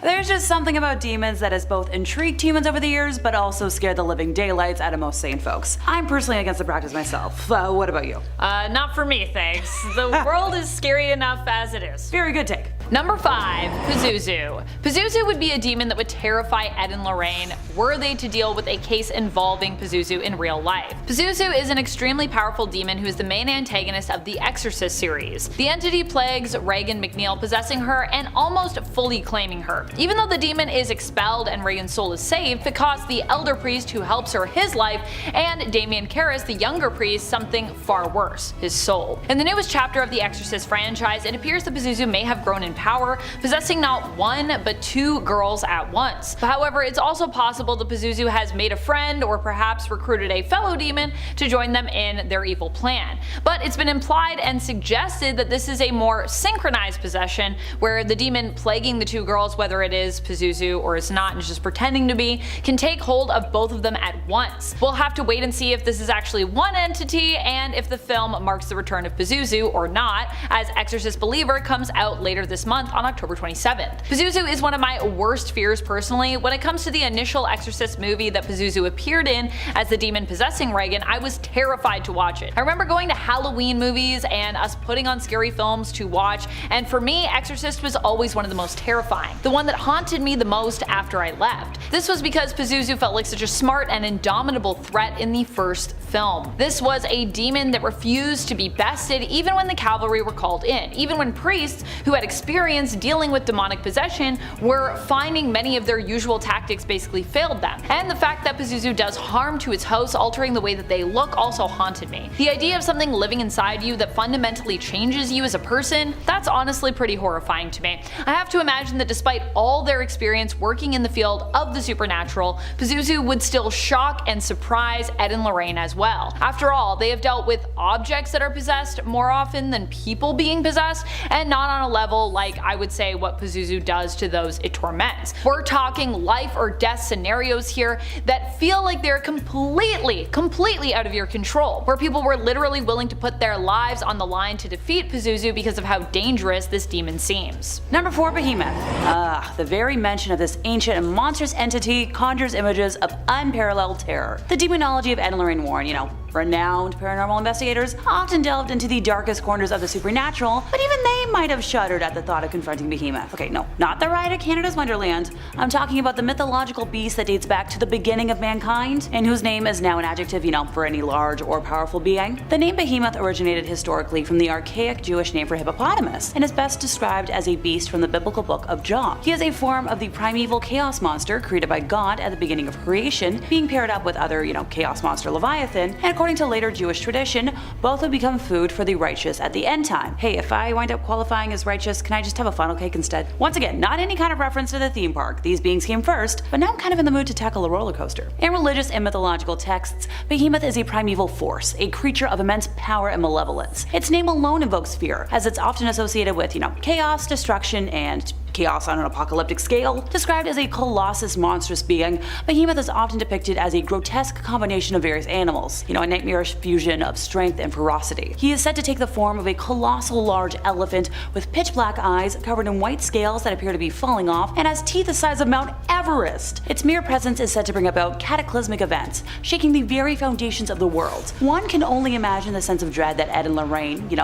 There's just something about demons that has both intrigued humans over the years, but also scared the living daylights out of most sane folks. I'm personally against the practice myself. What about you? Not for me, thanks. The world is scary enough as it is. Very good take. Number 5. Pazuzu. Pazuzu would be a demon that would terrify Ed and Lorraine were they to deal with a case involving Pazuzu in real life. Pazuzu is an extremely powerful demon who is the main antagonist of the Exorcist series. The entity plagues Regan McNeil, possessing her and almost fully claiming her. Even though the demon is expelled and Regan's soul is saved, it costs the elder priest who helps her his life and Damien Karras, the younger priest, something far worse, his soul. In the newest chapter of the Exorcist franchise, it appears that Pazuzu may have grown in power, possessing not one but 2 girls at once. However, it's also possible that Pazuzu has made a friend or perhaps recruited a fellow demon to join them in their evil plan. But it's been implied and suggested that this is a more synchronized possession, where the demon plaguing the 2 girls, whether it is Pazuzu or is not and is just pretending to be, can take hold of both of them at once. We'll have to wait and see if this is actually one entity and if the film marks the return of Pazuzu or not, as Exorcist Believer comes out later this month on October 27th. Pazuzu is one of my worst fears personally. When it comes to the initial Exorcist movie that Pazuzu appeared in as the demon possessing Regan, I was terrified to watch it. I remember going to Halloween movies and us putting on scary films to watch, and for me, Exorcist was always one of the most terrifying, the one that haunted me the most after I left. This was because Pazuzu felt like such a smart and indomitable threat in the first film. This was a demon that refused to be bested even when the cavalry were called in, even when priests who had experience dealing with demonic possession were finding many of their usual tactics basically failed them. And the fact that Pazuzu does harm to its hosts, altering the way that they look, also haunted me. The idea of something living inside you that fundamentally changes you as a person, that's honestly pretty horrifying to me. I have to imagine that despite all their experience working in the field of the supernatural, Pazuzu would still shock and surprise Ed and Lorraine as well. After all, they have dealt with objects that are possessed more often than people being possessed, and not on a level like I would say what Pazuzu does to those it torments. We're talking life or death scenarios here that feel like they're completely out of your control, where people were literally willing to put their lives on the line to defeat Pazuzu because of how dangerous this demon seems. Number 4. Behemoth. The very mention of this ancient and monstrous entity conjures images of unparalleled terror. The demonology of Ed and Lorraine Warren, renowned paranormal investigators, often delved into the darkest corners of the supernatural, but even they might have shuddered at the thought of confronting Behemoth. Okay, no, not the ride at Canada's Wonderland. I'm talking about the mythological beast that dates back to the beginning of mankind, and whose name is now an adjective, for any large or powerful being. The name Behemoth originated historically from the archaic Jewish name for hippopotamus, and is best described as a beast from the biblical book of Job. He is a form of the primeval chaos monster created by God at the beginning of creation, being paired up with other, chaos monster Leviathan, and according to later Jewish tradition, both would become food for the righteous at the end time. Hey, if I wind up qualifying as righteous, can I just have a funnel cake instead? Once again, not any kind of reference to the theme park. These beings came first, but now I'm kind of in the mood to tackle a roller coaster. In religious and mythological texts, Behemoth is a primeval force, a creature of immense power and malevolence. Its name alone invokes fear, as it's often associated with, chaos, destruction, and chaos on an apocalyptic scale. Described as a colossus monstrous being, Behemoth is often depicted as a grotesque combination of various animals, a nightmarish fusion of strength and ferocity. He is said to take the form of a colossal large elephant with pitch black eyes covered in white scales that appear to be falling off, and has teeth the size of Mount Everest. Its mere presence is said to bring about cataclysmic events, shaking the very foundations of the world. One can only imagine the sense of dread that Ed and Lorraine, who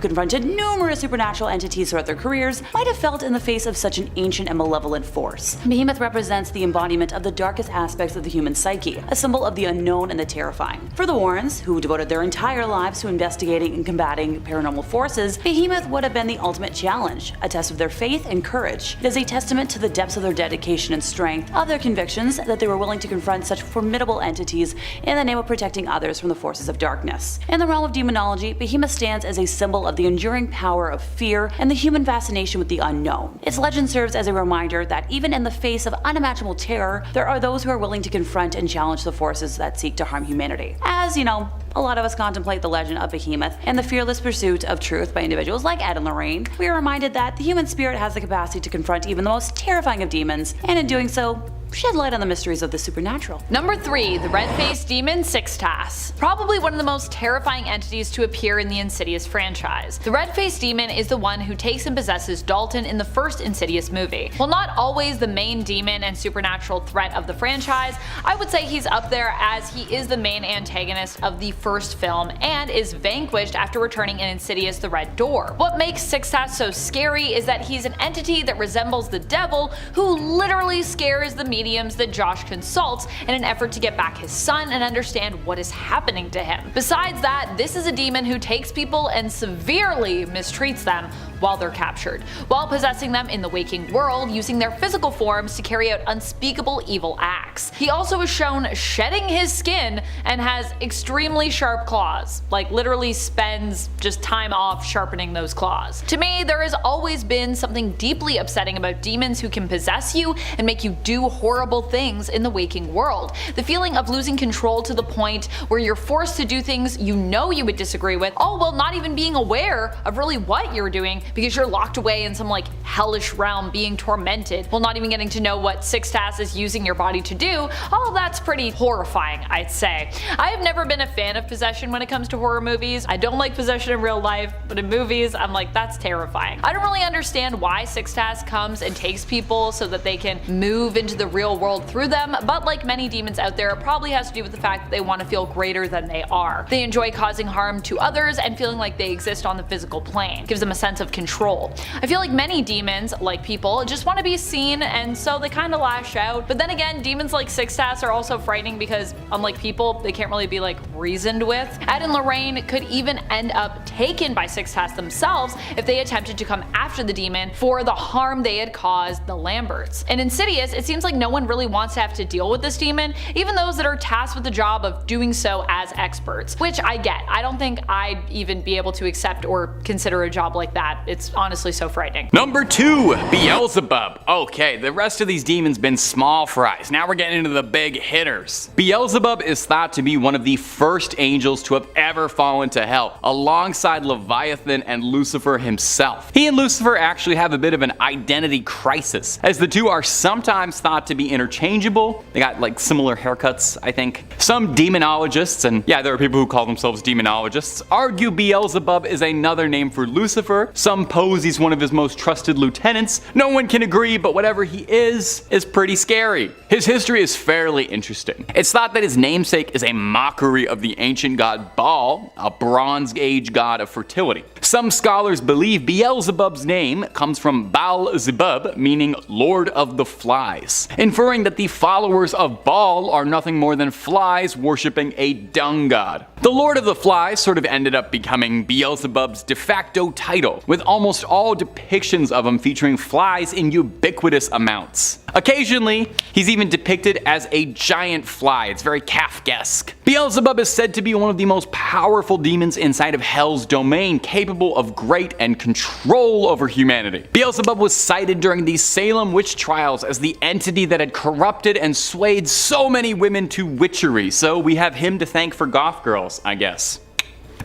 confronted numerous supernatural entities throughout their careers, might have felt in the face of such an ancient and malevolent force. Behemoth represents the embodiment of the darkest aspects of the human psyche, a symbol of the unknown and the terrifying. For the Warrens, who devoted their entire lives to investigating and combating paranormal forces, Behemoth would have been the ultimate challenge, a test of their faith and courage. It is a testament to the depths of their dedication and strength, of their convictions that they were willing to confront such formidable entities in the name of protecting others from the forces of darkness. In the realm of demonology, Behemoth stands as a symbol of the enduring power of fear and the human fascination with the unknown. Its legend serves as a reminder that even in the face of unimaginable terror, there are those who are willing to confront and challenge the forces that seek to harm humanity. As, a lot of us contemplate the legend of Behemoth and the fearless pursuit of truth by individuals like Ed and Lorraine, we are reminded that the human spirit has the capacity to confront even the most terrifying of demons, and in doing so, shed light on the mysteries of the supernatural. Number 3, the red-faced demon Sixtas. Probably one of the most terrifying entities to appear in the Insidious franchise. The red-faced demon is the one who takes and possesses Dalton in the first Insidious movie. While not always the main demon and supernatural threat of the franchise, I would say he's up there as he is the main antagonist of the first film and is vanquished after returning in Insidious the Red Door. What makes Sixtas so scary is that he's an entity that resembles the devil who literally scares the mediums that Josh consults in an effort to get back his son and understand what is happening to him. Besides that, this is a demon who takes people and severely mistreats them while they're captured, while possessing them in the waking world, using their physical forms to carry out unspeakable evil acts. He also is shown shedding his skin and has extremely sharp claws, like literally spends just time off sharpening those claws. To me, there has always been something deeply upsetting about demons who can possess you and make you do horrible things in the waking world. The feeling of losing control to the point where you're forced to do things you know you would disagree with, all while not even being aware of really what you're doing because you're locked away in some like hellish realm being tormented while not even getting to know what Sixtas is using your body to do. All of that's pretty horrifying, I'd say. I have never been a fan of possession when it comes to horror movies. I don't like possession in real life, but in movies I'm like, that's terrifying. I don't really understand why Sixtas comes and takes people so that they can move into the real world through them, but like many demons out there, it probably has to do with the fact that they want to feel greater than they are. They enjoy causing harm to others and feeling like they exist on the physical plane. It gives them a sense of control. I feel like many demons, like people, just want to be seen and so they kind of lash out. But then again, demons like Sixtas are also frightening because unlike people, they can't really be like reasoned with. Ed and Lorraine could even end up taken by Sixtas themselves if they attempted to come after the demon for the harm they had caused the Lamberts. In Insidious, it seems like no one really wants to have to deal with this demon, even those that are tasked with the job of doing so as experts, which I get. I don't think I'd even be able to accept or consider a job like that. It's honestly so frightening. Number 2, Beelzebub. Okay, the rest of these demons been small fries. Now we're getting into the big hitters. Beelzebub is thought to be one of the first angels to have ever fallen to hell, alongside Leviathan and Lucifer himself. He and Lucifer actually have a bit of an identity crisis, as the two are sometimes thought to be interchangeable. They got like similar haircuts, I think. Some demonologists, and yeah, there are people who call themselves demonologists, argue Beelzebub is another name for Lucifer. Some pose he's one of his most trusted lieutenants. No one can agree, but whatever he is pretty scary. His history is fairly interesting. It's thought that his namesake is a mockery of the ancient god Baal, a Bronze Age god of fertility. Some scholars believe Beelzebub's name comes from Baal-zebub, meaning Lord of the Flies, inferring that the followers of Baal are nothing more than flies worshipping a dung god. The Lord of the Flies sort of ended up becoming Beelzebub's de facto title, with almost all depictions of him featuring flies in ubiquitous amounts. Occasionally, he's even depicted as a giant fly. It's very Kafkaesque. Beelzebub is said to be one of the most powerful demons inside of Hell's domain, capable of great and control over humanity. Beelzebub was cited during the Salem witch trials as the entity that had corrupted and swayed so many women to witchery, so we have him to thank for goth girls, I guess.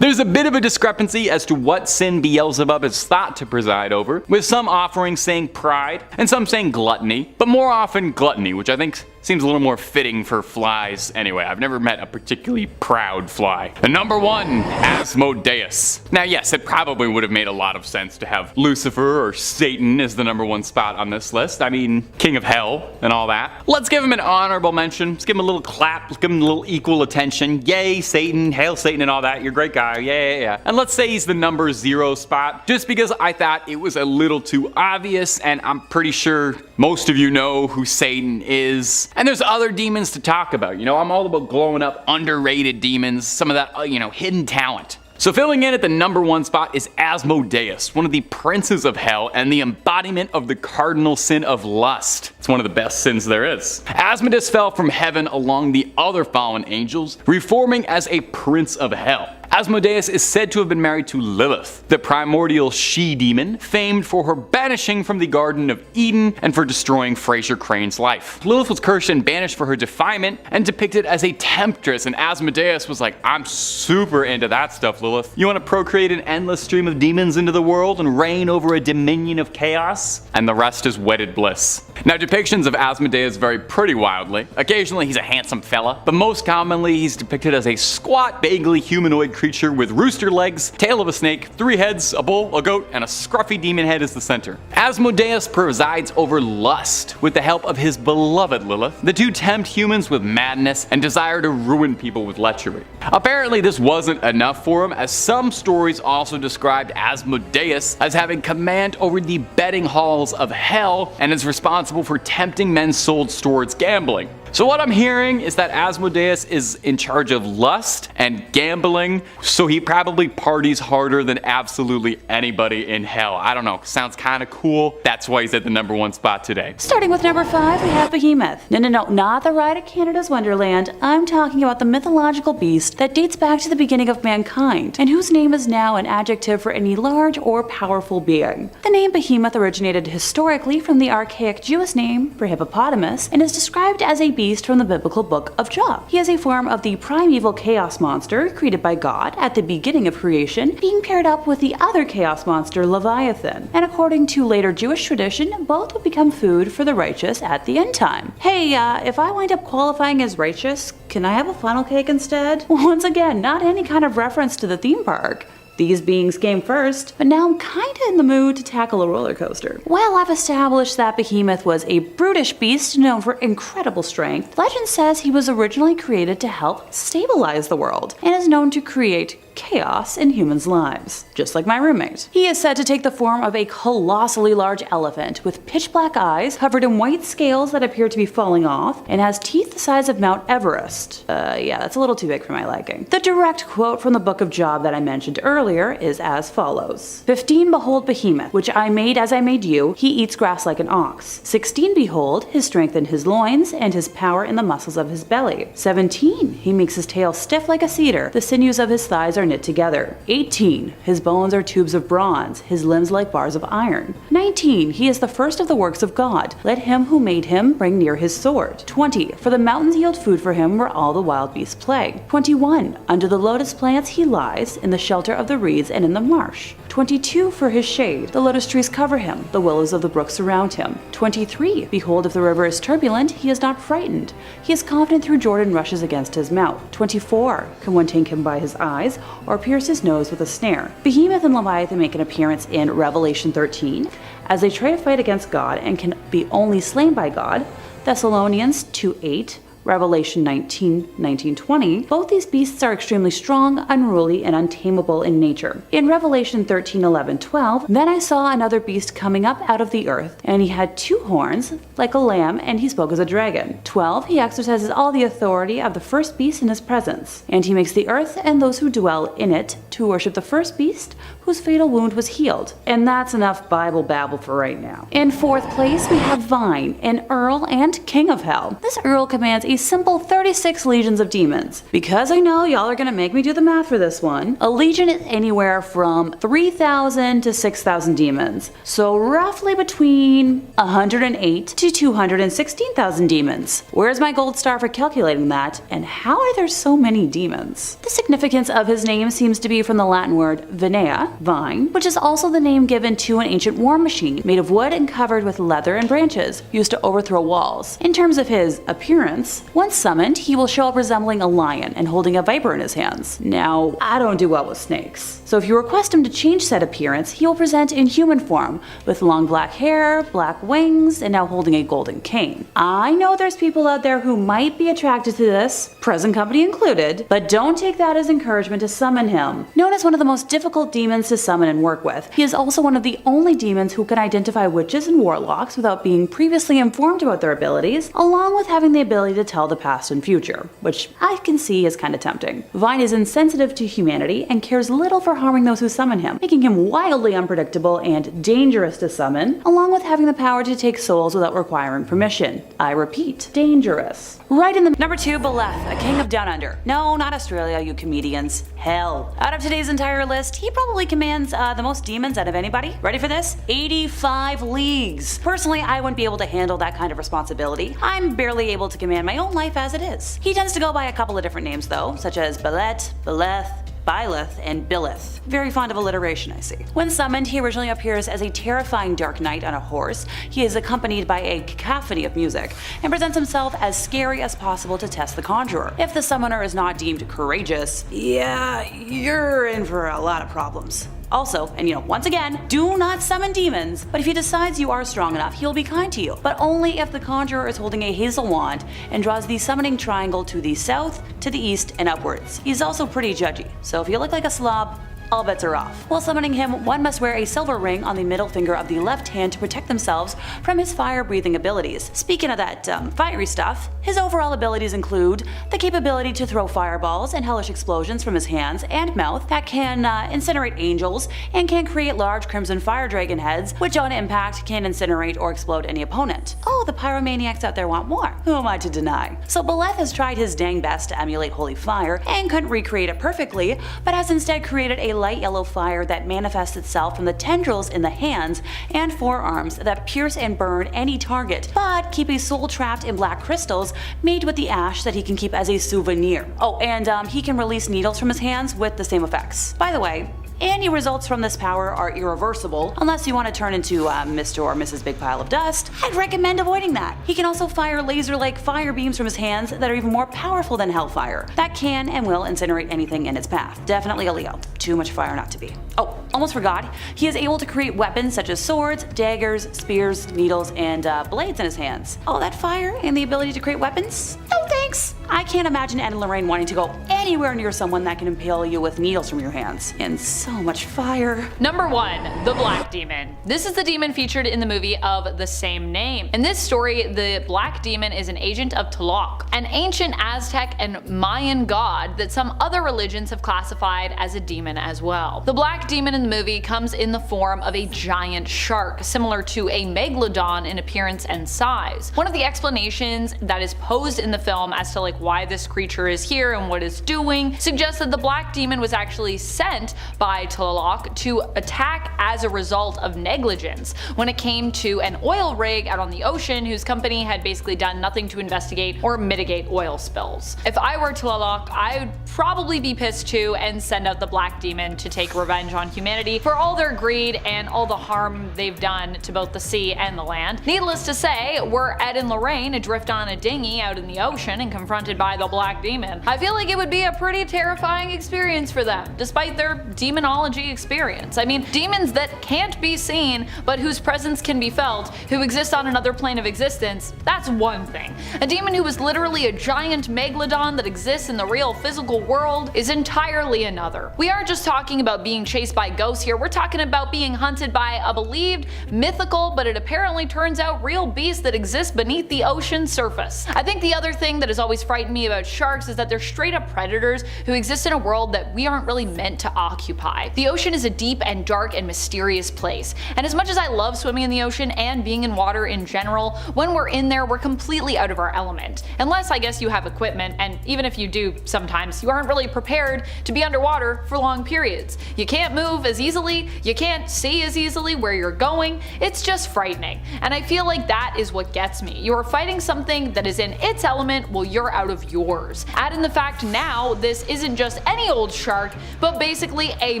There's a bit of a discrepancy as to what sin Beelzebub is thought to preside over, with some offerings saying pride and some saying gluttony, but more often gluttony, which I think seems a little more fitting for flies anyway. I've never met a particularly proud fly. The number 1, Asmodeus. Now yes, it probably would have made a lot of sense to have Lucifer or Satan as the number 1 spot on this list. I mean, king of hell and all that. Let's give him an honorable mention. Let's give him a little clap. Let's give him a little equal attention. Yay, Satan. Hail Satan and all that. You're a great guy. Yeah. And let's say he's the number 0 spot, just because I thought it was a little too obvious, and I'm pretty sure most of you know who Satan is. And there's other demons to talk about. You know, I'm all about glowing up underrated demons, some of that, hidden talent. So filling in at the number 1 spot is Asmodeus, one of the princes of hell and the embodiment of the cardinal sin of lust. It's one of the best sins there is. Asmodeus fell from heaven along the other fallen angels, reforming as a prince of hell. Asmodeus is said to have been married to Lilith, the primordial she-demon, famed for her banishing from the Garden of Eden and for destroying Fraser Crane's life. Lilith was cursed and banished for her defilement and depicted as a temptress, and Asmodeus was like, I'm super into that stuff, Lilith. You want to procreate an endless stream of demons into the world and reign over a dominion of chaos? And the rest is wedded bliss. Now, depictions of Asmodeus vary pretty wildly. Occasionally he's a handsome fella, but most commonly he's depicted as a squat, vaguely humanoid creature with rooster legs, tail of a snake, 3 heads, a bull, a goat, and a scruffy demon head as the center. Asmodeus presides over lust with the help of his beloved Lilith. The two tempt humans with madness and desire to ruin people with lechery. Apparently this wasn't enough for him, as some stories also described Asmodeus as having command over the betting halls of hell and is responsible for tempting men's souls towards gambling. So what I'm hearing is that Asmodeus is in charge of lust and gambling, so he probably parties harder than absolutely anybody in hell. I don't know, sounds kind of cool. That's why he's at the #1 spot today. Starting with number 5, we have Behemoth. No, not the ride at Canada's Wonderland. I'm talking about the mythological beast that dates back to the beginning of mankind, and whose name is now an adjective for any large or powerful being. The name Behemoth originated historically from the archaic Jewish name for hippopotamus, and is described as a beast from the biblical book of Job. He is a form of the primeval chaos monster created by God at the beginning of creation, being paired up with the other chaos monster Leviathan. And according to later Jewish tradition, both would become food for the righteous at the end time. Hey, if I wind up qualifying as righteous, can I have a funnel cake instead? Once again, not any kind of reference to the theme park. These beings came first, but now I'm kinda in the mood to tackle a roller coaster. Well, I've established that Behemoth was a brutish beast known for incredible strength. Legend says he was originally created to help stabilize the world, and is known to create chaos in humans' lives, just like my roommate. He is said to take the form of a colossally large elephant with pitch black eyes covered in white scales that appear to be falling off, and has teeth the size of Mount Everest. Yeah, that's a little too big for my liking. The direct quote from the book of Job that I mentioned earlier is as follows. 15, behold Behemoth, which I made as I made you, he eats grass like an ox. 16, behold, his strength in his loins, and his power in the muscles of his belly. 17, he makes his tail stiff like a cedar, the sinews of his thighs are knit together. 18, his bones are tubes of bronze, his limbs like bars of iron. 19, he is the first of the works of God, let him who made him bring near his sword. 20, for the mountains yield food for him where all the wild beasts play. 21, under the lotus plants he lies, in the shelter of the reeds and in the marsh. 22, for his shade, the lotus trees cover him, the willows of the brook surround him. 23, behold, if the river is turbulent, he is not frightened. He is confident through Jordan rushes against his mouth. 24, can one take him by his eyes, or pierce his nose with a snare? Behemoth and Leviathan make an appearance in Revelation 13, as they try to fight against God and can be only slain by God. Thessalonians 2:8, Revelation 19:19-20, both these beasts are extremely strong, unruly, and untamable in nature. In Revelation 13:11-12, then I saw another beast coming up out of the earth, and he had 2 horns, like a lamb, and he spoke as a dragon. 12, he exercises all the authority of the first beast in his presence, and he makes the earth and those who dwell in it to worship the first beast, whose fatal wound was healed. And that's enough Bible babble for right now. In 4th place, we have Vine, an Earl and King of Hell. This Earl commands a simple 36 legions of demons. Because I know y'all are gonna make me do the math for this one, a legion is anywhere from 3,000 to 6,000 demons. So roughly between 108 to 216,000 demons. Where's my gold star for calculating that? And how are there so many demons? The significance of his name seems to be from the Latin word vinea, vine, which is also the name given to an ancient war machine made of wood and covered with leather and branches, used to overthrow walls. In terms of his appearance, once summoned, he will show up resembling a lion and holding a viper in his hands. Now, I don't do well with snakes, so if you request him to change said appearance, he will present in human form, with long black hair, black wings, and now holding a golden cane. I know there's people out there who might be attracted to this, present company included, but don't take that as encouragement to summon him. Known as one of the most difficult demons demons to summon and work with. He is also one of the only demons who can identify witches and warlocks without being previously informed about their abilities, along with having the ability to tell the past and future, which I can see is kinda tempting. Vine is insensitive to humanity and cares little for harming those who summon him, making him wildly unpredictable and dangerous to summon, along with having the power to take souls without requiring permission. I repeat, dangerous. Right in the number 2, Beleth, a king of Down Under. No, not Australia, you comedians. Hell. Out of today's entire list, he probably commands the most demons out of anybody. Ready for this? 85 leagues. Personally, I wouldn't be able to handle that kind of responsibility. I'm barely able to command my own life as it is. He tends to go by a couple of different names though, such as Belet, Beleth, Byleth, and Billith. Very fond of alliteration, I see. When summoned, he originally appears as a terrifying dark knight on a horse. He is accompanied by a cacophony of music, and presents himself as scary as possible to test the conjurer. If the summoner is not deemed courageous, yeah, you're in for a lot of problems. Also, and once again, do not summon demons, but if he decides you are strong enough, he'll be kind to you, but only if the conjurer is holding a hazel wand and draws the summoning triangle to the south, to the east, and upwards. He's also pretty judgy, so if you look like a slob, all bets are off. While summoning him, one must wear a silver ring on the middle finger of the left hand to protect themselves from his fire-breathing abilities. Speaking of that fiery stuff, his overall abilities include the capability to throw fireballs and hellish explosions from his hands and mouth that can incinerate angels and can create large crimson fire dragon heads, which on impact can incinerate or explode any opponent. Oh, the pyromaniacs out there want more. Who am I to deny? So Beleth has tried his dang best to emulate holy fire and couldn't recreate it perfectly, but has instead created a light yellow fire that manifests itself from the tendrils in the hands and forearms that pierce and burn any target, but keep a soul trapped in black crystals made with the ash that he can keep as a souvenir. Oh, and he can release needles from his hands with the same effects. By the way, any results from this power are irreversible unless you want to turn into Mr. or Mrs. Big Pile of Dust. I'd recommend avoiding that. He can also fire laser-like fire beams from his hands that are even more powerful than hellfire, that can and will incinerate anything in its path. Definitely a Leo. Too much fire not to be. Oh, almost forgot. He is able to create weapons such as swords, daggers, spears, needles, and blades in his hands. Oh, that fire and the ability to create weapons? No thanks. I can't imagine Ed and Lorraine wanting to go anywhere near someone that can impale you with needles from your hands. And so much fire. Number 1, the Black Demon. This is the demon featured in the movie of the same name. In this story, the Black Demon is an agent of Tlaloc, an ancient Aztec and Mayan god that some other religions have classified as a demon as well. The Black Demon in the movie comes in the form of a giant shark, similar to a megalodon in appearance and size. One of the explanations that is posed in the film as to why this creature is here and what it's doing suggests that the Black Demon was actually sent by Tlaloc to attack as a result of negligence when it came to an oil rig out on the ocean whose company had basically done nothing to investigate or mitigate oil spills. If I were Tlaloc, I would probably be pissed too and send out the Black Demon to take revenge on humanity for all their greed and all the harm they've done to both the sea and the land. Needless to say, were Ed and Lorraine adrift on a dinghy out in the ocean and confronted by the Black Demon, I feel like it would be a pretty terrifying experience for them, despite their demonology experience. I mean, demons that can't be seen, but whose presence can be felt, who exist on another plane of existence, that's one thing. A demon who is literally a giant megalodon that exists in the real physical world is entirely another. We aren't just talking about being chased by ghosts here, we're talking about being hunted by a believed mythical, but it apparently turns out real beast that exists beneath the ocean's surface. I think the other thing that has always frightened me about sharks is that they're straight up predators who exist in a world that we aren't really meant to occupy. The ocean is a deep and dark and mysterious place, and as much as I love swimming in the ocean and being in water in general, when we're in there we're completely out of our element. Unless I guess you have equipment, and even if you do sometimes, you aren't really prepared to be underwater for long periods. You can't move as easily, you can't see as easily where you're going, it's just frightening. And I feel like that is what gets me. You are fighting something that is in its element while you're out of yours. Add in the fact now this isn't just any old shark, but basically a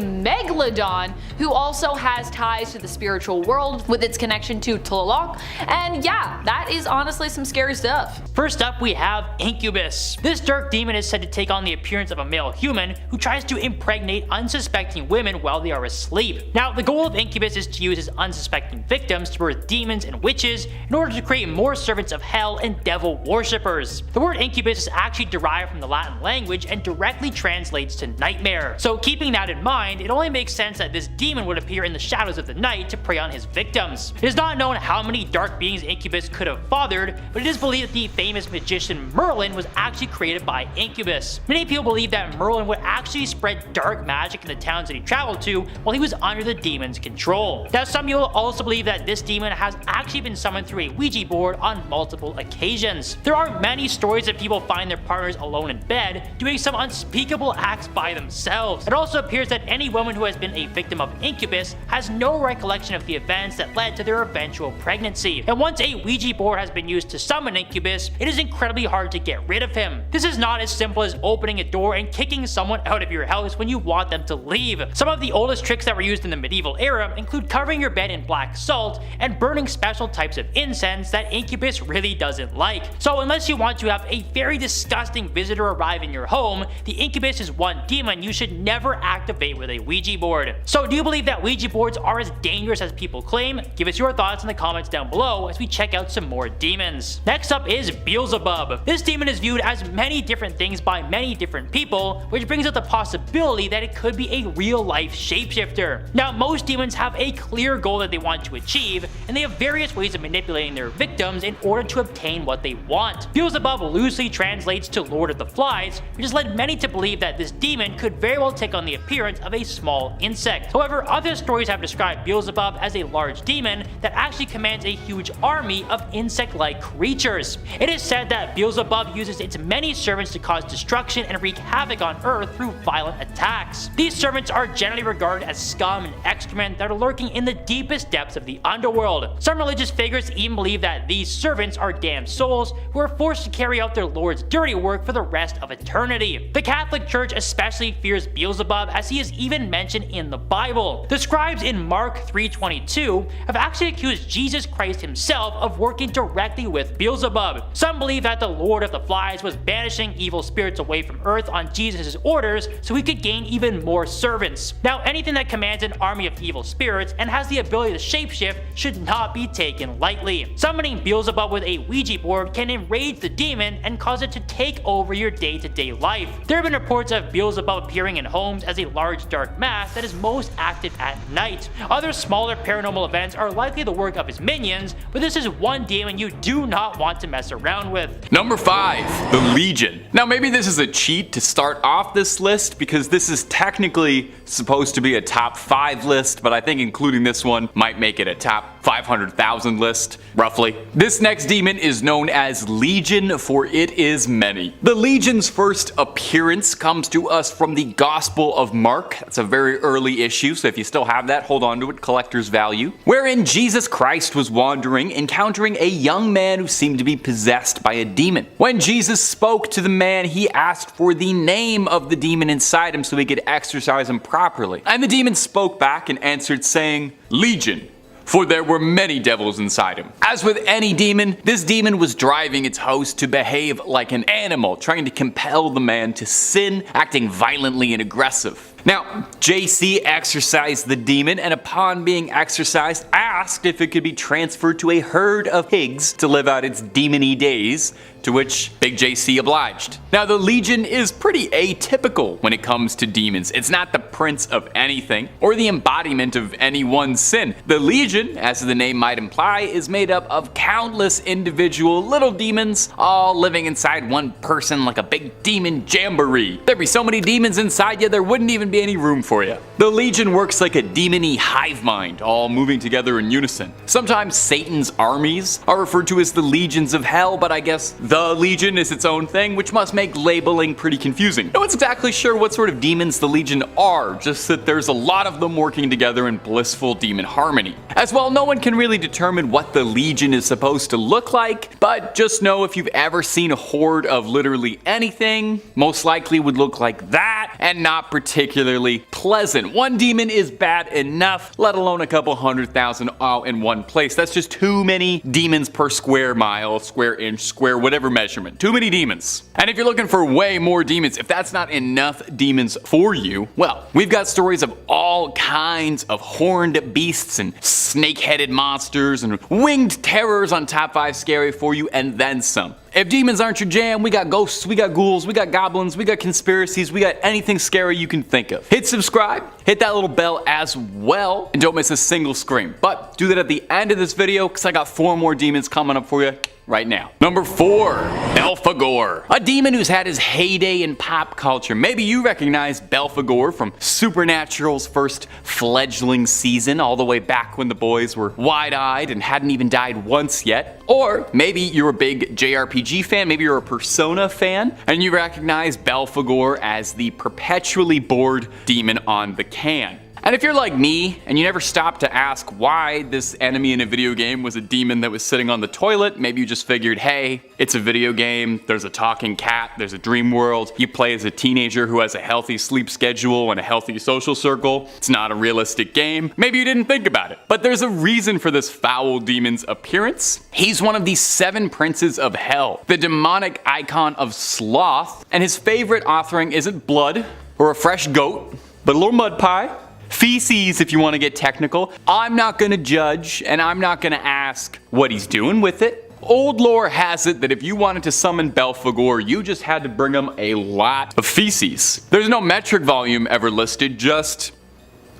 megalodon who also has ties to the spiritual world with its connection to Tlaloc, and yeah, that is honestly some scary stuff. First up, we have Incubus. This dark demon is said to take on the appearance of a male human who tries to impregnate unsuspecting women while they are asleep. Now, the goal of Incubus is to use his unsuspecting victims to birth demons and witches in order to create more servants of hell and devil worshippers. The word Incubus incubus is actually derived from the Latin language and directly translates to nightmare. So keeping that in mind, it only makes sense that this demon would appear in the shadows of the night to prey on his victims. It is not known how many dark beings incubus could have fathered, but it is believed that the famous magician Merlin was actually created by incubus. Many people believe that Merlin would actually spread dark magic in the towns that he traveled to while he was under the demon's control. Now, some people also believe that this demon has actually been summoned through a Ouija board on multiple occasions. There are many stories that people find their partners alone in bed doing some unspeakable acts by themselves. It also appears that any woman who has been a victim of incubus has no recollection of the events that led to their eventual pregnancy. And once a Ouija board has been used to summon incubus, it is incredibly hard to get rid of him. This is not as simple as opening a door and kicking someone out of your house when you want them to leave. Some of the oldest tricks that were used in the medieval era include covering your bed in black salt and burning special types of incense that incubus really doesn't like. So unless you want to have a very disgusting visitor arrive in your home, the incubus is one demon you should never activate with a Ouija board. So do you believe that Ouija boards are as dangerous as people claim? Give us your thoughts in the comments down below as we check out some more demons. Next up is Beelzebub. This demon is viewed as many different things by many different people, which brings up the possibility that it could be a real-life shapeshifter. Now, most demons have a clear goal that they want to achieve, and they have various ways of manipulating their victims in order to obtain what they want. Beelzebub loosely translates to Lord of the Flies, which has led many to believe that this demon could very well take on the appearance of a small insect. However, other stories have described Beelzebub as a large demon that actually commands a huge army of insect-like creatures. It is said that Beelzebub uses its many servants to cause destruction and wreak havoc on Earth through violent attacks. These servants are generally regarded as scum and excrement that are lurking in the deepest depths of the underworld. Some religious figures even believe that these servants are damned souls who are forced to carry out their Lord's dirty work for the rest of eternity. The Catholic Church especially fears Beelzebub, as he is even mentioned in the Bible. The scribes in Mark 3:22 have actually accused Jesus Christ himself of working directly with Beelzebub. Some believe that the Lord of the Flies was banishing evil spirits away from Earth on Jesus' orders so he could gain even more servants. Now, anything that commands an army of evil spirits and has the ability to shapeshift should not be taken lightly. Summoning Beelzebub with a Ouija board can enrage the demon and cause it to take over your day-to-day life. There have been reports of Beelzebub appearing in homes as a large dark mass that is most active at night. Other smaller paranormal events are likely the work of his minions, but this is one demon you do not want to mess around with. Number 5, the Legion. Now maybe this is a cheat to start off this list because this is technically supposed to be a top 5 list, but I think including this one might make it a top 500,000 list, roughly. This next demon is known as Legion, for it is many. The Legion's first appearance comes to us from the Gospel of Mark. It's a very early issue, so if you still have that, hold on to it, collector's value. Wherein Jesus Christ was wandering, encountering a young man who seemed to be possessed by a demon. When Jesus spoke to the man, he asked for the name of the demon inside him so he could exorcise him properly. And the demon spoke back and answered saying, "Legion, for there were many devils inside him." As with any demon, this demon was driving its host to behave like an animal, trying to compel the man to sin, acting violently and aggressive. Now, JC exorcised the demon, and upon being exorcised, asked if it could be transferred to a herd of pigs to live out its demony days, to which Big JC obliged. Now, the Legion is pretty atypical when it comes to demons. It's not the prince of anything, or the embodiment of any one sin. The Legion, as the name might imply, is made up of countless individual little demons, all living inside one person like a big demon jamboree. There'd be so many demons inside you, there wouldn't even be any room for you. The Legion works like a demony hive mind, all moving together in unison. Sometimes Satan's armies are referred to as the legions of hell, but I guess the Legion is its own thing, which must make labeling pretty confusing. No one's exactly sure what sort of demons the Legion are, just that there's a lot of them working together in blissful demon harmony. As well, no one can really determine what the Legion is supposed to look like, but just know if you've ever seen a horde of literally anything, most likely would look like that, and not particularly pleasant. One demon is bad enough, let alone a couple 100,000 all in one place. That's just too many demons per square mile, square inch, square whatever measurement. Too many demons. And if you're looking for way more demons, if that's not enough demons for you, well, we've got stories of all kinds of horned beasts and snake-headed monsters and winged terrors on Top 5 Scary for you, and then some. If demons aren't your jam, we got ghosts, we got ghouls, we got goblins, we got conspiracies, we got anything scary you can think of. Hit subscribe, hit that little bell as well, and don't miss a single scream. But do that at the end of this video, because I got 4 more demons coming up for you right now. Number 4, Belphegor. A demon who's had his heyday in pop culture. Maybe you recognize Belphegor from Supernatural's first fledgling season, all the way back when the boys were wide-eyed and hadn't even died once yet. Or maybe you're a big JRPG fan, maybe you're a Persona fan, and you recognize Belphegor as the perpetually bored demon on the can. And if you're like me, and you never stopped to ask why this enemy in a video game was a demon that was sitting on the toilet, maybe you just figured, hey, it's a video game, there's a talking cat, there's a dream world, you play as a teenager who has a healthy sleep schedule and a healthy social circle, it's not a realistic game, maybe you didn't think about it. But there's a reason for this foul demon's appearance. He's one of the 7 princes of hell, the demonic icon of sloth, and his favorite offering isn't blood or a fresh goat, but a little mud pie. Feces, if you want to get technical. I'm not going to judge, and I'm not going to ask what he's doing with it. Old lore has it that if you wanted to summon Belphegor, you just had to bring him a lot of feces. There's no metric volume ever listed, just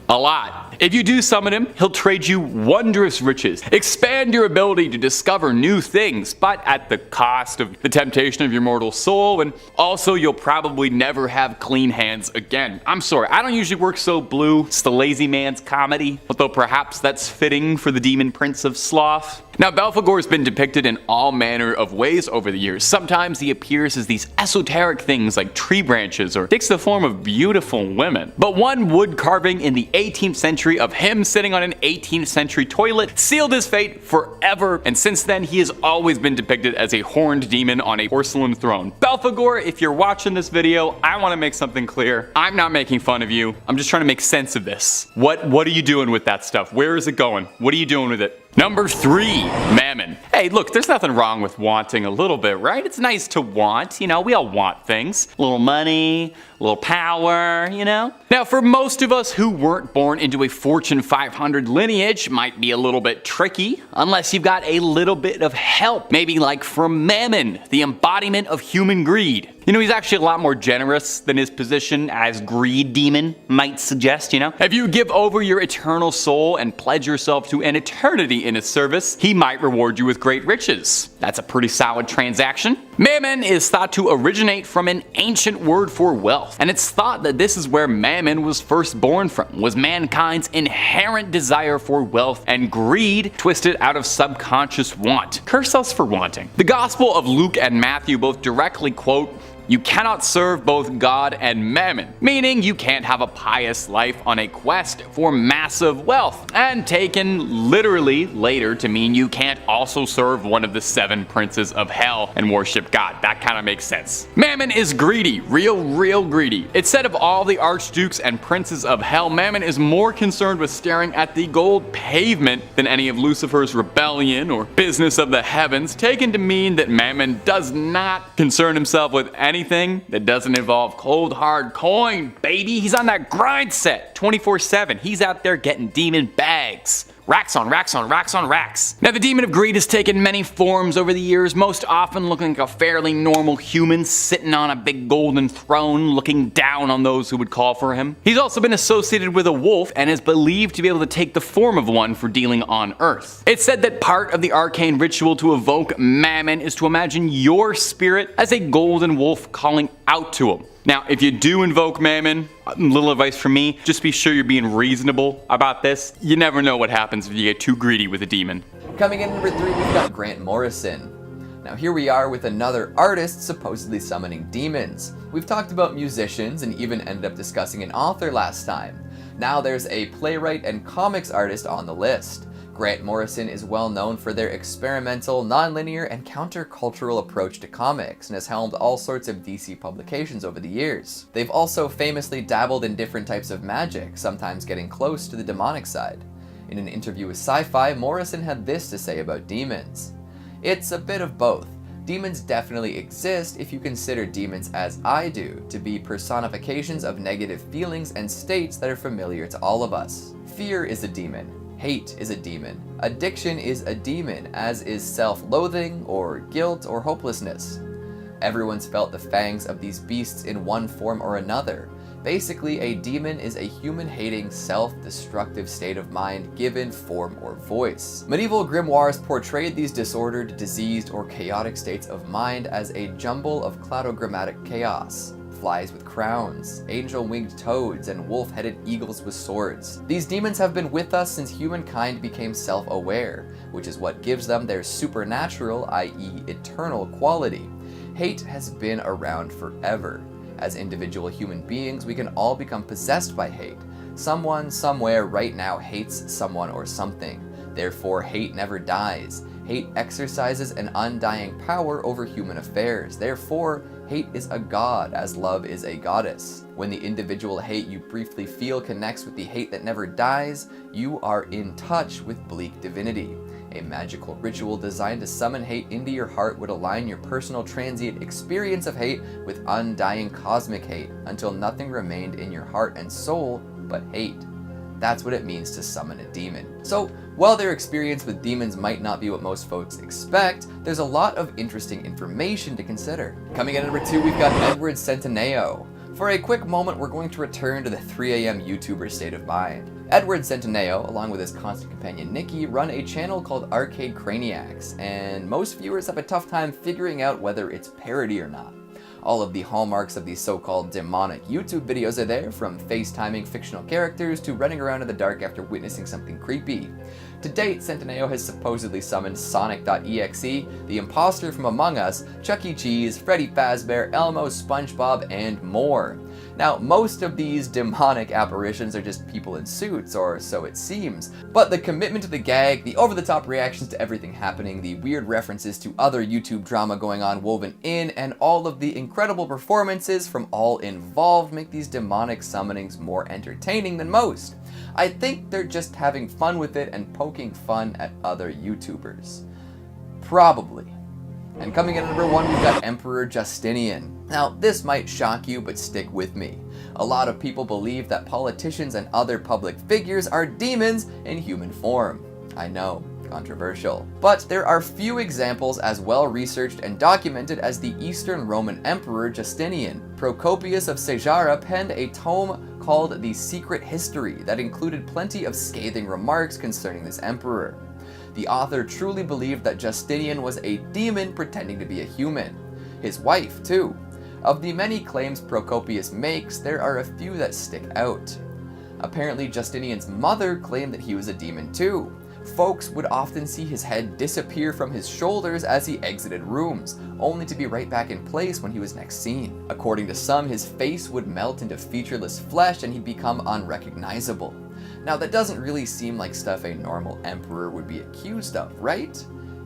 a lot. If you do summon him, he'll trade you wondrous riches, expand your ability to discover new things, but at the cost of the temptation of your mortal soul, and also you'll probably never have clean hands again. I'm sorry, I don't usually work so blue. It's the lazy man's comedy, although perhaps that's fitting for the demon prince of sloth. Now, Belphegor has been depicted in all manner of ways over the years. Sometimes he appears as these esoteric things like tree branches or takes the form of beautiful women. But one wood carving in the 18th century of him sitting on an 18th century toilet sealed his fate forever, and since then he has always been depicted as a horned demon on a porcelain throne. Belphegor, if you're watching this video, I want to make something clear. I'm not making fun of you. I'm just trying to make sense of this. What are you doing with that stuff? Where is it going? What are you doing with it? Number 3, Mammon. Hey, look, there's nothing wrong with wanting a little bit, right? It's nice to want, you know, we all want things. A little money, a little power, you know? Now, for most of us who weren't born into a Fortune 500 lineage, might be a little bit tricky, unless you've got a little bit of help. Maybe like from Mammon, the embodiment of human greed. You know, he's actually a lot more generous than his position as greed demon might suggest, you know? If you give over your eternal soul and pledge yourself to an eternity in his service, he might reward you with great riches. That's a pretty solid transaction. Mammon is thought to originate from an ancient word for wealth, and it's thought that this is where Mammon was first born from, was mankind's inherent desire for wealth and greed twisted out of subconscious want. Curse us for wanting. The Gospel of Luke and Matthew both directly quote, "You cannot serve both God and Mammon," meaning you can't have a pious life on a quest for massive wealth, and taken literally later to mean you can't also serve one of the 7 princes of hell and worship God. That kind of makes sense. Mammon is greedy, real greedy. It's said of all the archdukes and princes of hell, Mammon is more concerned with staring at the gold pavement than any of Lucifer's rebellion or business of the heavens, taken to mean that Mammon does not concern himself with anything that doesn't involve cold hard coin, baby. He's on that grind set 24/7. He's out there getting demon bags. Racks on racks on racks on racks. Now, the demon of greed has taken many forms over the years, most often looking like a fairly normal human sitting on a big golden throne looking down on those who would call for him. He's also been associated with a wolf and is believed to be able to take the form of one for dealing on Earth. It's said that part of the arcane ritual to evoke Mammon is to imagine your spirit as a golden wolf calling out to him. Now, if you do invoke Mammon, a little advice from me, just be sure you're being reasonable about this. You never know what happens if you get too greedy with a demon. Coming in number 3, we've got Grant Morrison. Now here we are with another artist supposedly summoning demons. We've talked about musicians and even ended up discussing an author last time. Now there's a playwright and comics artist on the list. Grant Morrison is well known for their experimental, non-linear, and counter-cultural approach to comics, and has helmed all sorts of DC publications over the years. They've also famously dabbled in different types of magic, sometimes getting close to the demonic side. In an interview with Sci-Fi, Morrison had this to say about demons. "It's a bit of both. Demons definitely exist if you consider demons, as I do, to be personifications of negative feelings and states that are familiar to all of us. Fear is a demon. Hate is a demon. Addiction is a demon, as is self-loathing, or guilt, or hopelessness. Everyone's felt the fangs of these beasts in one form or another. Basically, a demon is a human-hating, self-destructive state of mind given form or voice. Medieval grimoires portrayed these disordered, diseased, or chaotic states of mind as a jumble of cladogrammatic chaos. Flies with crowns, angel-winged toads, and wolf-headed eagles with swords. These demons have been with us since humankind became self-aware, which is what gives them their supernatural, i.e. eternal quality. Hate has been around forever. As individual human beings, we can all become possessed by hate. Someone, somewhere, right now hates someone or something. Therefore, hate never dies. Hate exercises an undying power over human affairs. Therefore, hate is a god, as love is a goddess. When the individual hate you briefly feel connects with the hate that never dies, you are in touch with bleak divinity. A magical ritual designed to summon hate into your heart would align your personal transient experience of hate with undying cosmic hate, until nothing remained in your heart and soul but hate. That's what it means to summon a demon. So, while their experience with demons might not be what most folks expect, there's a lot of interesting information to consider. Coming in at number 2, we've got Edward Centineo. For a quick moment, we're going to return to the 3 a.m. YouTuber state of mind. Edward Centineo, along with his constant companion Nikki, run a channel called Arcade Craniacs, and most viewers have a tough time figuring out whether it's parody or not. All of the hallmarks of these so-called demonic YouTube videos are there, from FaceTiming fictional characters to running around in the dark after witnessing something creepy. To date, Centineo has supposedly summoned Sonic.exe, the imposter from Among Us, Chuck E. Cheese, Freddy Fazbear, Elmo, SpongeBob, and more. Now, most of these demonic apparitions are just people in suits, or so it seems, but the commitment to the gag, the over-the-top reactions to everything happening, the weird references to other YouTube drama going on woven in, and all of the incredible performances from all involved make these demonic summonings more entertaining than most. I think they're just having fun with it and poking fun at other YouTubers. Probably. And coming in at number 1, we've got Emperor Justinian. Now, this might shock you, but stick with me. A lot of people believe that politicians and other public figures are demons in human form. I know, controversial. But there are few examples as well researched and documented as the Eastern Roman Emperor Justinian. Procopius of Sejarah penned a tome called The Secret History that included plenty of scathing remarks concerning this emperor. The author truly believed that Justinian was a demon pretending to be a human. His wife, too. Of the many claims Procopius makes, there are a few that stick out. Apparently, Justinian's mother claimed that he was a demon too. Folks would often see his head disappear from his shoulders as he exited rooms, only to be right back in place when he was next seen. According to some, his face would melt into featureless flesh and he'd become unrecognizable. Now, that doesn't really seem like stuff a normal emperor would be accused of, right?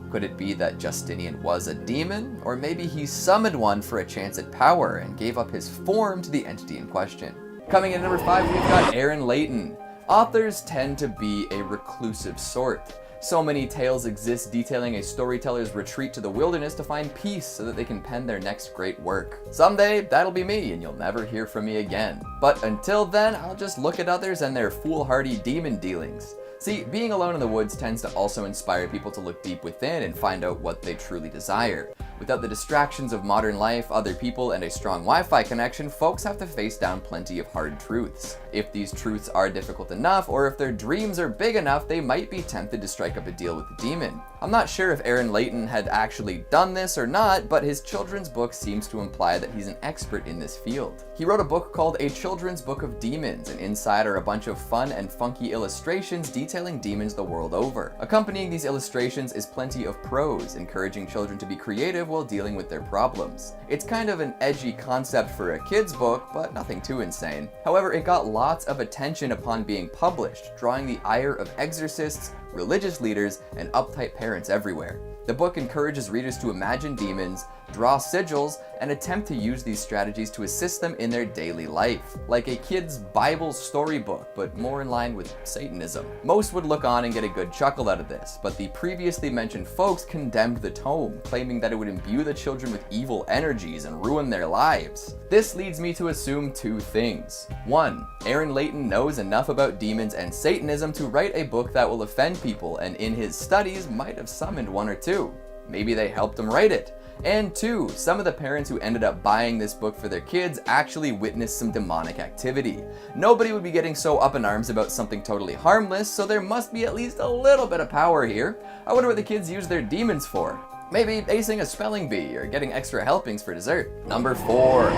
Could it be that Justinian was a demon? Or maybe he summoned one for a chance at power and gave up his form to the entity in question? Coming in at number 5, we've got Aaron Layton. Authors tend to be a reclusive sort. So many tales exist detailing a storyteller's retreat to the wilderness to find peace so that they can pen their next great work. Someday, that'll be me, and you'll never hear from me again. But until then, I'll just look at others and their foolhardy demon dealings. See, being alone in the woods tends to also inspire people to look deep within and find out what they truly desire. Without the distractions of modern life, other people, and a strong Wi-Fi connection, folks have to face down plenty of hard truths. If these truths are difficult enough, or if their dreams are big enough, they might be tempted to strike up a deal with the demon. I'm not sure if Aaron Layton had actually done this or not, but his children's book seems to imply that he's an expert in this field. He wrote a book called A Children's Book of Demons, and inside are a bunch of fun and funky illustrations detailing demons the world over. Accompanying these illustrations is plenty of prose, encouraging children to be creative while dealing with their problems. It's kind of an edgy concept for a kid's book, but nothing too insane. However, it got lots of attention upon being published, drawing the ire of exorcists, religious leaders, and uptight parents everywhere. The book encourages readers to imagine demons, draw sigils, and attempt to use these strategies to assist them in their daily life, like a kid's Bible storybook, but more in line with Satanism. Most would look on and get a good chuckle out of this, but the previously mentioned folks condemned the tome, claiming that it would imbue the children with evil energies and ruin their lives. This leads me to assume two things. One, Aaron Layton knows enough about demons and Satanism to write a book that will offend people, and in his studies might have summoned one or two. Maybe they helped him write it. And two, some of the parents who ended up buying this book for their kids actually witnessed some demonic activity. Nobody would be getting so up in arms about something totally harmless, so there must be at least a little bit of power here. I wonder what the kids use their demons for. Maybe acing a spelling bee or getting extra helpings for dessert. Number 4,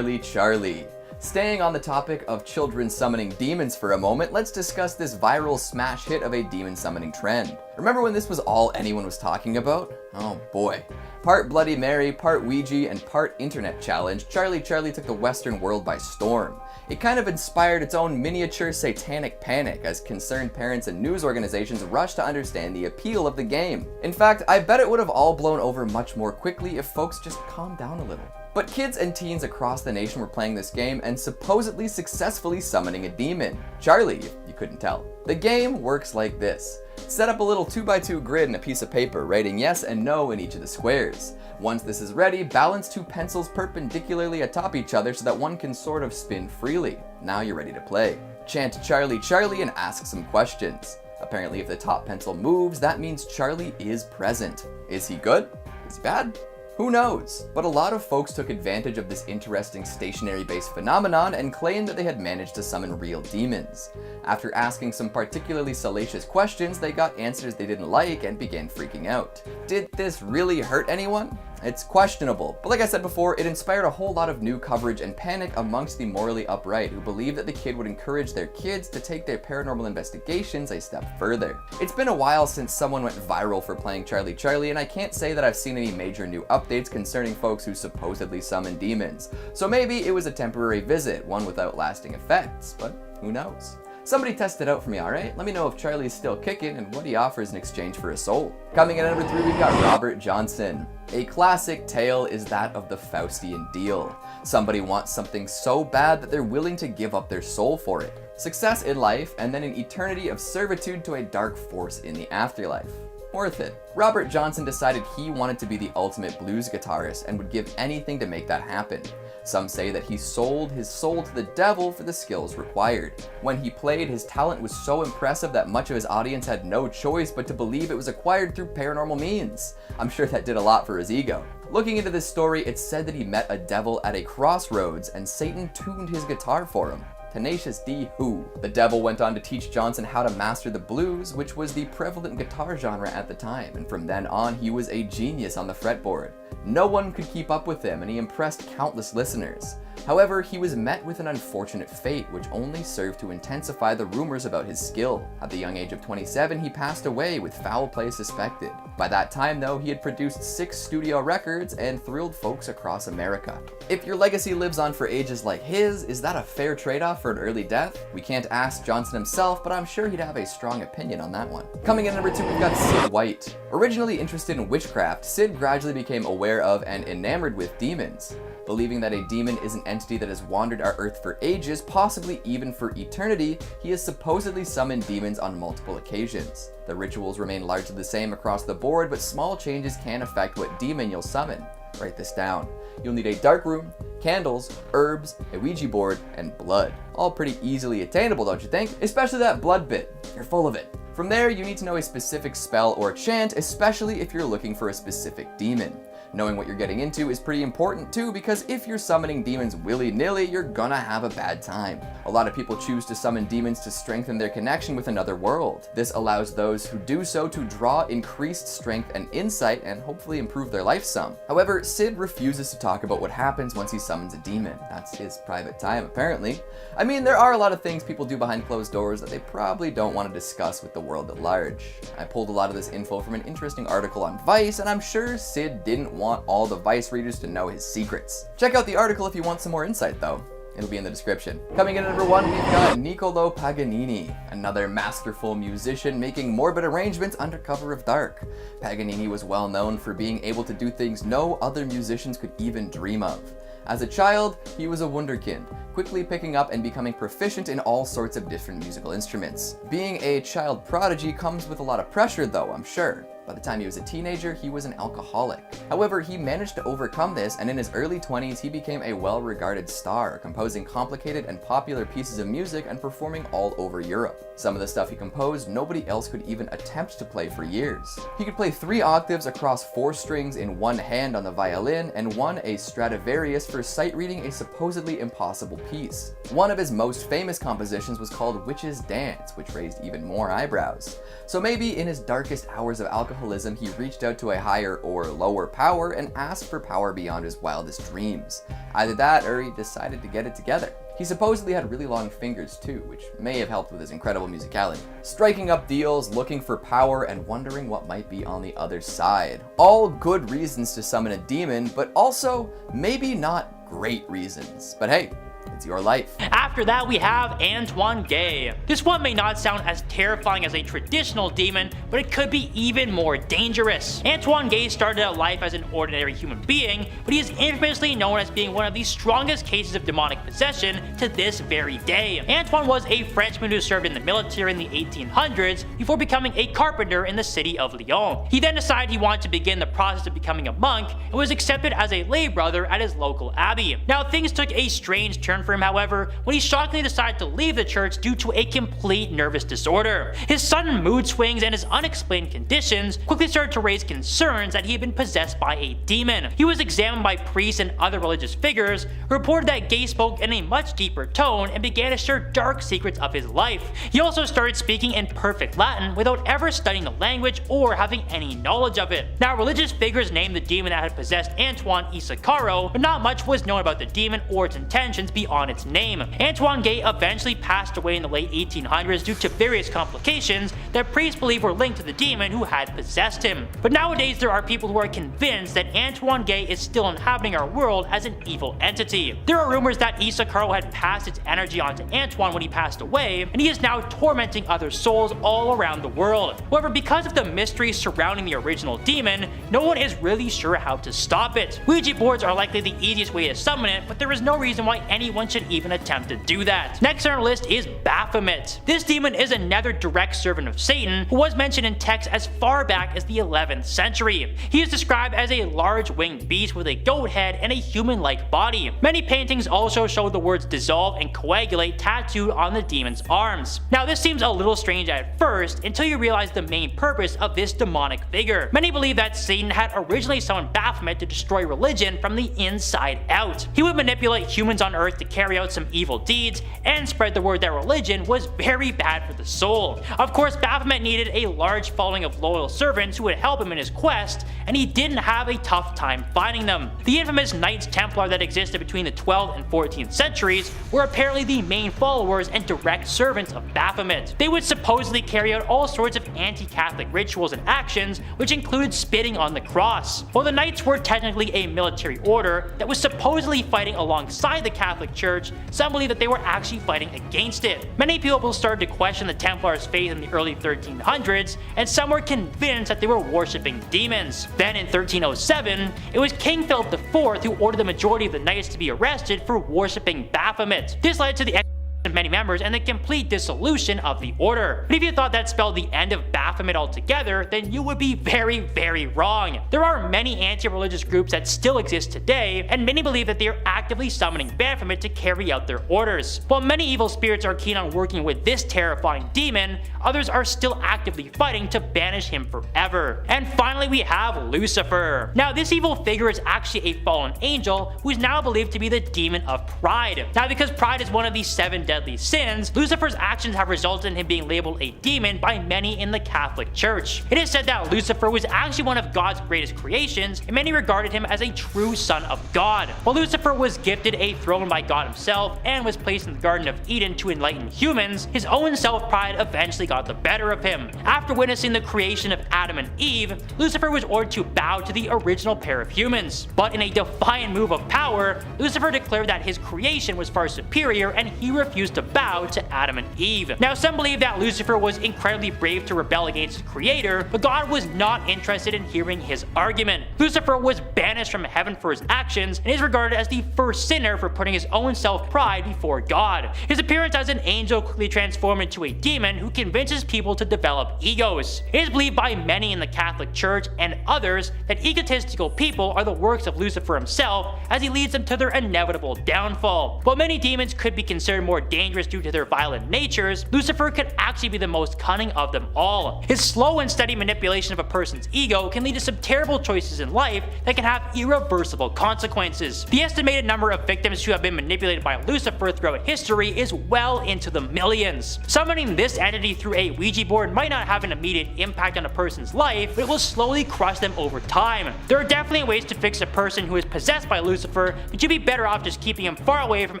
Charlie. Staying on the topic of children summoning demons for a moment, let's discuss this viral smash hit of a demon summoning trend. Remember when this was all anyone was talking about? Oh boy. Part Bloody Mary, part Ouija, and part internet challenge, Charlie took the Western world by storm. It kind of inspired its own miniature satanic panic as concerned parents and news organizations rushed to understand the appeal of the game. In fact, I bet it would have all blown over much more quickly if folks just calmed down a little. But kids and teens across the nation were playing this game and supposedly successfully summoning a demon. Charlie, if you couldn't tell. The game works like this. Set up a little 2x2 grid and a piece of paper, writing yes and no in each of the squares. Once this is ready, balance 2 pencils perpendicularly atop each other so that one can sort of spin freely. Now you're ready to play. Chant Charlie and ask some questions. Apparently if the top pencil moves, that means Charlie is present. Is he good? Is he bad? Who knows? But a lot of folks took advantage of this interesting stationary-based phenomenon and claimed that they had managed to summon real demons. After asking some particularly salacious questions, they got answers they didn't like and began freaking out. Did this really hurt anyone? It's questionable, but like I said before, it inspired a whole lot of new coverage and panic amongst the morally upright who believed that the kid would encourage their kids to take their paranormal investigations a step further. It's been a while since someone went viral for playing Charlie, and I can't say that I've seen any major new updates concerning folks who supposedly summon demons. So maybe it was a temporary visit, one without lasting effects, but who knows? Somebody test it out for me, alright? Let me know if Charlie's still kicking and what he offers in exchange for a soul. Coming in at number 3, we've got Robert Johnson. A classic tale is that of the Faustian deal. Somebody wants something so bad that they're willing to give up their soul for it. Success in life, and then an eternity of servitude to a dark force in the afterlife. Worth it. Robert Johnson decided he wanted to be the ultimate blues guitarist and would give anything to make that happen. Some say that he sold his soul to the devil for the skills required. When he played, his talent was so impressive that much of his audience had no choice but to believe it was acquired through paranormal means. I'm sure that did a lot for his ego. Looking into this story, it's said that he met a devil at a crossroads and Satan tuned his guitar for him. Tenacious D who. The devil went on to teach Johnson how to master the blues, which was the prevalent guitar genre at the time, and from then on he was a genius on the fretboard. No one could keep up with him, and he impressed countless listeners. However, he was met with an unfortunate fate, which only served to intensify the rumors about his skill. At the young age of 27, he passed away with foul play suspected. By that time, though, he had produced 6 studio records and thrilled folks across America. If your legacy lives on for ages like his, is that a fair trade-off for an early death? We can't ask Johnson himself, but I'm sure he'd have a strong opinion on that one. Coming in at number 2, we've got Sid White. Originally interested in witchcraft, Sid gradually became aware of and enamored with demons. Believing that a demon is an entity that has wandered our earth for ages, possibly even for eternity, he has supposedly summoned demons on multiple occasions. The rituals remain largely the same across the board, but small changes can affect what demon you'll summon. Write this down. You'll need a dark room, candles, herbs, a Ouija board, and blood. All pretty easily attainable, don't you think? Especially that blood bit. You're full of it. From there, you need to know a specific spell or chant, especially if you're looking for a specific demon. Knowing what you're getting into is pretty important too, because if you're summoning demons willy-nilly, you're gonna have a bad time. A lot of people choose to summon demons to strengthen their connection with another world. This allows those who do so to draw increased strength and insight and hopefully improve their life some. However, Sid refuses to talk about what happens once he summons a demon. That's his private time, apparently. I mean, there are a lot of things people do behind closed doors that they probably don't want to discuss with the world at large. I pulled a lot of this info from an interesting article on Vice, and I'm sure Sid didn't want all the Vice readers to know his secrets. Check out the article if you want some more insight though. It'll be in the description. Coming in at number 1, we've got Niccolò Paganini, another masterful musician making morbid arrangements under cover of dark. Paganini was well known for being able to do things no other musicians could even dream of. As a child, he was a wunderkind, quickly picking up and becoming proficient in all sorts of different musical instruments. Being a child prodigy comes with a lot of pressure though, I'm sure. By the time he was a teenager, he was an alcoholic. However, he managed to overcome this, and in his early 20s, he became a well-regarded star, composing complicated and popular pieces of music and performing all over Europe. Some of the stuff he composed, nobody else could even attempt to play for years. He could play 3 octaves across 4 strings in one hand on the violin, and won a Stradivarius for sight reading a supposedly impossible piece. One of his most famous compositions was called Witch's Dance, which raised even more eyebrows. So maybe in his darkest hours of alcoholism, he reached out to a higher or lower power and asked for power beyond his wildest dreams. Either that, or he decided to get it together. He supposedly had really long fingers too, which may have helped with his incredible musicality. Striking up deals, looking for power, and wondering what might be on the other side. All good reasons to summon a demon, but also maybe not great reasons. But hey, it's your life. After that, we have Antoine Gay. This one may not sound as terrifying as a traditional demon, but it could be even more dangerous. Antoine Gay started out life as an ordinary human being, but he is infamously known as being one of the strongest cases of demonic possession to this very day. Antoine was a Frenchman who served in the military in the 1800s before becoming a carpenter in the city of Lyon. He then decided he wanted to begin the process of becoming a monk and was accepted as a lay brother at his local abbey. Now, things took a strange turn for him, however, when he shockingly decided to leave the church due to a complete nervous disorder. His sudden mood swings and his unexplained conditions quickly started to raise concerns that he had been possessed by a demon. He was examined by priests and other religious figures who reported that Gay spoke in a much deeper tone and began to share dark secrets of his life. He also started speaking in perfect Latin without ever studying the language or having any knowledge of it. Now, religious figures named the demon that had possessed Antoine Isacaro, but not much was known about the demon or its intentions beyond its name. Antoine Gay eventually passed away in the late 1800s due to various complications that priests believe were linked to the demon who had possessed him. But nowadays there are people who are convinced that Antoine Gay is still inhabiting our world as an evil entity. There are rumors that Isacaro had passed its energy onto Antoine when he passed away, and he is now tormenting other souls all around the world. However, because of the mystery surrounding the original demon, no one is really sure how to stop it. Ouija boards are likely the easiest way to summon it, but there is no reason why anyone should even attempt to do that. Next on our list is Baphomet. This demon is another direct servant of Satan who was mentioned in texts as far back as the 11th century. He is described as a large winged beast with a goat head and a human-like body. Many paintings also show the words dissolve and coagulate tattooed on the demon's arms. Now, this seems a little strange at first until you realize the main purpose of this demonic figure. Many believe that Satan had originally summoned Baphomet to destroy religion from the inside out. He would manipulate humans on Earth to carry out some evil deeds and spread the word that religion was very bad for the soul. Of course, Baphomet needed a large following of loyal servants who would help him in his quest, and he didn't have a tough time finding them. The infamous Knights Templar that existed between the 12th and 14th centuries were apparently the main followers and direct servants of Baphomet. They would supposedly carry out all sorts of anti-Catholic rituals and actions, which included spitting on the cross. While the Knights were technically a military order that was supposedly fighting alongside the Catholic Church, some believe that they were actually fighting against it. Many people started to question the Templars' faith in the early 1300s, and some were convinced that they were worshipping demons. Then in 1307, it was King Philip IV who ordered the majority of the knights to be arrested for worshipping Baphomet. This led to the of many members and the complete dissolution of the order. But if you thought that spelled the end of Baphomet altogether, then you would be very, very wrong. There are many anti-religious groups that still exist today, and many believe that they are actively summoning Baphomet to carry out their orders. While many evil spirits are keen on working with this terrifying demon, others are still actively fighting to banish him forever. And finally, we have Lucifer. Now, this evil figure is actually a fallen angel who is now believed to be the demon of pride. Now, because pride is one of the 7 deadly deadly sins, Lucifer's actions have resulted in him being labeled a demon by many in the Catholic Church. It is said that Lucifer was actually one of God's greatest creations, and many regarded him as a true son of God. While Lucifer was gifted a throne by God himself and was placed in the Garden of Eden to enlighten humans, his own self-pride eventually got the better of him. After witnessing the creation of Adam and Eve, Lucifer was ordered to bow to the original pair of humans. But in a defiant move of power, Lucifer declared that his creation was far superior and he refused to bow to Adam and Eve. Now, some believe that Lucifer was incredibly brave to rebel against his creator, but God was not interested in hearing his argument. Lucifer was banished from heaven for his actions and is regarded as the first sinner for putting his own self-pride before God. His appearance as an angel quickly transformed into a demon who convinces people to develop egos. It is believed by many in the Catholic Church and others that egotistical people are the works of Lucifer himself, as he leads them to their inevitable downfall. While many demons could be considered more dangerous due to their violent natures, Lucifer could actually be the most cunning of them all. His slow and steady manipulation of a person's ego can lead to some terrible choices in life that can have irreversible consequences. The estimated number of victims who have been manipulated by Lucifer throughout history is well into the millions. Summoning this entity through a Ouija board might not have an immediate impact on a person's life, but it will slowly crush them over time. There are definitely ways to fix a person who is possessed by Lucifer, but you'd be better off just keeping him far away from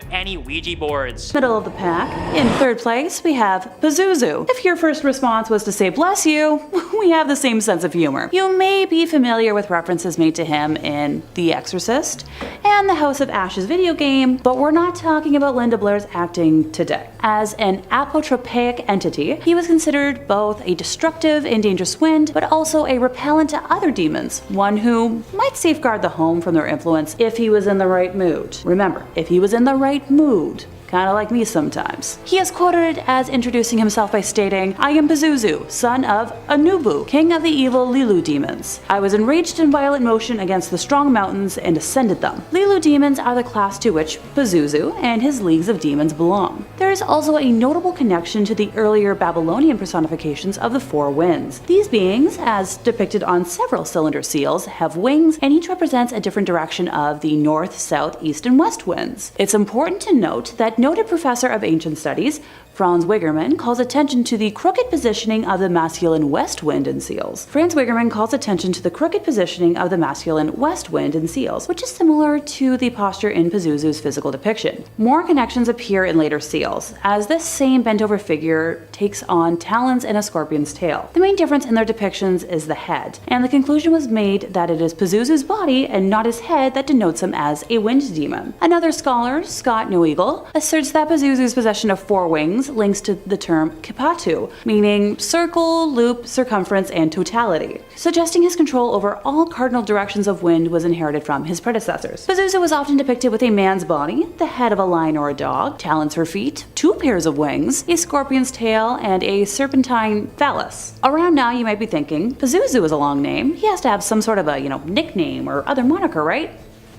any Ouija boards. Middle of the pack. In third place, we have Pazuzu. If your first response was to say bless you, we have the same sense of humor. You may be familiar with references made to him in The Exorcist and the House of Ashes video game, but we're not talking about Linda Blair's acting today. As an apotropaic entity, he was considered both a destructive and dangerous wind, but also a repellent to other demons, one who might safeguard the home from their influence if he was in the right mood. Remember, if he was in the right mood. Kinda like me sometimes. He is quoted as introducing himself by stating, "I am Pazuzu, son of Anubu, king of the evil Lilu demons. I was enraged in violent motion against the strong mountains and ascended them." Lilu demons are the class to which Pazuzu and his leagues of demons belong. There is also a notable connection to the earlier Babylonian personifications of the four winds. These beings, as depicted on several cylinder seals, have wings, and each represents a different direction of the north, south, east, and west winds. It's important to note that noted professor of ancient studies, Franz Wigerman, calls attention to the crooked positioning of the masculine west wind in seals. Franz Wigerman calls attention to the crooked positioning of the masculine west wind in seals, which is similar to the posture in Pazuzu's physical depiction. More connections appear in later seals, as this same bent-over figure takes on talons and a scorpion's tail. The main difference in their depictions is the head, and the conclusion was made that it is Pazuzu's body and not his head that denotes him as a wind demon. Another scholar, Scott Neweagle, asserts that Pazuzu's possession of four wings links to the term kipatu, meaning circle, loop, circumference, and totality, suggesting his control over all cardinal directions of wind was inherited from his predecessors. Pazuzu was often depicted with a man's body, the head of a lion or a dog, talons for feet, two pairs of wings, a scorpion's tail, and a serpentine phallus. Around now you might be thinking, Pazuzu is a long name, he has to have some sort of a, nickname or other moniker, right?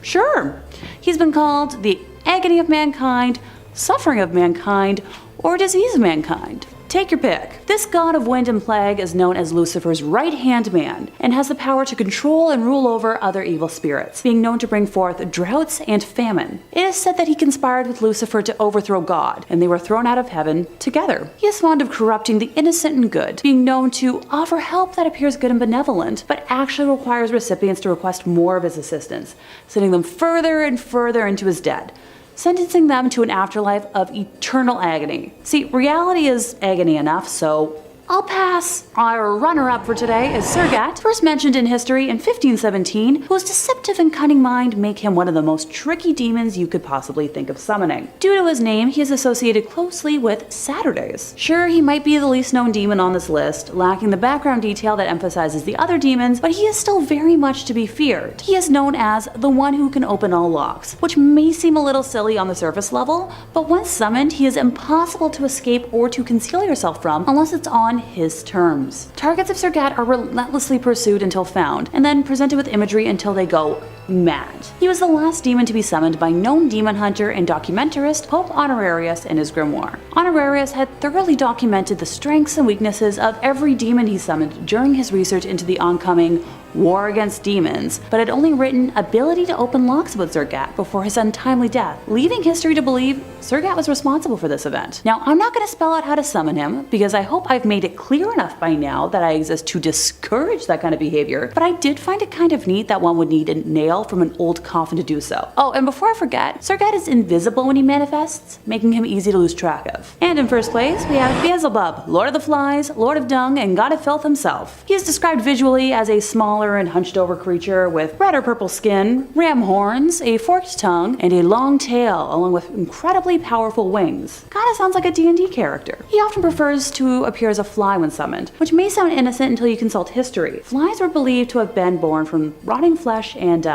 Sure. He's been called the agony of mankind, suffering of mankind, or disease of mankind. Take your pick. This god of wind and plague is known as Lucifer's right-hand man and has the power to control and rule over other evil spirits, being known to bring forth droughts and famine. It is said that he conspired with Lucifer to overthrow God, and they were thrown out of heaven together. He is fond of corrupting the innocent and good, being known to offer help that appears good and benevolent, but actually requires recipients to request more of his assistance, sending them further and further into his debt, sentencing them to an afterlife of eternal agony. See, reality is agony enough, so I'll pass. Our runner-up for today is Surgat, first mentioned in history in 1517, whose deceptive and cunning mind make him one of the most tricky demons you could possibly think of summoning. Due to his name, he is associated closely with Saturdays. Sure, he might be the least known demon on this list, lacking the background detail that emphasizes the other demons, but he is still very much to be feared. He is known as the one who can open all locks, which may seem a little silly on the surface level, but once summoned, he is impossible to escape or to conceal yourself from unless it's on his terms. Targets of Surgat are relentlessly pursued until found, and then presented with imagery until they go mad. He was the last demon to be summoned by known demon hunter and documentarist Pope Honorarius in his grimoire. Honorarius had thoroughly documented the strengths and weaknesses of every demon he summoned during his research into the oncoming War Against Demons, but had only written ability to open locks about Zergat before his untimely death, leaving history to believe Zergat was responsible for this event. Now, I'm not going to spell out how to summon him, because I hope I've made it clear enough by now that I exist to discourage that kind of behavior, but I did find it kind of neat that one would need a nail from an old coffin to do so. Oh, and before I forget, Zergat is invisible when he manifests, making him easy to lose track of. And in first place, we have Beelzebub, Lord of the Flies, Lord of Dung, and God of Filth himself. He is described visually as a smaller and hunched over creature with red or purple skin, ram horns, a forked tongue, and a long tail, along with incredibly powerful wings. Kinda sounds like a D&D character. He often prefers to appear as a fly when summoned, which may sound innocent until you consult history. Flies were believed to have been born from rotting flesh and,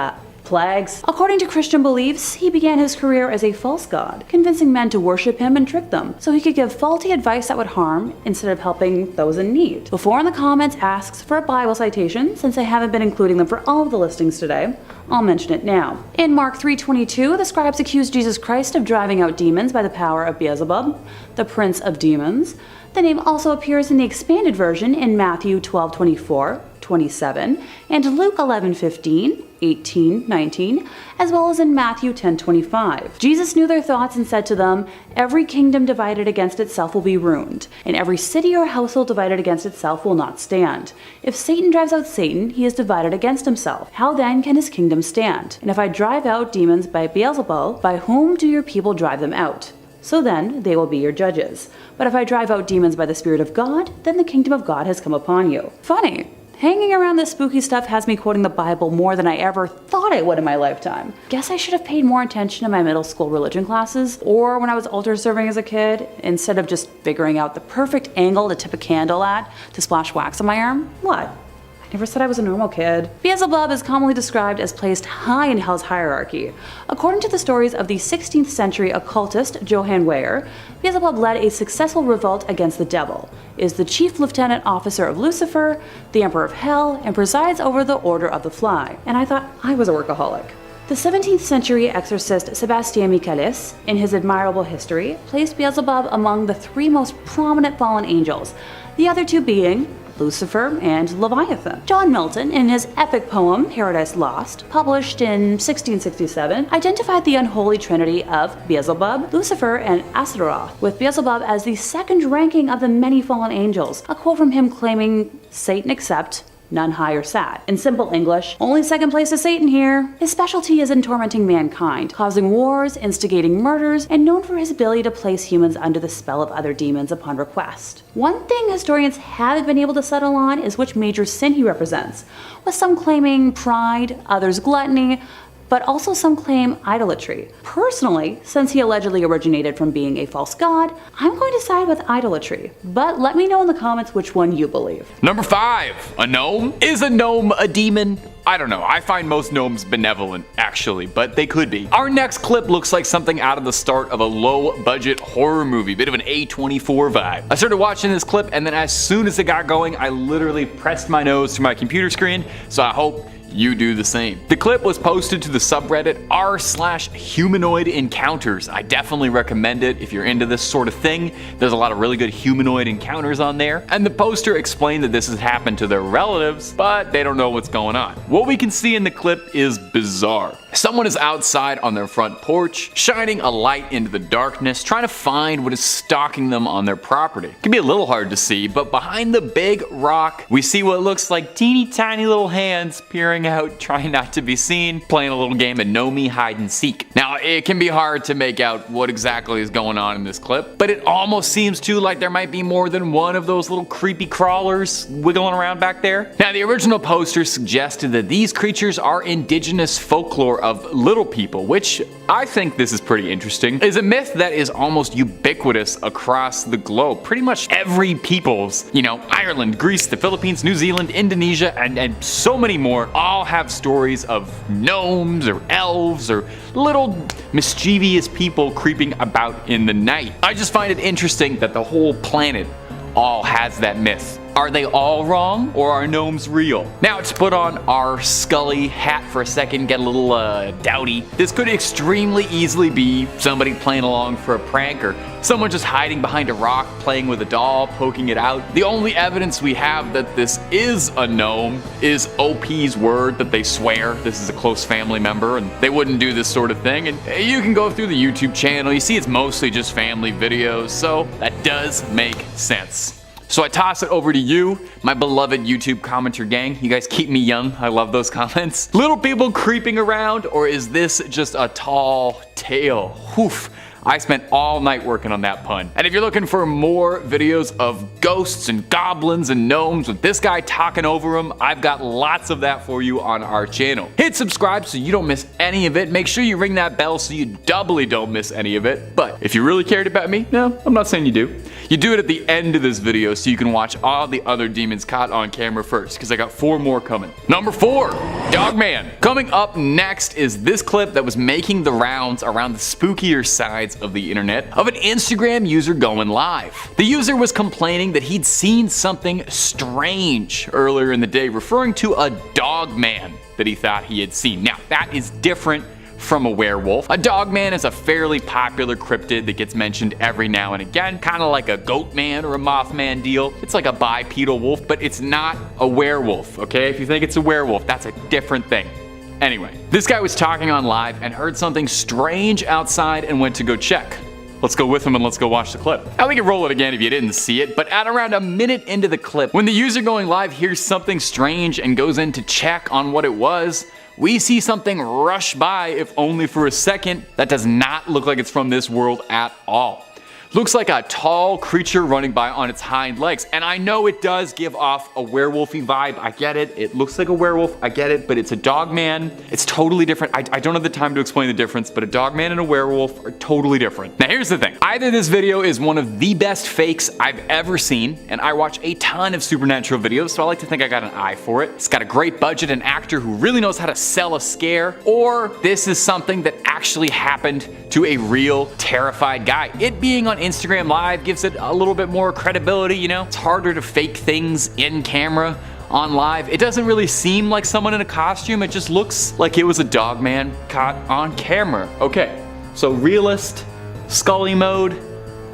plagues. According to Christian beliefs, he began his career as a false god, convincing men to worship him and trick them, so he could give faulty advice that would harm instead of helping those in need. Before in the comments asks for a Bible citation, since I haven't been including them for all of the listings today, I'll mention it now. In Mark 3:22, the scribes accused Jesus Christ of driving out demons by the power of Beelzebub, the prince of demons. The name also appears in the expanded version in Matthew 12:24, 27, and Luke 11:15, 18, 19, as well as in Matthew 10:25. Jesus knew their thoughts and said to them, "Every kingdom divided against itself will be ruined, and every city or household divided against itself will not stand. If Satan drives out Satan, he is divided against himself. How then can his kingdom stand? And if I drive out demons by Beelzebul, by whom do your people drive them out? So then they will be your judges. But if I drive out demons by the Spirit of God, then the kingdom of God has come upon you." Funny. Hanging around this spooky stuff has me quoting the Bible more than I ever thought I would in my lifetime. Guess I should have paid more attention in my middle school religion classes, or when I was altar serving as a kid, instead of just figuring out the perfect angle to tip a candle at to splash wax on my arm. What? I never said I was a normal kid. Beelzebub is commonly described as placed high in hell's hierarchy. According to the stories of the 16th century occultist Johann Weyer, Beelzebub led a successful revolt against the devil, is the chief lieutenant officer of Lucifer, the emperor of hell, and presides over the Order of the Fly. And I thought I was a workaholic. The 17th century exorcist Sébastien Michaelis, in his admirable history, placed Beelzebub among the three most prominent fallen angels, the other two being Lucifer and Leviathan. John Milton, in his epic poem Paradise Lost, published in 1667, identified the unholy trinity of Beelzebub, Lucifer, and Astaroth, with Beelzebub as the second ranking of the many fallen angels, a quote from him claiming, "Satan except, none higher sat." In simple English, only second place is Satan here. His specialty is in tormenting mankind, causing wars, instigating murders, and known for his ability to place humans under the spell of other demons upon request. One thing historians haven't been able to settle on is which major sin he represents, with some claiming pride, others gluttony, but also some claim idolatry. Personally, since he allegedly originated from being a false god, I'm going to side with idolatry. But let me know in the comments which one you believe. Number 5, a gnome? Is a gnome a demon? I don't know, I find most gnomes benevolent, actually, but they could be. Our next clip looks like something out of the start of a low-budget horror movie, bit of an A24 vibe. I started watching this clip, and then as soon as it got going, I literally pressed my nose to my computer screen, so I hope you do the same. The clip was posted to the subreddit r/humanoid encounters. I definitely recommend it if you're into this sort of thing. There's a lot of really good humanoid encounters on there. And the poster explained that this has happened to their relatives, but they don't know what's going on. What we can see in the clip is bizarre. Someone is outside on their front porch, shining a light into the darkness, trying to find what is stalking them on their property. It can be a little hard to see, but behind the big rock, we see what looks like teeny tiny little hands peering out, trying not to be seen, playing a little game of know me hide and seek. Now, it can be hard to make out what exactly is going on in this clip, but it almost seems too like there might be more than one of those little creepy crawlers wiggling around back there. Now, the original poster suggested that these creatures are indigenous folklore of little people, which I think this is pretty interesting. Is a myth that is almost ubiquitous across the globe. Pretty much every people's, Ireland, Greece, the Philippines, New Zealand, Indonesia, and so many more, all have stories of gnomes or elves or little mischievous people creeping about in the night. I just find it interesting that the whole planet all has that myth Are they all wrong, or are gnomes real? Now, to put on our Scully hat for a second, get a little dowdy, this could extremely easily be somebody playing along for a prank, or someone just hiding behind a rock, playing with a doll, poking it out. The only evidence we have that this is a gnome is OP's word that they swear this is a close family member and they wouldn't do this sort of thing. And you can go through the YouTube channel, you see it's mostly just family videos, so that does make sense. So I toss it over to you, my beloved YouTube commenter gang. You guys keep me young. I love those comments. Little people creeping around, or is this just a tall tale? Oof. I spent all night working on that pun. And if you're looking for more videos of ghosts and goblins and gnomes with this guy talking over them, I've got lots of that for you on our channel. Hit subscribe so you don't miss any of it. Make sure you ring that bell so you doubly don't miss any of it. But if you really cared about me, no, I'm not saying you do. You do it at the end of this video so you can watch all the other demons caught on camera first, because I got 4 more coming. Number 4, Dogman. Coming up next is this clip that was making the rounds around the spookier sides of the internet of an Instagram user going live. The user was complaining that he'd seen something strange earlier in the day, referring to a dogman that he thought he had seen. Now, that is different from a werewolf. A dogman is a fairly popular cryptid that gets mentioned every now and again, kind of like a goatman or a mothman deal. It's like a bipedal wolf, but it's not a werewolf, okay? If you think it's a werewolf, that's a different thing. Anyway, this guy was talking on live and heard something strange outside and went to go check. Let's go with him and let's go watch the clip. Now we can roll it again if you didn't see it, but at around a minute into the clip, when the user going live hears something strange and goes in to check on what it was, we see something rush by, if only for a second, that does not look like it's from this world at all. Looks like a tall creature running by on its hind legs, and I know it does give off a werewolfy vibe. I get it. It looks like a werewolf. I get it, but it's a dogman. It's totally different. I don't have the time to explain the difference, but a dogman and a werewolf are totally different. Now here's the thing. Either this video is one of the best fakes I've ever seen, and I watch a ton of supernatural videos, so I like to think I got an eye for it. It's got a great budget and actor who really knows how to sell a scare, or this is something that actually happened to a real terrified guy. It being on Instagram Live gives it a little bit more credibility, you know? It's harder to fake things in camera on live. It doesn't really seem like someone in a costume, it just looks like it was a dogman caught on camera. Okay, so realist, Scully mode,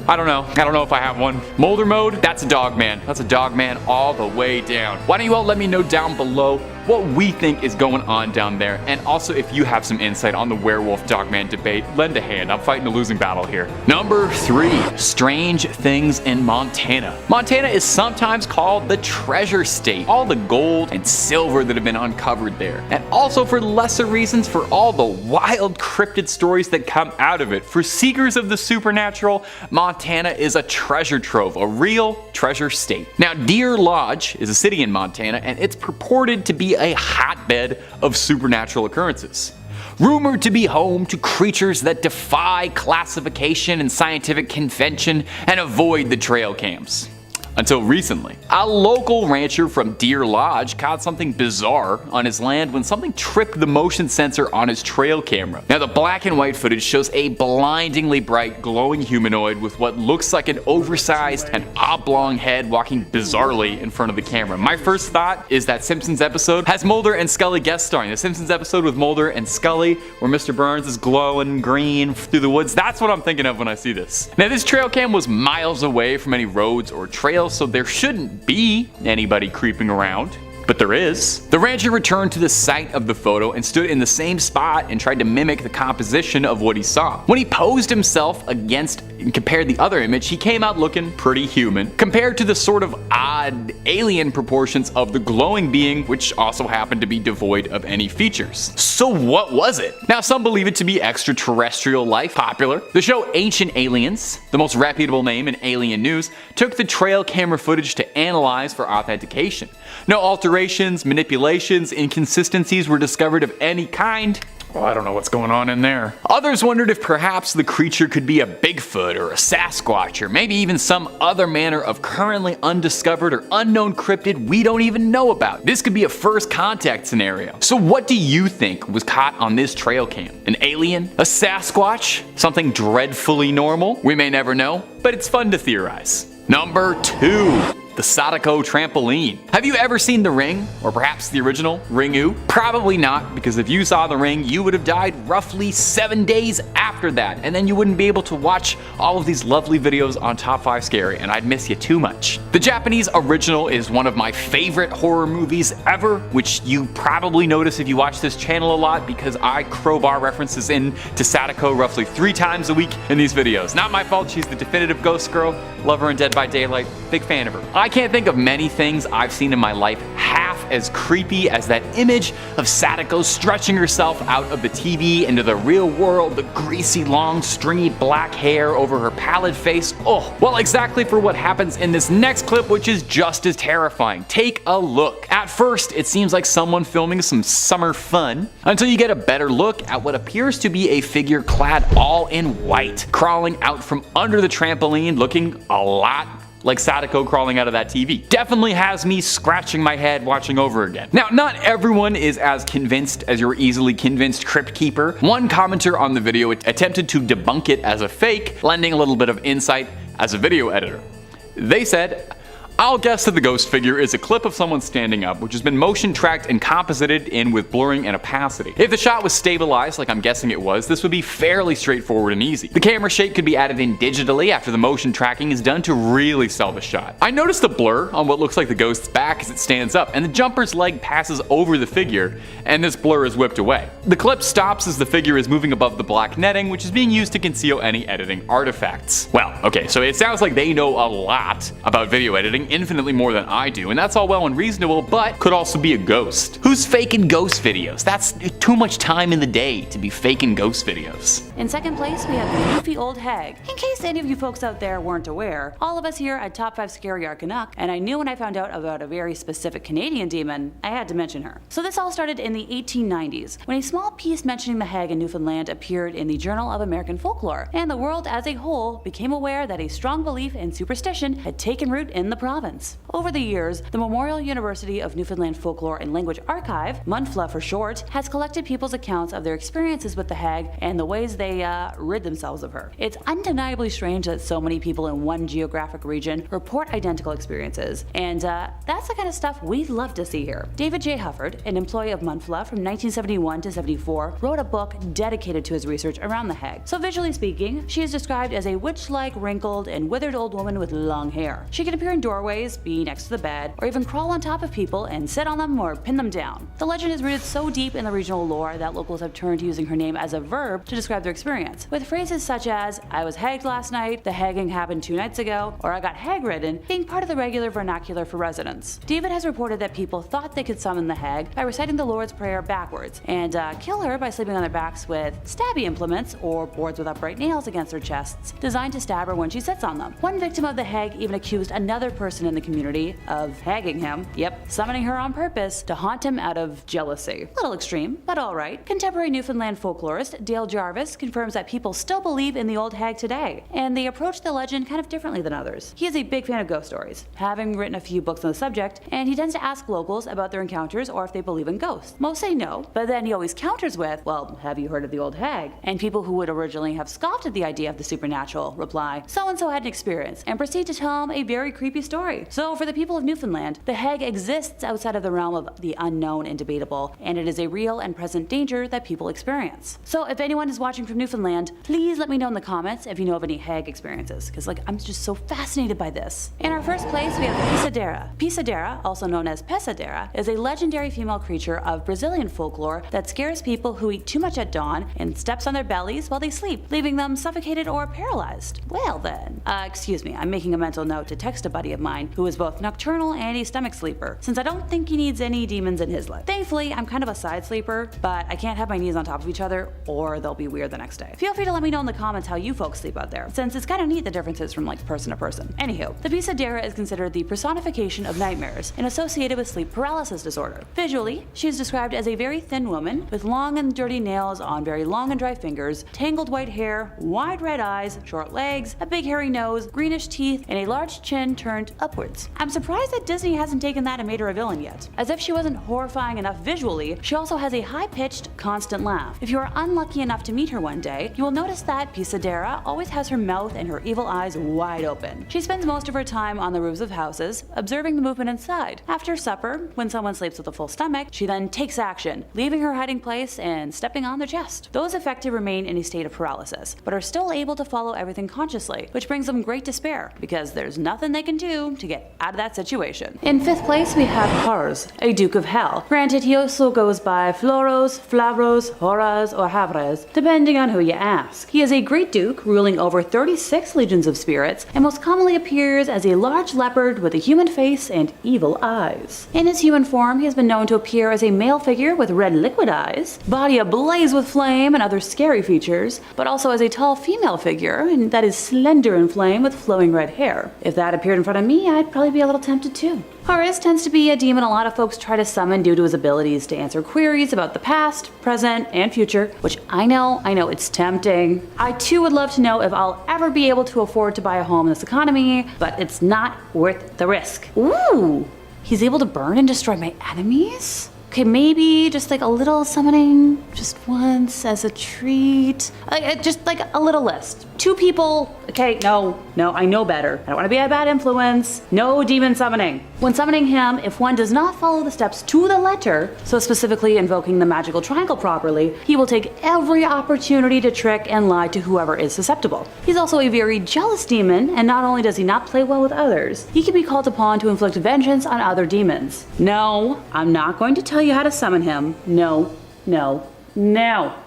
I don't know if I have one. Molder mode, that's a dogman. That's a dogman all the way down. Why don't you all let me know down below what we think is going on down there, and also if you have some insight on the werewolf dogman debate, lend a hand. I'm fighting a losing battle here. Number 3, strange things in Montana. Montana is sometimes called the treasure state. All the gold and silver that have been uncovered there, and also for lesser reasons for all the wild cryptid stories that come out of it. For seekers of the supernatural, Montana is a treasure trove, a real treasure state. Now, Deer Lodge is a city in Montana, and it's purported to be a hotbed of supernatural occurrences. Rumored to be home to creatures that defy classification and scientific convention and avoid the trail cams. Until recently, a local rancher from Deer Lodge caught something bizarre on his land when something tripped the motion sensor on his trail camera. Now, the black and white footage shows a blindingly bright glowing humanoid with what looks like an oversized and oblong head walking bizarrely in front of the camera. My first thought is that Simpsons episode has Mulder and Scully guest starring. The Simpsons episode with Mulder and Scully where Mr. Burns is glowing green through the woods. That's what I'm thinking of when I see this. Now, this trail cam was miles away from any roads or trails, so there shouldn't be anybody creeping around, but there is. The rancher returned to the site of the photo and stood in the same spot and tried to mimic the composition of what he saw. When he posed himself against and compared the other image, he came out looking pretty human, compared to the sort of odd alien proportions of the glowing being, which also happened to be devoid of any features. So what was it? Now, some believe it to be extraterrestrial life. Popular. The show Ancient Aliens, the most reputable name in alien news, took the trail camera footage to analyze for authentication. No alterations, manipulations, inconsistencies were discovered of any kind. Well, I don't know what's going on in there. Others wondered if perhaps the creature could be a Bigfoot or a Sasquatch, or maybe even some other manner of currently undiscovered or unknown cryptid we don't even know about. This could be a first contact scenario. So what do you think was caught on this trail cam? An alien? A Sasquatch? Something dreadfully normal? We may never know, but it's fun to theorize. Number 2. the Sadako trampoline. Have you ever seen The Ring? Or perhaps the original, Ringu? Probably not, because if you saw The Ring, you would have died roughly 7 days after that, and then you wouldn't be able to watch all of these lovely videos on Top 5 Scary, and I'd miss you too much. The Japanese original is one of my favorite horror movies ever, which you probably notice if you watch this channel a lot, because I crowbar references in to Sadako roughly 3 times a week in these videos. Not my fault, she's the definitive ghost girl. Love her in Dead by Daylight, big fan of her. I can't think of many things I've seen in my life half as creepy as that image of Sadako stretching herself out of the TV into the real world, the greasy, long, stringy black hair over her pallid face. Oh, well, exactly for what happens in this next clip, which is just as terrifying. Take a look. At first, it seems like someone filming some summer fun, until you get a better look at what appears to be a figure clad all in white, crawling out from under the trampoline, looking a lot like Sadako crawling out of that TV. Definitely has me scratching my head watching over again. Now, not everyone is as convinced as your easily convinced crypt keeper. One commenter on the video attempted to debunk it as a fake, lending a little bit of insight as a video editor. They said, "I'll guess that the ghost figure is a clip of someone standing up, which has been motion tracked and composited in with blurring and opacity. If the shot was stabilized, like I'm guessing it was, this would be fairly straightforward and easy. The camera shake could be added in digitally after the motion tracking is done to really sell the shot. I noticed a blur on what looks like the ghost's back as it stands up, and the jumper's leg passes over the figure, and this blur is whipped away. The clip stops as the figure is moving above the black netting, which is being used to conceal any editing artifacts." Well, okay, so it sounds like they know a lot about video editing, infinitely more than I do, and that's all well and reasonable, but could also be a ghost. Who's faking ghost videos? That's too much time in the day to be faking ghost videos. In second place, we have the goofy old hag. In case any of you folks out there weren't aware, all of us here at Top 5 Scary are Canuck, and I knew when I found out about a very specific Canadian demon, I had to mention her. So this all started in the 1890s, when a small piece mentioning the hag in Newfoundland appeared in the Journal of American Folklore, and the world as a whole became aware that a strong belief in superstition had taken root in the province. Over the years, the Memorial University of Newfoundland Folklore and Language Archive, MUNFLA for short, has collected people's accounts of their experiences with the hag and the ways they rid themselves of her. It's undeniably strange that so many people in one geographic region report identical experiences, and that's the kind of stuff we'd love to see here. David J. Hufford, an employee of MUNFLA from 1971 to 74, wrote a book dedicated to his research around the hag. So visually speaking, she is described as a witch-like, wrinkled, and withered old woman with long hair. She can appear in doorways, be next to the bed, or even crawl on top of people and sit on them or pin them down. The legend is rooted so deep in the regional lore that locals have turned to using her name as a verb to describe their experience, with phrases such as, "I was hagged last night," "the hagging happened 2 nights ago," or "I got hag-ridden," being part of the regular vernacular for residents. David has reported that people thought they could summon the hag by reciting the Lord's Prayer backwards, and kill her by sleeping on their backs with stabby implements or boards with upright nails against their chests, designed to stab her when she sits on them. One victim of the hag even accused another person in the community of hagging him, summoning her on purpose to haunt him out of jealousy. Little extreme, but alright. Contemporary Newfoundland folklorist Dale Jarvis confirms that people still believe in the old hag today, and they approach the legend kind of differently than others. He is a big fan of ghost stories, having written a few books on the subject, and he tends to ask locals about their encounters or if they believe in ghosts. Most say no, but then he always counters with, "Well, have you heard of the old hag?" And people who would originally have scoffed at the idea of the supernatural reply, "So-and-so had an experience," and proceed to tell him a very creepy story. So for the people of Newfoundland, the hag exists outside of the realm of the unknown and debatable, and it is a real and present danger that people experience. So if anyone is watching from Newfoundland, please let me know in the comments if you know of any hag experiences, because I'm just so fascinated by this. In our first place, we have the Pisadera. Pisadera, also known as Pesadera, is a legendary female creature of Brazilian folklore that scares people who eat too much at dawn and steps on their bellies while they sleep, leaving them suffocated or paralyzed. Well then, excuse me, I'm making a mental note to text a buddy of mine who is both nocturnal and a stomach sleeper, since I don't think he needs any demons in his life. Thankfully, I'm kind of a side sleeper, but I can't have my knees on top of each other or they'll be weird the next day. Feel free to let me know in the comments how you folks sleep out there, since it's kind of neat the differences from person to person. Anywho, the Pisadera is considered the personification of nightmares and associated with sleep paralysis disorder. Visually, she is described as a very thin woman with long and dirty nails on very long and dry fingers, tangled white hair, wide red eyes, short legs, a big hairy nose, greenish teeth, and a large chin turned upwards. I'm surprised that Disney hasn't taken that and made her a villain yet. As if she wasn't horrifying enough visually, she also has a high-pitched, constant laugh. If you are unlucky enough to meet her one day, you will notice that Pisadera always has her mouth and her evil eyes wide open. She spends most of her time on the roofs of houses, observing the movement inside. After supper, when someone sleeps with a full stomach, she then takes action, leaving her hiding place and stepping on their chest. Those affected remain in a state of paralysis, but are still able to follow everything consciously, which brings them great despair, because there's nothing they can do to get out of that situation. In 5th place, we have Horrors, a Duke of Hell. Granted, he also goes by Floros, Flavros, Horas, or Havres, depending on who you ask. He is a great duke, ruling over 36 legions of spirits, and most commonly appears as a large leopard with a human face and evil eyes. In his human form, he has been known to appear as a male figure with red liquid eyes, body ablaze with flame and other scary features, but also as a tall female figure, and that is slender and flame with flowing red hair. If that appeared in front of me, I'd probably be a little tempted too. Horus tends to be a demon a lot of folks try to summon due to his abilities to answer queries about the past, present, and future, which I know it's tempting. I too would love to know if I'll ever be able to afford to buy a home in this economy, but it's not worth the risk. Ooh, he's able to burn and destroy my enemies? Okay, maybe just like a little summoning just once as a treat. Just like a little list. 2 people. Okay, no, I know better. I don't want to be a bad influence. No demon summoning. When summoning him, if one does not follow the steps to the letter, so specifically invoking the magical triangle properly, he will take every opportunity to trick and lie to whoever is susceptible. He's also a very jealous demon, and not only does he not play well with others, he can be called upon to inflict vengeance on other demons. No, I'm not going to tell you how to summon him. No.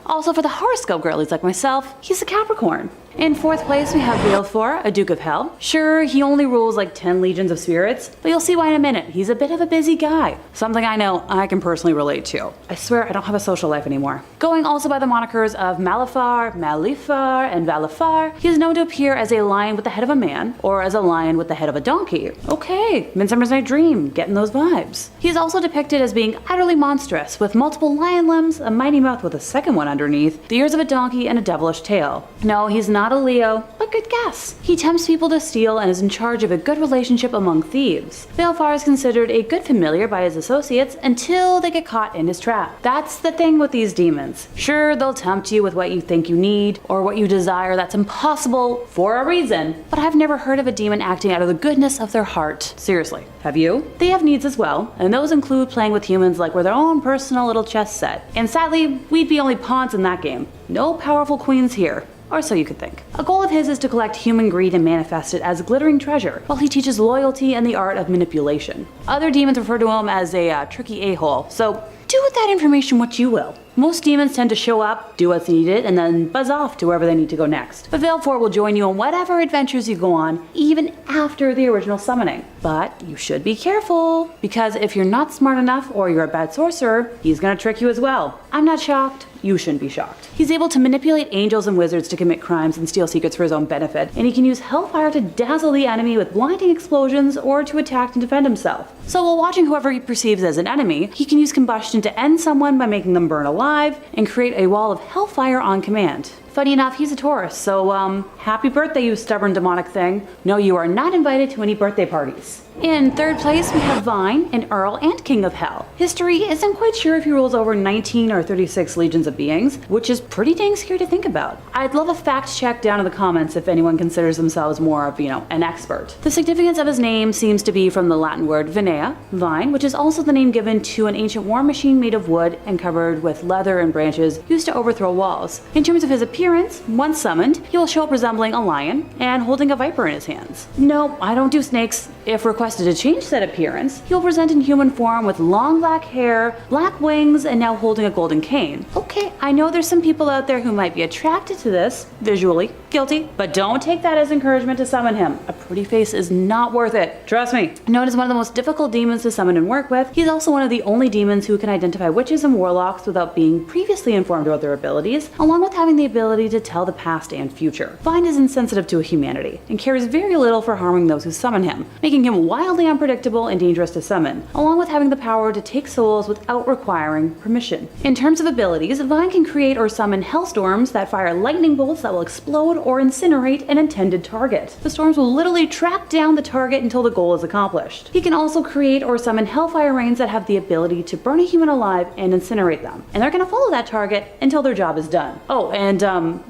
Also, for the horoscope girlies like myself, he's a Capricorn. In 4th place, we have Valefor, a Duke of Hell. Sure, he only rules like 10 legions of spirits, but you'll see why in a minute. He's a bit of a busy guy. Something I know I can personally relate to. I swear I don't have a social life anymore. Going also by the monikers of Malifar, Malifar, and Valifar, he is known to appear as a lion with the head of a man, or as a lion with the head of a donkey. Okay, Midsummer's Night Dream, getting those vibes. He is also depicted as being utterly monstrous, with multiple lion limbs, a mighty mouth with a second one underneath, the ears of a donkey, and a devilish tail. No, he's not a Leo, but good guess. He tempts people to steal and is in charge of a good relationship among thieves. Valfar is considered a good familiar by his associates until they get caught in his trap. That's the thing with these demons. Sure, they'll tempt you with what you think you need or what you desire that's impossible for a reason, but I've never heard of a demon acting out of the goodness of their heart. Seriously, have you? They have needs as well, and those include playing with humans like we're their own personal little chess set. And sadly, we'd be only pawns in that game. No powerful queens here. Or so you could think. A goal of his is to collect human greed and manifest it as glittering treasure, while he teaches loyalty and the art of manipulation. Other demons refer to him as a tricky a-hole, so do with that information what you will. Most demons tend to show up, do what's needed, and then buzz off to wherever they need to go next. But Valefor will join you on whatever adventures you go on, even after the original summoning. But you should be careful, because if you're not smart enough or you're a bad sorcerer, he's gonna trick you as well. I'm not shocked. You shouldn't be shocked. He's able to manipulate angels and wizards to commit crimes and steal secrets for his own benefit, and he can use hellfire to dazzle the enemy with blinding explosions or to attack and defend himself. So while watching whoever he perceives as an enemy, he can use combustion to end someone by making them burn alive and create a wall of hellfire on command. Funny enough, he's a Taurus, so happy birthday, you stubborn demonic thing. No, you are not invited to any birthday parties. In 3rd place, we have Vine, an Earl and King of Hell. History isn't quite sure if he rules over 19 or 36 legions of beings, which is pretty dang scary to think about. I'd love a fact check down in the comments if anyone considers themselves more of, an expert. The significance of his name seems to be from the Latin word vinea, vine, which is also the name given to an ancient war machine made of wood and covered with leather and branches used to overthrow walls. In terms of his appearance, once summoned, he will show up resembling a lion and holding a viper in his hands. No, I don't do snakes. If requested to change that appearance, he will present in human form with long black hair, black wings, and now holding a golden cane. Okay, I know there's some people out there who might be attracted to this, visually, guilty, but don't take that as encouragement to summon him. A pretty face is not worth it, trust me. Known as one of the most difficult demons to summon and work with, he's also one of the only demons who can identify witches and warlocks without being being previously informed about their abilities, along with having the ability to tell the past and future. Vine is insensitive to humanity and cares very little for harming those who summon him, making him wildly unpredictable and dangerous to summon, along with having the power to take souls without requiring permission. In terms of abilities, Vine can create or summon hellstorms that fire lightning bolts that will explode or incinerate an intended target. The storms will literally track down the target until the goal is accomplished. He can also create or summon hellfire rains that have the ability to burn a human alive and incinerate them, and they're going to follow that target until their job is done. Oh, and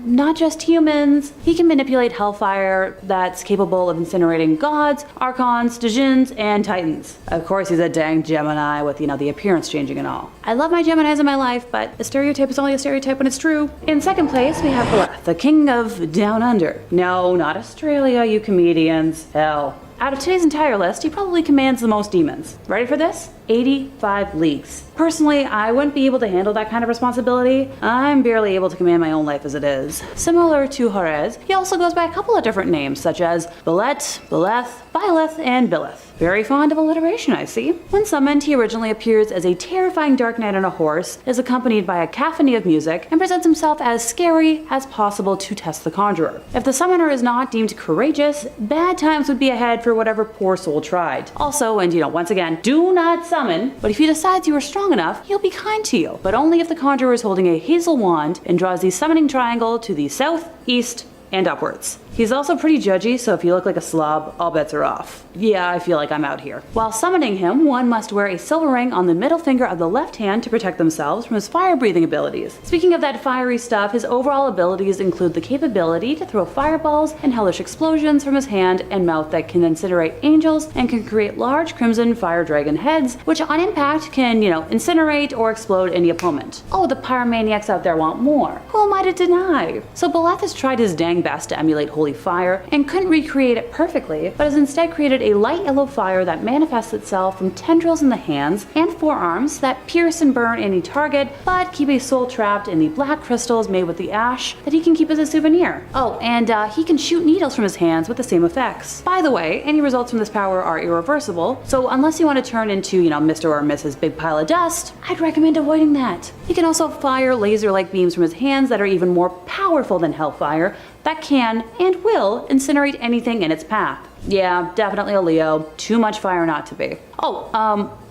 not just humans. He can manipulate hellfire that's capable of incinerating gods, archons, djinns, and titans. Of course, he's a dang Gemini with, the appearance changing and all. I love my Geminis in my life, but a stereotype is only a stereotype when it's true. In second place, we have Beleth, the king of Down Under. No, not Australia, you comedians. Hell. Out of today's entire list, he probably commands the most demons. Ready for this? 85 leagues. Personally, I wouldn't be able to handle that kind of responsibility. I'm barely able to command my own life as it is. Similar to Horez, he also goes by a couple of different names, such as Belet, Beleth, Byleth, and Billeth. Very fond of alliteration, I see. When summoned, he originally appears as a terrifying dark knight on a horse, is accompanied by a cacophony of music, and presents himself as scary as possible to test the conjurer. If the summoner is not deemed courageous, bad times would be ahead for whatever poor soul tried. Also, and once again, do not summon, but if he decides you are strong enough, he'll be kind to you, but only if the conjurer is holding a hazel wand and draws the summoning triangle to the south, east, and upwards. He's also pretty judgy, so if you look like a slob, all bets are off. Yeah, I feel like I'm out here. While summoning him, one must wear a silver ring on the middle finger of the left hand to protect themselves from his fire-breathing abilities. Speaking of that fiery stuff, his overall abilities include the capability to throw fireballs and hellish explosions from his hand and mouth that can incinerate angels and can create large crimson fire dragon heads, which on impact can, incinerate or explode any opponent. Oh, the pyromaniacs out there want more. Who am I to deny? So Beleth has tried his dang best to emulate holy fire and couldn't recreate it perfectly, but has instead created a light yellow fire that manifests itself from tendrils in the hands and forearms that pierce and burn any target, but keep a soul trapped in the black crystals made with the ash that he can keep as a souvenir. Oh, and he can shoot needles from his hands with the same effects. By the way, any results from this power are irreversible, so unless you want to turn into, Mr. or Mrs. Big Pile of Dust, I'd recommend avoiding that. He can also fire laser-like beams from his hands that are even more powerful than hellfire, that can and will incinerate anything in its path. Yeah, definitely a Leo. Too much fire not to be. Oh,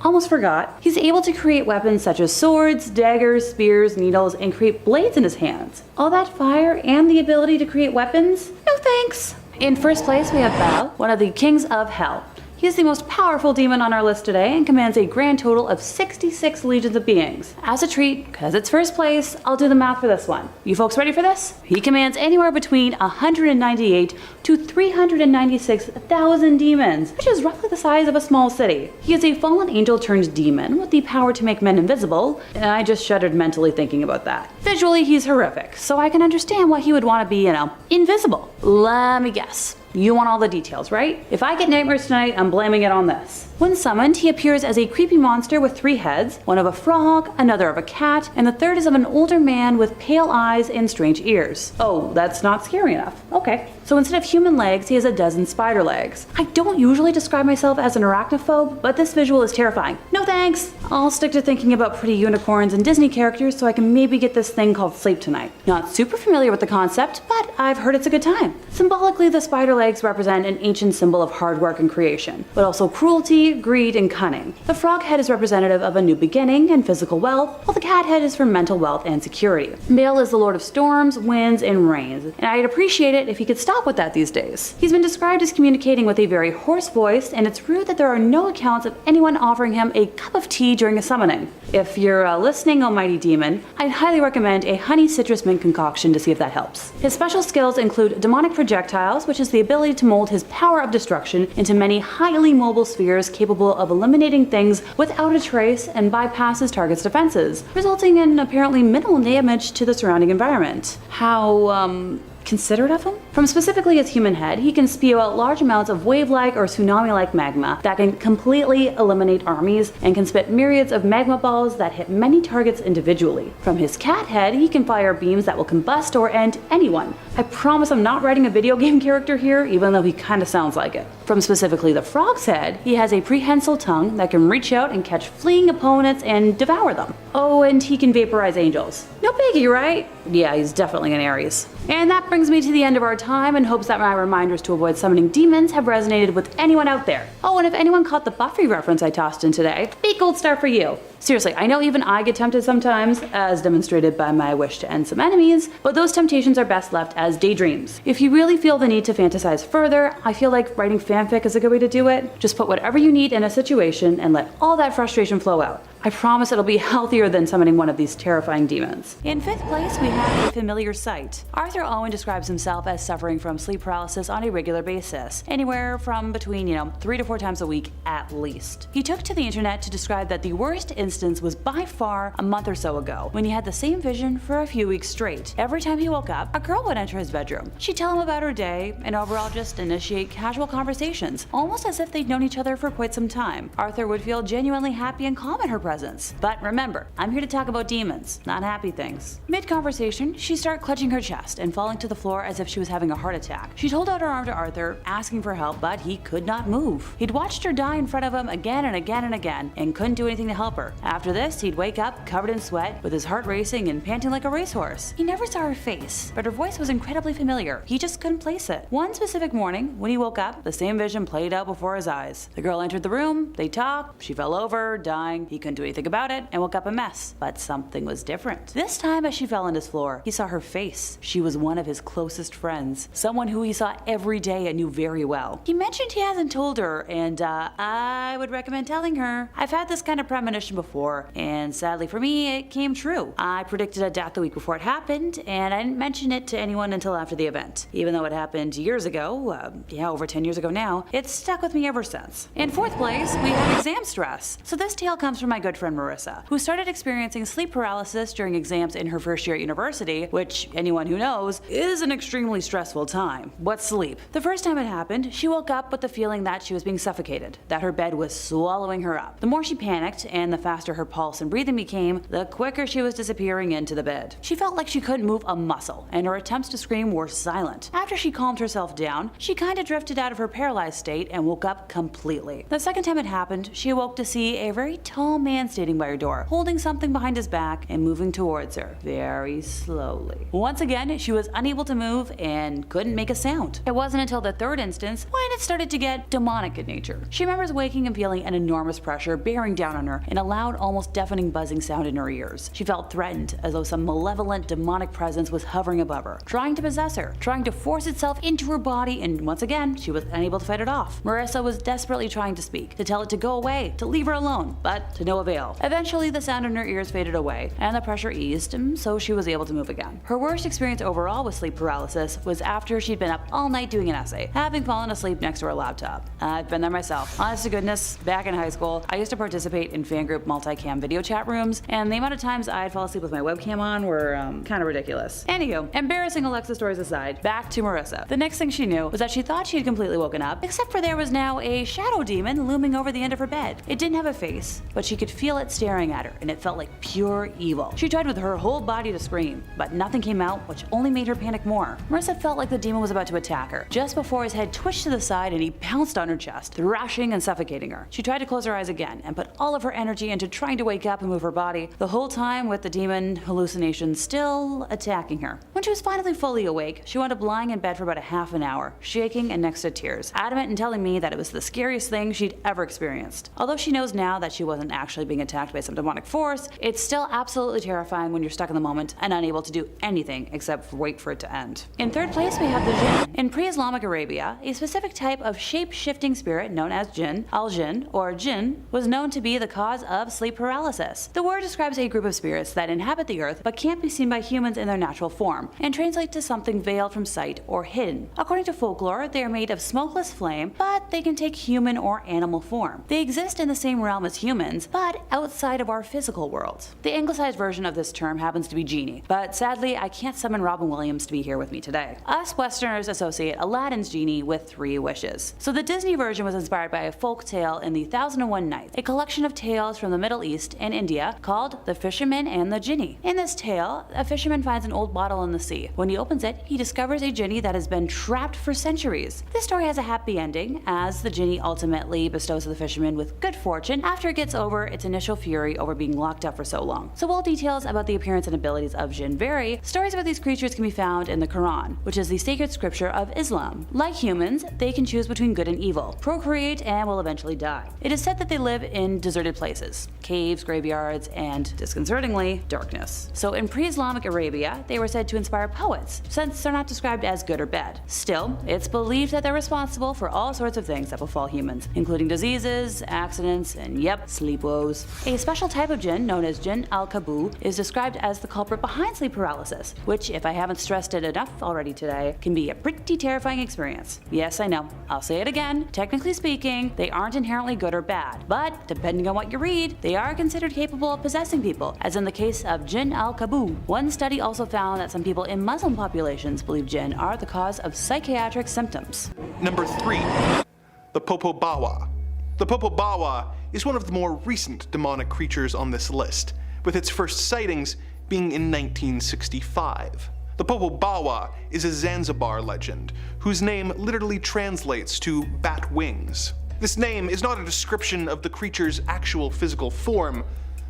almost forgot. He's able to create weapons such as swords, daggers, spears, needles, and create blades in his hands. All that fire and the ability to create weapons? No thanks. In first place, we have Baal, one of the kings of hell. He is the most powerful demon on our list today and commands a grand total of 66 legions of beings. As a treat, because it's first place, I'll do the math for this one. You folks ready for this? He commands anywhere between 198 to 396,000 demons, which is roughly the size of a small city. He is a fallen angel turned demon with the power to make men invisible, and I just shuddered mentally thinking about that. Visually, he's horrific, so I can understand why he would want to be, invisible. Let me guess. You want all the details, right? If I get nightmares tonight, I'm blaming it on this. When summoned, he appears as a creepy monster with 3 heads, one of a frog, another of a cat, and the third is of an older man with pale eyes and strange ears. Oh, that's not scary enough. Okay. So instead of human legs, he has a dozen spider legs. I don't usually describe myself as an arachnophobe, but this visual is terrifying. No thanks! I'll stick to thinking about pretty unicorns and Disney characters so I can maybe get this thing called sleep tonight. Not super familiar with the concept, but I've heard it's a good time. Symbolically, the spider legs represent an ancient symbol of hard work and creation, but also cruelty, greed, and cunning. The frog head is representative of a new beginning and physical wealth, while the cat head is for mental wealth and security. Baal is the lord of storms, winds, and rains, and I'd appreciate it if he could stop with that these days. He's been described as communicating with a very hoarse voice, and it's rude that there are no accounts of anyone offering him a cup of tea during a summoning. If you're listening, almighty demon, I'd highly recommend a honey citrus mint concoction to see if that helps. His special skills include demonic projectiles, which is the ability to mold his power of destruction into many highly mobile spheres capable of eliminating things without a trace and bypasses target's defenses, resulting in apparently minimal damage to the surrounding environment. How, considerate of him? From specifically his human head, he can spew out large amounts of wave-like or tsunami-like magma that can completely eliminate armies and can spit myriads of magma balls that hit many targets individually. From his cat head, he can fire beams that will combust or end anyone. I promise I'm not writing a video game character here, even though he kinda sounds like it. From specifically the frog's head, he has a prehensile tongue that can reach out and catch fleeing opponents and devour them. Oh, and he can vaporize angels. No biggie, right? Yeah, he's definitely an Aries. And that brings me to the end of our time in hopes that my reminders to avoid summoning demons have resonated with anyone out there. Oh, and if anyone caught the Buffy reference I tossed in today, big gold star for you. Seriously, I know even I get tempted sometimes, as demonstrated by my wish to end some enemies, but those temptations are best left as daydreams. If you really feel the need to fantasize further, I feel like writing fanfic is a good way to do it. Just put whatever you need in a situation and let all that frustration flow out. I promise it'll be healthier than summoning one of these terrifying demons. In 5th place, we have a familiar sight. Arthur Owen describes himself as suffering from sleep paralysis on a regular basis, anywhere from between, 3 to 4 times a week at least. He took to the internet to describe that the worst instance was by far a month or so ago, when he had the same vision for a few weeks straight. Every time he woke up, a girl would enter his bedroom. She'd tell him about her day, and overall just initiate casual conversations, almost as if they'd known each other for quite some time. Arthur would feel genuinely happy and calm in her presence. But remember, I'm here to talk about demons, not happy things. Mid-conversation, she started clutching her chest and falling to the floor as if she was having a heart attack. She held out her arm to Arthur, asking for help, but he could not move. He'd watched her die in front of him again and again and again, and couldn't do anything to help her. After this, he'd wake up covered in sweat, with his heart racing and panting like a racehorse. He never saw her face, but her voice was incredibly familiar. He just couldn't place it. One specific morning, when he woke up, the same vision played out before his eyes. The girl entered the room, they talked, she fell over, dying. He couldn't do anything about it and woke up a mess. But something was different. This time, as she fell on his floor, he saw her face. She was one of his closest friends, someone who he saw every day and knew very well. He mentioned he hasn't told her, and I would recommend telling her. I've had this kind of premonition before, and sadly for me, it came true. I predicted a death the week before it happened, and I didn't mention it to anyone until after the event. Even though it happened years ago, over 10 years ago now, it's stuck with me ever since. In 4th place, we have exam stress. So this tale comes from my good friend Marissa, who started experiencing sleep paralysis during exams in her first year at university, which anyone who knows is an extremely stressful time. What's sleep? The first time it happened, she woke up with the feeling that she was being suffocated, that her bed was swallowing her up. The more she panicked, and the faster her pulse and breathing became, the quicker she was disappearing into the bed. She felt like she couldn't move a muscle, and her attempts to scream were silent. After she calmed herself down, she kinda drifted out of her paralyzed state and woke up completely. The second time it happened, she awoke to see a very tall man standing by her door, holding something behind his back and moving towards her, very slowly. Once again, she was unable to move and couldn't make a sound. It wasn't until the third instance when it started to get demonic in nature. She remembers waking and feeling an enormous pressure bearing down on her and a loud, almost deafening buzzing sound in her ears. She felt threatened, as though some malevolent demonic presence was hovering above her, trying to possess her, trying to force itself into her body, and once again, she was unable to fight it off. Marissa was desperately trying to speak, to tell it to go away, to leave her alone, but to no avail. Eventually, the sound in her ears faded away, and the pressure eased, and so she was able to move again. Her worst experience overall with sleep paralysis was after she'd been up all night doing an essay, having fallen asleep next to her laptop. I've been there myself. Honest to goodness, back in high school, I used to participate in fan group multicam video chat rooms, and the amount of times I'd fall asleep with my webcam on were kind of ridiculous. Anywho, embarrassing Alexa stories aside, back to Marissa. The next thing she knew was that she thought she had completely woken up, except for there was now a shadow demon looming over the end of her bed. It didn't have a face, but she could feel it staring at her, and it felt like pure evil. She tried with her whole body to scream, but nothing came out, which only made her panic more. Marissa felt like the demon was about to attack her, just before his head twitched to the side and he pounced on her chest, thrashing and suffocating her. She tried to close her eyes again and put all of her energy into trying to wake up and move her body, the whole time with the demon hallucination still attacking her. When she was finally fully awake, she wound up lying in bed for about a half an hour, shaking and next to tears, adamant in telling me that it was the scariest thing she'd ever experienced. Although she knows now that she wasn't actually being attacked by some demonic force, it's still absolutely terrifying when you're stuck in the moment and unable to do anything except wait for it to end. In third place, we have the jinn. In pre-Islamic Arabia, a specific type of shape-shifting spirit known as jinn, al-jinn, or jinn, was known to be the cause of sleep paralysis. The word describes a group of spirits that inhabit the earth but can't be seen by humans in their natural form, and translate to something veiled from sight or hidden. According to folklore, they are made of smokeless flame, but they can take human or animal form. They exist in the same realm as humans, but but outside of our physical world. The anglicized version of this term happens to be genie, but sadly I can't summon Robin Williams to be here with me today. Us Westerners associate Aladdin's genie with 3 wishes. So the Disney version was inspired by a folk tale in the 1001 Nights, a collection of tales from the Middle East and India called The Fisherman and the Genie. In this tale, a fisherman finds an old bottle in the sea. When he opens it, he discovers a genie that has been trapped for centuries. This story has a happy ending, as the genie ultimately bestows the fisherman with good fortune after it gets over its initial fury over being locked up for so long. So while details about the appearance and abilities of jinn vary, stories about these creatures can be found in the Quran, which is the sacred scripture of Islam. Like humans, they can choose between good and evil, procreate, and will eventually die. It is said that they live in deserted places, caves, graveyards, and, disconcertingly, darkness. So in pre-Islamic Arabia, they were said to inspire poets, since they're not described as good or bad. Still, it's believed that they're responsible for all sorts of things that befall humans, including diseases, accidents, and yep, sleep woes. A special type of jinn, known as jinn al-Taboo, is described as the culprit behind sleep paralysis, which, if I haven't stressed it enough already today, can be a pretty terrifying experience. Yes, I know, I'll say it again, technically speaking, they aren't inherently good or bad, but depending on what you read, they are considered capable of possessing people, as in the case of jinn al-Taboo. One study also found that some people in Muslim populations believe jinn are the cause of psychiatric symptoms. Number 3. The Popobawa. The Popobawa is one of the more recent demonic creatures on this list, with its first sightings being in 1965. The Popobawa is a Zanzibar legend, whose name literally translates to bat wings. This name is not a description of the creature's actual physical form,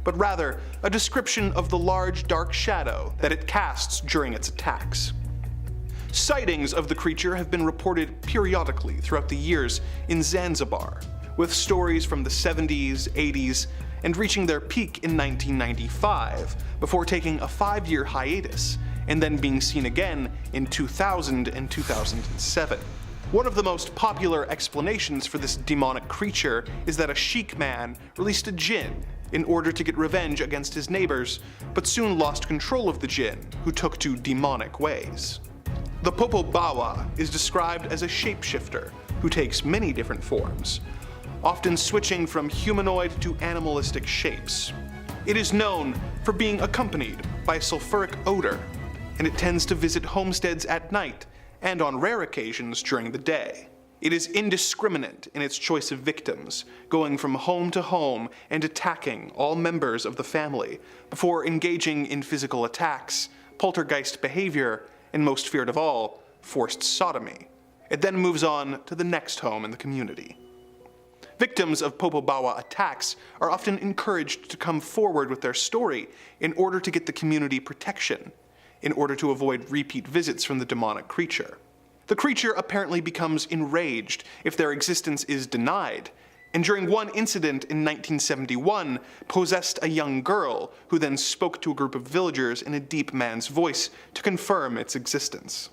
but rather a description of the large dark shadow that it casts during its attacks. Sightings of the creature have been reported periodically throughout the years in Zanzibar, with stories from the 70s, 80s, and reaching their peak in 1995, before taking a 5-year hiatus, and then being seen again in 2000 and 2007. One of the most popular explanations for this demonic creature is that a sheik man released a jinn in order to get revenge against his neighbors, but soon lost control of the jinn, who took to demonic ways. The Popobawa is described as a shapeshifter who takes many different forms, often switching from humanoid to animalistic shapes. It is known for being accompanied by a sulfuric odor, and it tends to visit homesteads at night and on rare occasions during the day. It is indiscriminate in its choice of victims, going from home to home and attacking all members of the family before engaging in physical attacks, poltergeist behavior, and most feared of all, forced sodomy. It then moves on to the next home in the community. Victims of Popobawa attacks are often encouraged to come forward with their story in order to get the community protection, in order to avoid repeat visits from the demonic creature. The creature apparently becomes enraged if their existence is denied, and during one incident in 1971 possessed a young girl who then spoke to a group of villagers in a deep man's voice to confirm its existence.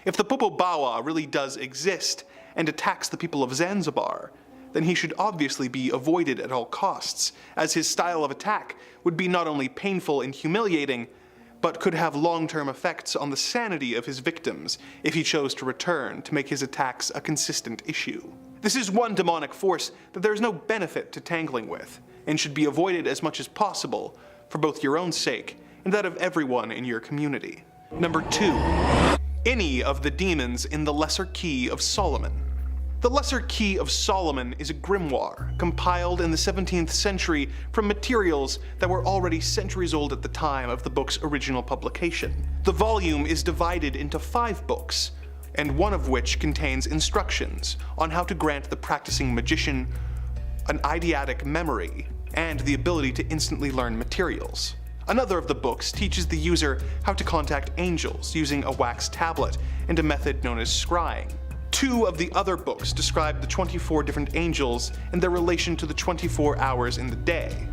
If the Popobawa really does exist and attacks the people of Zanzibar, then he should obviously be avoided at all costs, as his style of attack would be not only painful and humiliating, but could have long-term effects on the sanity of his victims if he chose to return to make his attacks a consistent issue. This is one demonic force that there is no benefit to tangling with, and should be avoided as much as possible, for both your own sake and that of everyone in your community. Number 2. Any of the demons in the Lesser Key of Solomon. The Lesser Key of Solomon is a grimoire compiled in the 17th century from materials that were already centuries old at the time of the book's original publication. The volume is divided into 5 books, and one of which contains instructions on how to grant the practicing magician an eidetic memory and the ability to instantly learn materials. Another of the books teaches the user how to contact angels using a wax tablet and a method known as scrying. 2 of the other books describe the 24 different angels and their relation to the 24 hours in the day,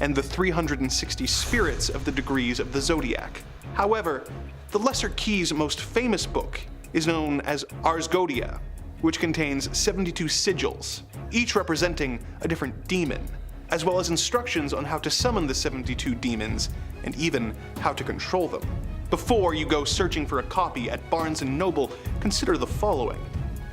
and the 360 spirits of the degrees of the zodiac. However, the Lesser Key's most famous book is known as Ars Goetia, which contains 72 sigils, each representing a different demon, as well as instructions on how to summon the 72 demons, and even how to control them. Before you go searching for a copy at Barnes & Noble, consider the following.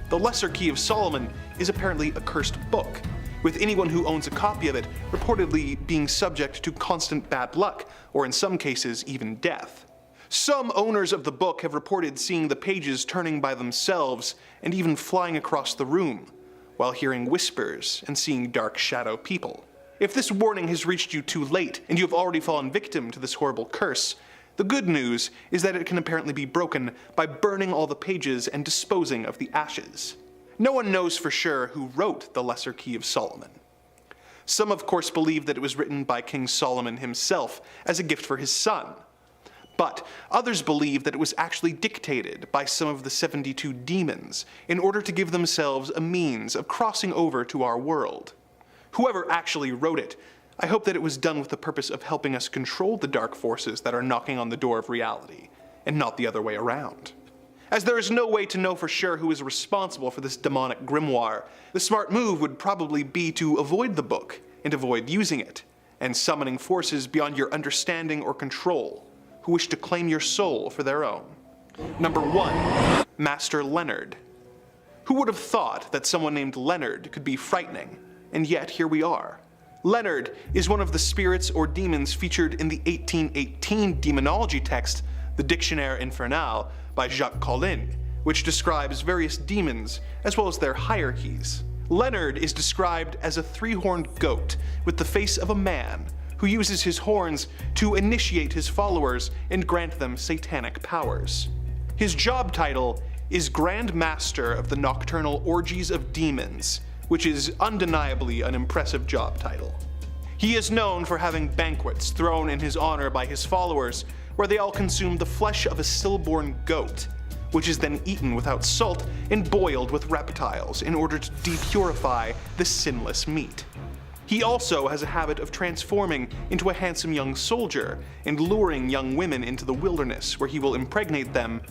The Lesser Key of Solomon is apparently a cursed book, with anyone who owns a copy of it reportedly being subject to constant bad luck, or in some cases even death. Some owners of the book have reported seeing the pages turning by themselves and even flying across the room, while hearing whispers and seeing dark shadow people. If this warning has reached you too late and you have already fallen victim to this horrible curse, the good news is that it can apparently be broken by burning all the pages and disposing of the ashes. No one knows for sure who wrote the Lesser Key of Solomon. Some of course believe that it was written by King Solomon himself as a gift for his son. But others believe that it was actually dictated by some of the 72 demons in order to give themselves a means of crossing over to our world. Whoever actually wrote it, I hope that it was done with the purpose of helping us control the dark forces that are knocking on the door of reality, and not the other way around. As there is no way to know for sure who is responsible for this demonic grimoire, the smart move would probably be to avoid the book and avoid using it, and summoning forces beyond your understanding or control, who wish to claim your soul for their own. Number 1. Master Leonard. Who would have thought that someone named Leonard could be frightening? And yet here we are. Leonard is one of the spirits or demons featured in the 1818 demonology text, the Dictionnaire Infernal, by Jacques Collin, which describes various demons as well as their hierarchies. Leonard is described as a 3-horned goat with the face of a man, who uses his horns to initiate his followers and grant them satanic powers. His job title is Grand Master of the Nocturnal Orgies of Demons, which is undeniably an impressive job title. He is known for having banquets thrown in his honor by his followers, where they all consume the flesh of a stillborn goat, which is then eaten without salt and boiled with reptiles in order to depurify the sinless meat. He also has a habit of transforming into a handsome young soldier and luring young women into the wilderness, where he will impregnate them,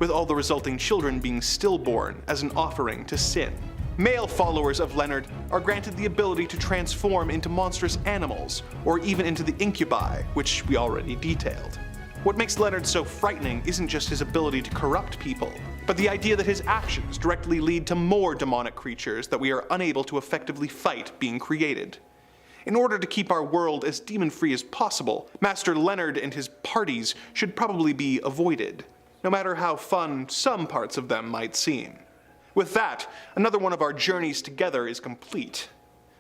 with all the resulting children being stillborn as an offering to sin. Male followers of Leonard are granted the ability to transform into monstrous animals, or even into the incubi, which we already detailed. What makes Leonard so frightening isn't just his ability to corrupt people, but the idea that his actions directly lead to more demonic creatures that we are unable to effectively fight being created. In order to keep our world as demon-free as possible, Master Leonard and his parties should probably be avoided, no matter how fun some parts of them might seem. With that, another one of our journeys together is complete.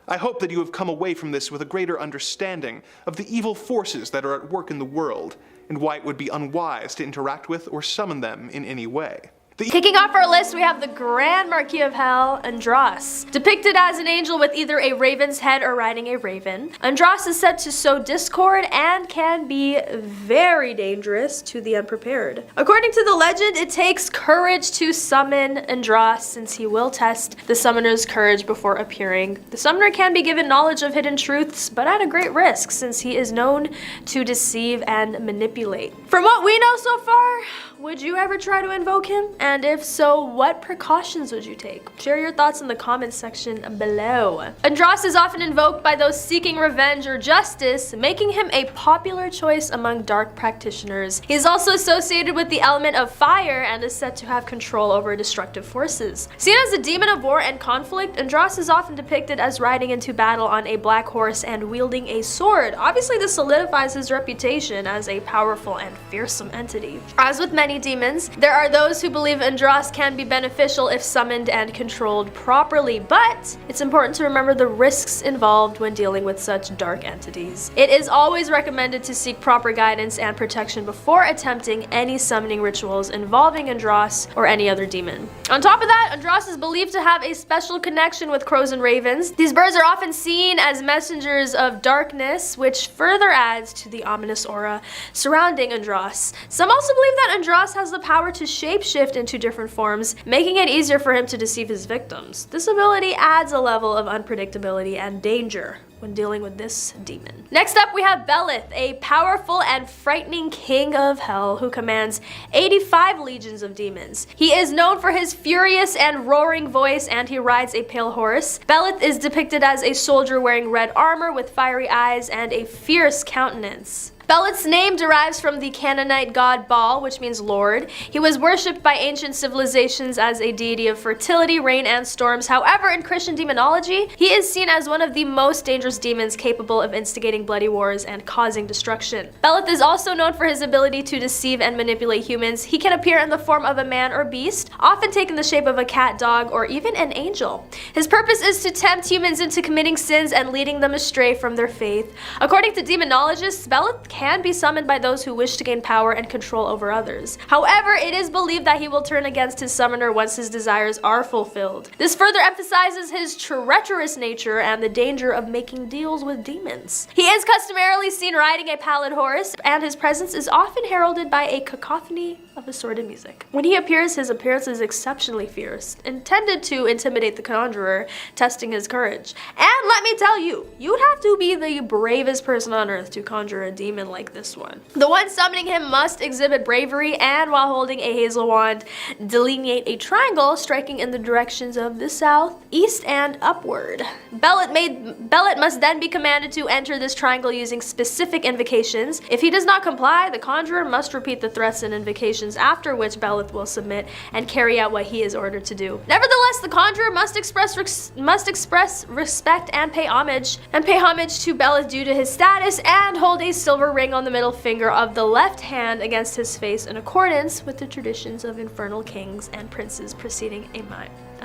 I hope that you have come away from this with a greater understanding of the evil forces that are at work in the world, and why it would be unwise to interact with or summon them in any way. Kicking off our list, we have the Grand Marquis of Hell, Andros. Depicted as an angel with either a raven's head or riding a raven, Andros is said to sow discord and can be very dangerous to the unprepared. According to the legend, it takes courage to summon Andros, since he will test the summoner's courage before appearing. The summoner can be given knowledge of hidden truths, but at a great risk, since he is known to deceive and manipulate. From what we know so far, would you ever try to invoke him? And if so, what precautions would you take? Share your thoughts in the comments section below. Andros is often invoked by those seeking revenge or justice, making him a popular choice among dark practitioners. He is also associated with the element of fire and is said to have control over destructive forces. Seen as a demon of war and conflict, Andros is often depicted as riding into battle on a black horse and wielding a sword. Obviously, this solidifies his reputation as a powerful and fearsome entity. As with many demons, there are those who believe Andros can be beneficial if summoned and controlled properly, but it's important to remember the risks involved when dealing with such dark entities. It is always recommended to seek proper guidance and protection before attempting any summoning rituals involving Andros or any other demon. On top of that, Andros is believed to have a special connection with crows and ravens. These birds are often seen as messengers of darkness, which further adds to the ominous aura surrounding Andros. Some also believe that Andros has the power to shapeshift into different forms, making it easier for him to deceive his victims. This ability adds a level of unpredictability and danger. when dealing with this demon. Next up, we have Belith, a powerful and frightening king of hell who commands 85 legions of demons. He is known for his furious and roaring voice, and he rides a pale horse. Belith is depicted as a soldier wearing red armor with fiery eyes and a fierce countenance. Belith's name derives from the Canaanite god Baal, which means Lord. He was worshipped by ancient civilizations as a deity of fertility, rain, and storms. However, in Christian demonology, he is seen as one of the most dangerous demons capable of instigating bloody wars and causing destruction. Belith is also known for his ability to deceive and manipulate humans. He can appear in the form of a man or beast, often taking the shape of a cat, dog, or even an angel. His purpose is to tempt humans into committing sins and leading them astray from their faith. According to demonologists, Belith can be summoned by those who wish to gain power and control over others. However, it is believed that he will turn against his summoner once his desires are fulfilled. This further emphasizes his treacherous nature and the danger of making deals with demons. He is customarily seen riding a pallid horse, and his presence is often heralded by a cacophony of assorted music. When he appears, his appearance is exceptionally fierce, intended to intimidate the conjurer, testing his courage. And let me tell you, you'd have to be the bravest person on earth to conjure a demon like this one. The one summoning him must exhibit bravery and, while holding a hazel wand, delineate a triangle striking in the directions of the south, east, and upward. Belith must then be commanded to enter this triangle using specific invocations. If he does not comply, the conjurer must repeat the threats and invocations, after which Belith will submit and carry out what he is ordered to do. Nevertheless, the conjurer must express respect and pay homage to Belith due to his status, and hold a silver ring on the middle finger of the left hand against his face in accordance with the traditions of infernal kings and princes preceding a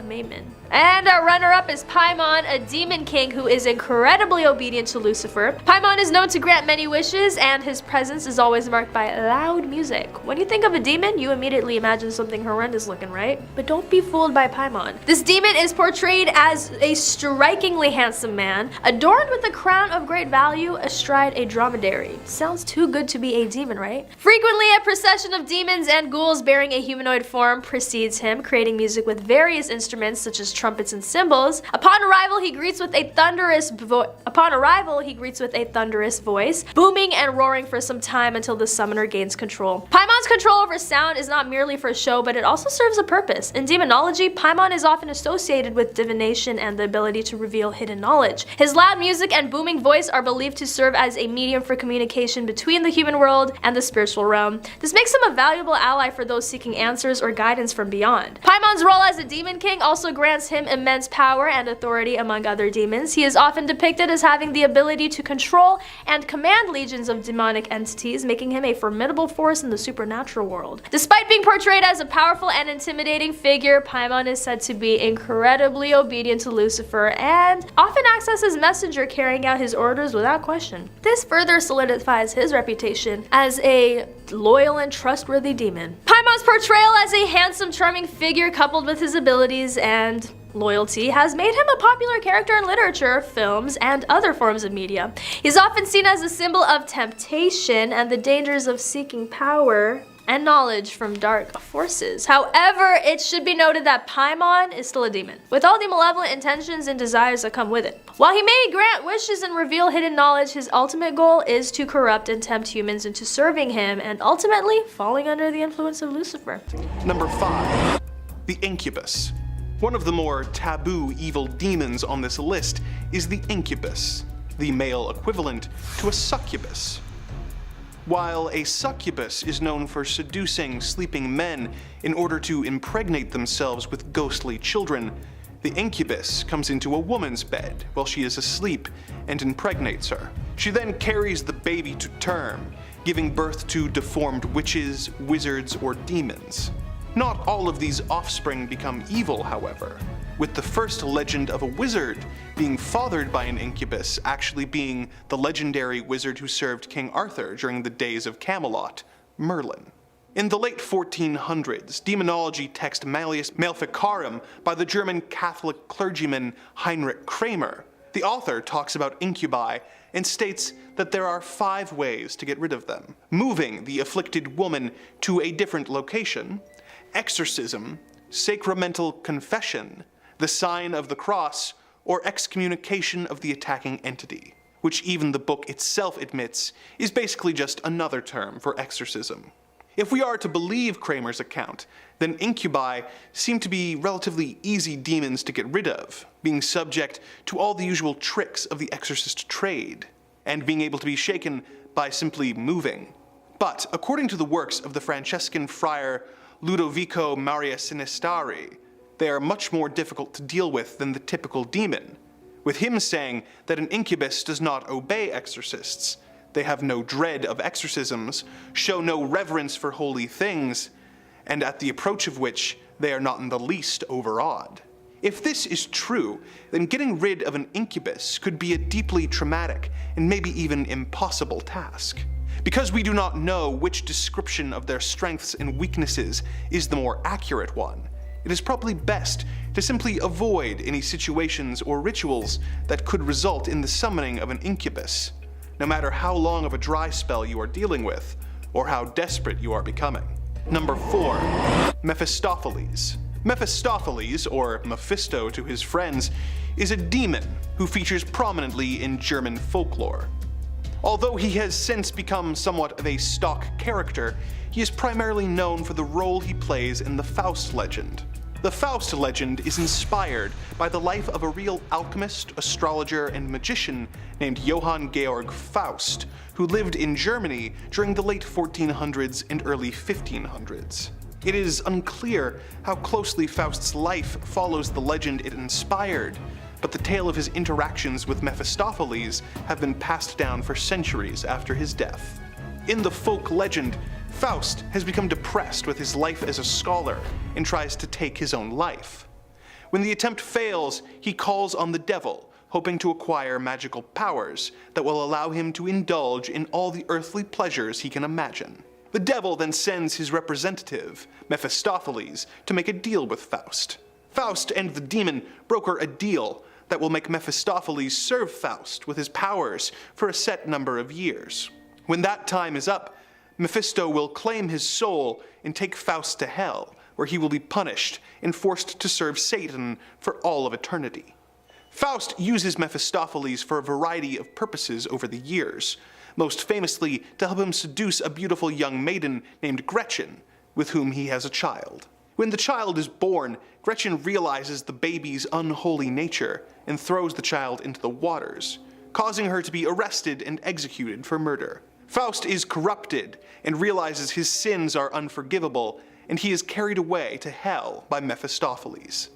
Mammon. And our runner-up is Paimon, a demon king who is incredibly obedient to Lucifer. Paimon is known to grant many wishes, and his presence is always marked by loud music. When you think of a demon, you immediately imagine something horrendous looking, right? But don't be fooled by Paimon. This demon is portrayed as a strikingly handsome man, adorned with a crown of great value astride a dromedary. Sounds too good to be a demon, right? Frequently, a procession of demons and ghouls bearing a humanoid form precedes him, creating music with various instruments such as trumpets and cymbals. Upon arrival, he greets with a thunderous voice, booming and roaring for some time until the summoner gains control. Paimon's control over sound is not merely for show, but it also serves a purpose. In demonology, Paimon is often associated with divination and the ability to reveal hidden knowledge. His loud music and booming voice are believed to serve as a medium for communication between the human world and the spiritual realm. This makes him a valuable ally for those seeking answers or guidance from beyond. Paimon's role as a demon king also grants him immense power and authority among other demons. He is often depicted as having the ability to control and command legions of demonic entities, making him a formidable force in the supernatural world. Despite being portrayed as a powerful and intimidating figure, Paimon is said to be incredibly obedient to Lucifer and often acts as his messenger, carrying out his orders without question. This further solidifies his reputation as a loyal and trustworthy demon. Paimon's portrayal as a handsome, charming figure, coupled with his abilities and loyalty, has made him a popular character in literature, films, and other forms of media. He's often seen as a symbol of temptation and the dangers of seeking power and knowledge from dark forces. However, it should be noted that Paimon is still a demon, with all the malevolent intentions and desires that come with it. While he may grant wishes and reveal hidden knowledge, his ultimate goal is to corrupt and tempt humans into serving him and ultimately falling under the influence of Lucifer. Number 5. The Incubus. One of the more taboo evil demons on this list is the Incubus, the male equivalent to a succubus. While a succubus is known for seducing sleeping men in order to impregnate themselves with ghostly children, the incubus comes into a woman's bed while she is asleep and impregnates her. She then carries the baby to term, giving birth to deformed witches, wizards, or demons. Not all of these offspring become evil, however, with the first legend of a wizard being fathered by an incubus actually being the legendary wizard who served King Arthur during the days of Camelot, Merlin. In the late 1400s, demonology text Malleus Maleficarum by the German Catholic clergyman Heinrich Kramer. The author talks about incubi and states that there are 5 ways to get rid of them: moving the afflicted woman to a different location, exorcism, sacramental confession, the sign of the cross, or excommunication of the attacking entity, which even the book itself admits is basically just another term for exorcism. If we are to believe Kramer's account, then incubi seem to be relatively easy demons to get rid of, being subject to all the usual tricks of the exorcist trade, and being able to be shaken by simply moving. But according to the works of the Franciscan friar Ludovico Maria Sinistari, they are much more difficult to deal with than the typical demon, with him saying that an incubus does not obey exorcists, they have no dread of exorcisms, show no reverence for holy things, and at the approach of which they are not in the least overawed. If this is true, then getting rid of an incubus could be a deeply traumatic and maybe even impossible task. Because we do not know which description of their strengths and weaknesses is the more accurate one, it is probably best to simply avoid any situations or rituals that could result in the summoning of an incubus, no matter how long of a dry spell you are dealing with, or how desperate you are becoming. Number 4. Mephistopheles. Mephistopheles, or Mephisto to his friends, is a demon who features prominently in German folklore. Although he has since become somewhat of a stock character, he is primarily known for the role he plays in the Faust legend. The Faust legend is inspired by the life of a real alchemist, astrologer, and magician named Johann Georg Faust, who lived in Germany during the late 1400s and early 1500s. It is unclear how closely Faust's life follows the legend it inspired, but the tale of his interactions with Mephistopheles have been passed down for centuries after his death. In the folk legend, Faust has become depressed with his life as a scholar and tries to take his own life. When the attempt fails, he calls on the devil, hoping to acquire magical powers that will allow him to indulge in all the earthly pleasures he can imagine. The devil then sends his representative, Mephistopheles, to make a deal with Faust. Faust and the demon broker a deal that will make Mephistopheles serve Faust with his powers for a set number of years. When that time is up, Mephisto will claim his soul and take Faust to hell, where he will be punished and forced to serve Satan for all of eternity. Faust uses Mephistopheles for a variety of purposes over the years, most famously to help him seduce a beautiful young maiden named Gretchen, with whom he has a child. When the child is born, Gretchen realizes the baby's unholy nature and throws the child into the waters, causing her to be arrested and executed for murder. Faust is corrupted and realizes his sins are unforgivable, and he is carried away to hell by Mephistopheles.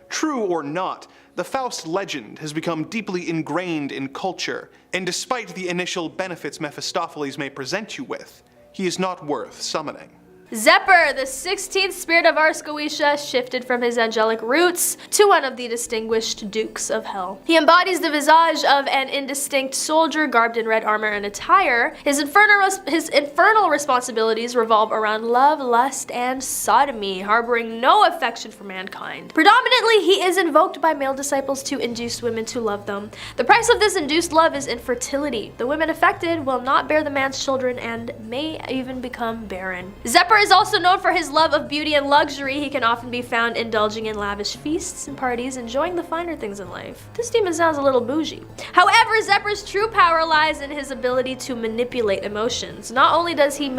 True or not, the Faust legend has become deeply ingrained in culture, and despite the initial benefits Mephistopheles may present you with, he is not worth summoning. Zephyr, the 16th spirit of Ars Goetia, shifted from his angelic roots to one of the distinguished dukes of hell. He embodies the visage of an indistinct soldier garbed in red armor and attire. His infernal responsibilities revolve around love, lust, and sodomy, harboring no affection for mankind. Predominantly, he is invoked by male disciples to induce women to love them. The price of this induced love is infertility. The women affected will not bear the man's children and may even become barren. Zephyr is also known for his love of beauty and luxury. He can often be found indulging in lavish feasts and parties, enjoying the finer things in life. This demon sounds a little bougie. However, Zephyr's true power lies in his ability to manipulate emotions. Not only does he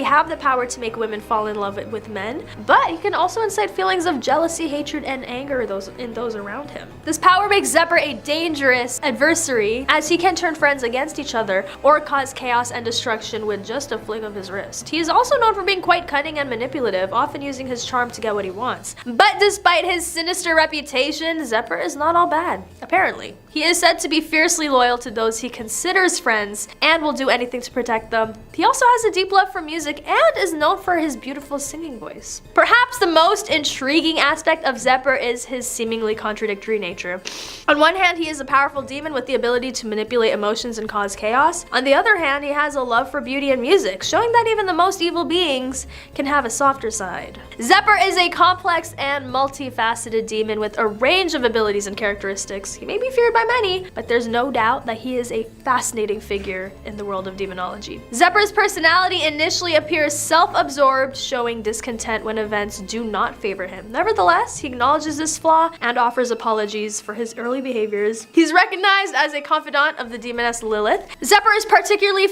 have the power to make women fall in love with men, but he can also incite feelings of jealousy, hatred, and anger in those around him. This power makes Zephyr a dangerous adversary, as he can turn friends against each other or cause chaos and destruction with just a flick of his wrist. He is also known for being quite cunning and manipulative, often using his charm to get what he wants. But despite his sinister reputation, Zephyr is not all bad, apparently. He is said to be fiercely loyal to those he considers friends and will do anything to protect them. He also has a deep love for music and is known for his beautiful singing voice. Perhaps the most intriguing aspect of Zephyr is his seemingly contradictory nature. On one hand, he is a powerful demon with the ability to manipulate emotions and cause chaos. On the other hand, he has a love for beauty and music, showing that even even the most evil beings can have a softer side. Zephyr is a complex and multifaceted demon with a range of abilities and characteristics. He may be feared by many, but there's no doubt that he is a fascinating figure in the world of demonology. Zephyr's personality initially appears self-absorbed, showing discontent when events do not favor him. Nevertheless, he acknowledges this flaw and offers apologies for his early behaviors. He's recognized as a confidant of the demoness Lilith. Zephyr is particularly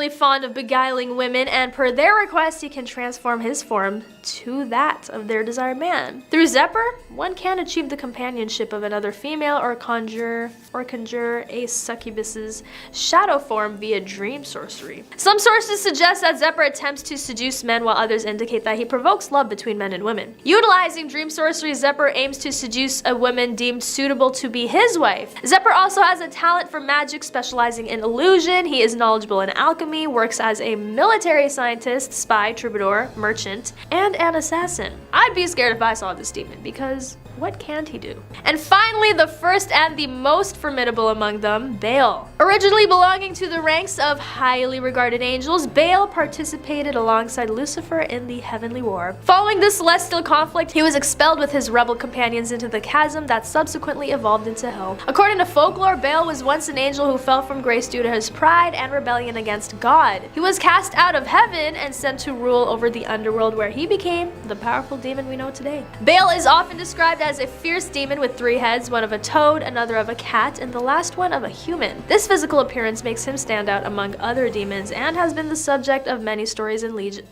fond of beguiling women, and per their request, he can transform his form to that of their desired man. Through Zephyr, one can achieve the companionship of another female or conjure a succubus's shadow form via dream sorcery. Some sources suggest that Zephyr attempts to seduce men, while others indicate that he provokes love between men and women. Utilizing dream sorcery, Zephyr aims to seduce a woman deemed suitable to be his wife. Zephyr also has a talent for magic, specializing in illusion. He is knowledgeable in alchemy, works as a military scientist, spy, troubadour, merchant, and an assassin. I'd be scared if I saw this demon, because what can't he do? And finally, the first and the most formidable among them, Baal. Originally belonging to the ranks of highly regarded angels, Baal participated alongside Lucifer in the heavenly war. Following this celestial conflict, he was expelled with his rebel companions into the chasm that subsequently evolved into hell. According to folklore, Baal was once an angel who fell from grace due to his pride and rebellion against God. He was cast out of heaven and sent to rule over the underworld, where he became the powerful demon we know today. Baal is often described as a fierce demon with 3 heads, one of a toad, another of a cat, and the last one of a human. This physical appearance makes him stand out among other demons and has been the subject of many stories and legends.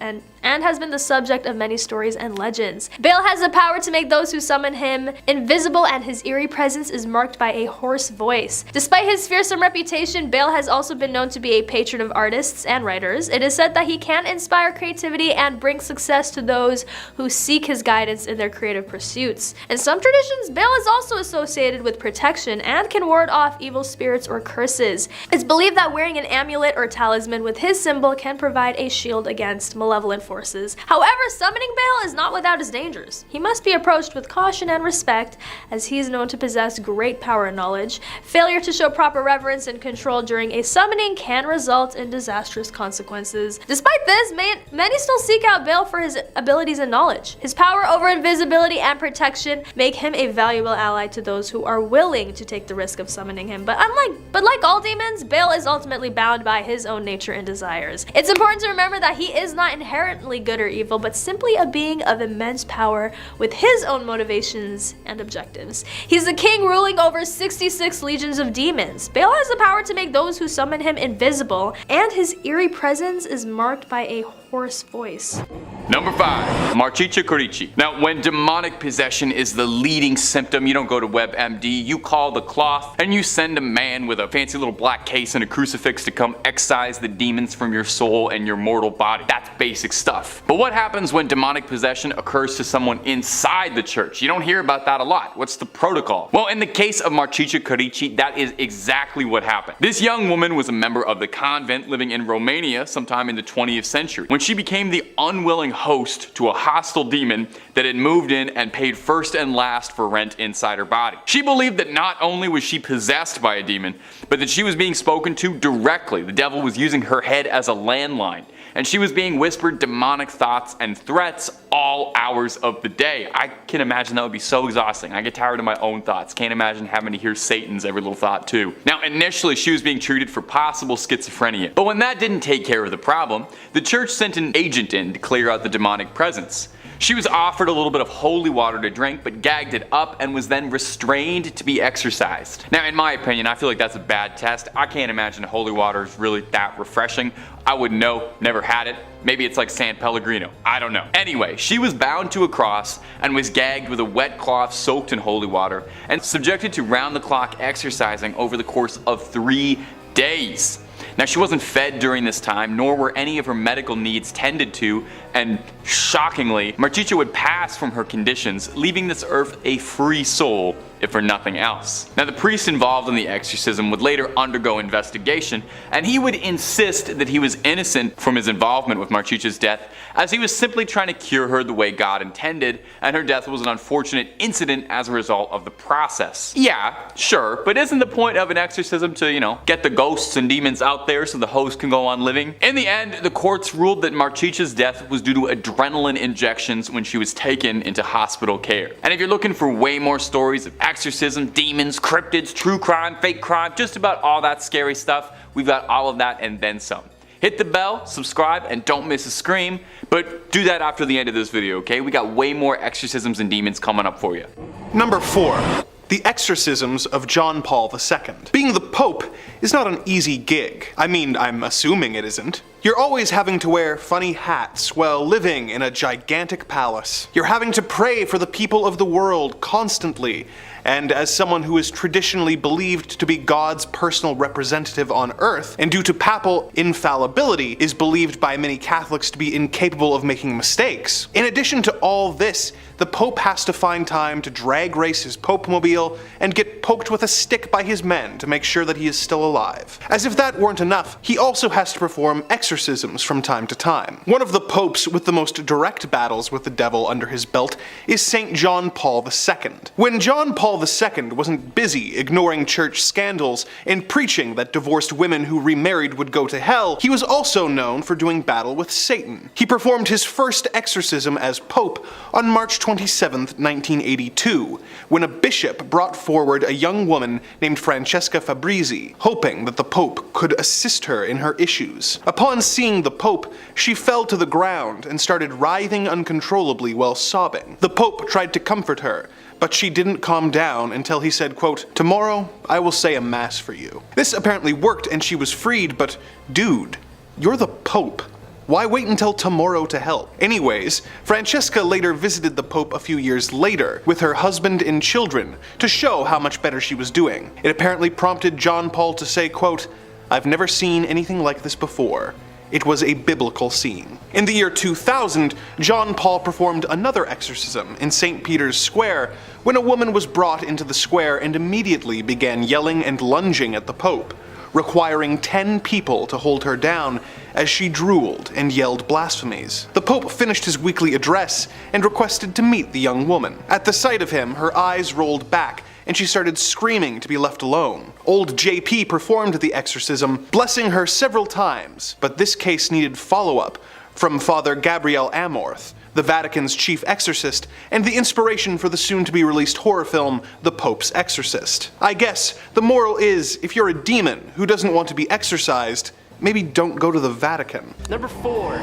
Baal has the power to make those who summon him invisible, and his eerie presence is marked by a hoarse voice. Despite his fearsome reputation, Baal has also been known to be a patron of artists and writers. It is said that he can inspire creativity and bring success to those who seek his guidance in their creative pursuits. In some traditions, Baal is also associated with protection and can ward off evil spirits or curses. It's believed that wearing an amulet or talisman with his symbol can provide a shield against malevolent forces. However, summoning Baal is not without its dangers. He must be approached with caution and respect, as he is known to possess great power and knowledge. Failure to show proper reverence and control during a summoning can result in disastrous consequences. Despite this, many still seek out Baal for his abilities and knowledge. His power over invisibility and protection make him a valuable ally to those who are willing to take the risk of summoning him. But like all demons, Baal is ultimately bound by his own nature and desires. It's important to remember that he is not inherently good or evil, but simply a being of immense power with his own motivations and objectives. He's the king ruling over 66 legions of demons. Baal has the power to make those who summon him invisible, and his eerie presence is marked by a hoarse voice. Number 5, Marchicha Corici. Now, when demonic possession is the leading symptom, you don't go to WebMD, you call the cloth, and you send a man with a fancy little black case and a crucifix to come excise the demons from your soul and your mortal body. That's basic stuff. But what happens when demonic possession occurs to someone inside the church? You don't hear about that a lot. What's the protocol? Well, in the case of Marchicha Corici, that is exactly what happened. This young woman was a member of the convent living in Romania sometime in the 20th century, when she became the unwilling host to a hostile demon that had moved in and paid first and last for rent inside her body. She believed that not only was she possessed by a demon, but that she was being spoken to directly. The devil was using her head as a landline, and she was being whispered demonic thoughts and threats all hours of the day. I can imagine that would be so exhausting. I get tired of my own thoughts. Can't imagine having to hear Satan's every little thought too. Now, initially she was being treated for possible schizophrenia, but when that didn't take care of the problem, the church sent an agent in to clear out the demonic presence. She was offered a little bit of holy water to drink, but gagged it up and was then restrained to be exorcised. Now, in my opinion, I feel like that's a bad test. I can't imagine holy water is really that refreshing. I wouldn't know, never had it. Maybe it's like San Pellegrino, I don't know. Anyway, she was bound to a cross and was gagged with a wet cloth soaked in holy water and subjected to round-the-clock exorcising over the course of 3 days. Now, she wasn't fed during this time, nor were any of her medical needs tended to, and shockingly, Marchicha would pass from her conditions, leaving this earth a free soul, if for nothing else. Now the priest involved in the exorcism would later undergo investigation, and he would insist that he was innocent from his involvement with Marchicha's death, as he was simply trying to cure her the way God intended, and her death was an unfortunate incident as a result of the process. Yeah, sure, but isn't the point of an exorcism to, get the ghosts and demons out there so the host can go on living? In the end, the courts ruled that Marchicha's death was due to adrenaline injections when she was taken into hospital care. And if you're looking for way more stories of exorcism, demons, cryptids, true crime, fake crime, just about all that scary stuff, we've got all of that and then some. Hit the bell, subscribe, and don't miss a scream, but do that after the end of this video, okay? We got way more exorcisms and demons coming up for you. Number 4. The Exorcisms of John Paul II. Being the Pope is not an easy gig. I mean, I'm assuming it isn't. You're always having to wear funny hats while living in a gigantic palace. You're having to pray for the people of the world constantly, and as someone who is traditionally believed to be God's personal representative on earth, and due to papal infallibility, is believed by many Catholics to be incapable of making mistakes. In addition to all this, the Pope has to find time to drag race his Pope-mobile and get poked with a stick by his men to make sure that he is still alive. As if that weren't enough, he also has to perform exorcisms from time to time. One of the popes with the most direct battles with the devil under his belt is St. John Paul II. When John Paul II wasn't busy ignoring church scandals and preaching that divorced women who remarried would go to hell, he was also known for doing battle with Satan. He performed his first exorcism as Pope on March 27, 1982, when a bishop brought forward a young woman named Francesca Fabrizi, hoping that the Pope could assist her in her issues. Upon seeing the Pope, she fell to the ground and started writhing uncontrollably while sobbing. The Pope tried to comfort her, but she didn't calm down until he said, quote, "Tomorrow, I will say a mass for you." This apparently worked and she was freed, but dude, you're the Pope. Why wait until tomorrow to help? Anyways, Francesca later visited the Pope a few years later with her husband and children to show how much better she was doing. It apparently prompted John Paul to say, quote, "I've never seen anything like this before. It was a biblical scene." In the year 2000, John Paul performed another exorcism in St. Peter's Square when a woman was brought into the square and immediately began yelling and lunging at the Pope, requiring 10 people to hold her down as she drooled and yelled blasphemies. The Pope finished his weekly address and requested to meet the young woman. At the sight of him, her eyes rolled back and she started screaming to be left alone. Old JP performed the exorcism, blessing her several times, but this case needed follow-up from Father Gabriel Amorth, the Vatican's chief exorcist, and the inspiration for the soon-to-be-released horror film, The Pope's Exorcist. I guess the moral is, if you're a demon who doesn't want to be exorcised, maybe don't go to the Vatican. Number 4,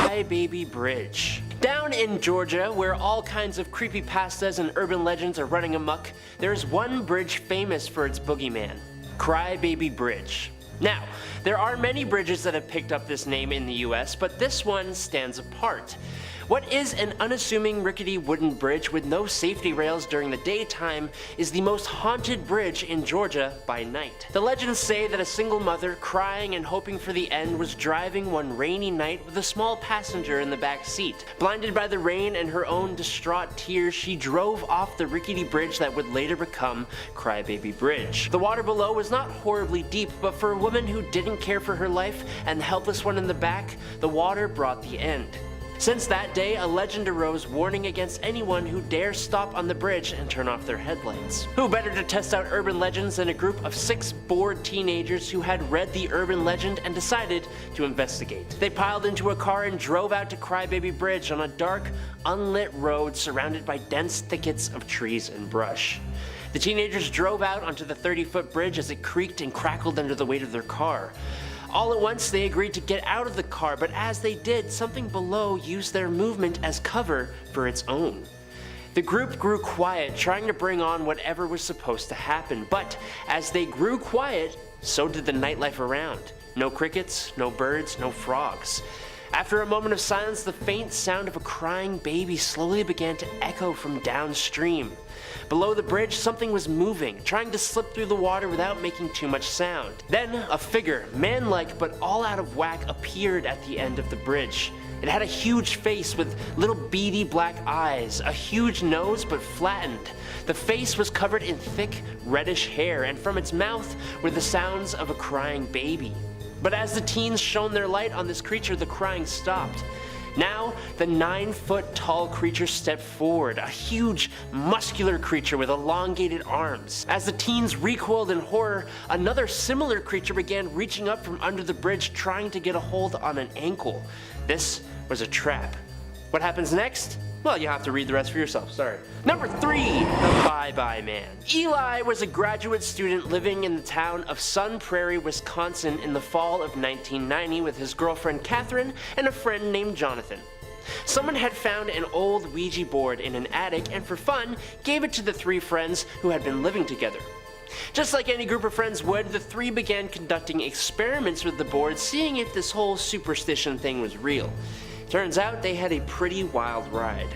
Crybaby Bridge. Down in Georgia, where all kinds of creepypastas and urban legends are running amok, there's one bridge famous for its boogeyman, Crybaby Bridge. Now, there are many bridges that have picked up this name in the US, but this one stands apart. What is an unassuming rickety wooden bridge with no safety rails during the daytime is the most haunted bridge in Georgia by night. The legends say that a single mother, crying and hoping for the end, was driving one rainy night with a small passenger in the back seat. Blinded by the rain and her own distraught tears, she drove off the rickety bridge that would later become Crybaby Bridge. The water below was not horribly deep, but for a woman who didn't care for her life and the helpless one in the back, the water brought the end. Since that day, a legend arose warning against anyone who dares stop on the bridge and turn off their headlights. Who better to test out urban legends than a group of 6 bored teenagers who had read the urban legend and decided to investigate. They piled into a car and drove out to Crybaby Bridge on a dark, unlit road surrounded by dense thickets of trees and brush. The teenagers drove out onto the 30-foot bridge as it creaked and crackled under the weight of their car. All at once, they agreed to get out of the car, but as they did, something below used their movement as cover for its own. The group grew quiet, trying to bring on whatever was supposed to happen, but as they grew quiet, so did the nightlife around. No crickets, no birds, no frogs. After a moment of silence, the faint sound of a crying baby slowly began to echo from downstream. Below the bridge, something was moving, trying to slip through the water without making too much sound. Then, a figure, man-like but all out of whack, appeared at the end of the bridge. It had a huge face with little beady black eyes, a huge nose but flattened. The face was covered in thick reddish hair, and from its mouth were the sounds of a crying baby. But as the teens shone their light on this creature, the crying stopped. Now, the 9-foot tall creature stepped forward, a huge, muscular creature with elongated arms. As the teens recoiled in horror, another similar creature began reaching up from under the bridge, trying to get a hold on an ankle. This was a trap. What happens next? Well, you have to read the rest for yourself, sorry. Number 3, the Bye-Bye Man. Eli was a graduate student living in the town of Sun Prairie, Wisconsin in the fall of 1990 with his girlfriend Catherine and a friend named Jonathan. Someone had found an old Ouija board in an attic and for fun gave it to the 3 friends who had been living together. Just like any group of friends would, the 3 began conducting experiments with the board, seeing if this whole superstition thing was real. Turns out they had a pretty wild ride.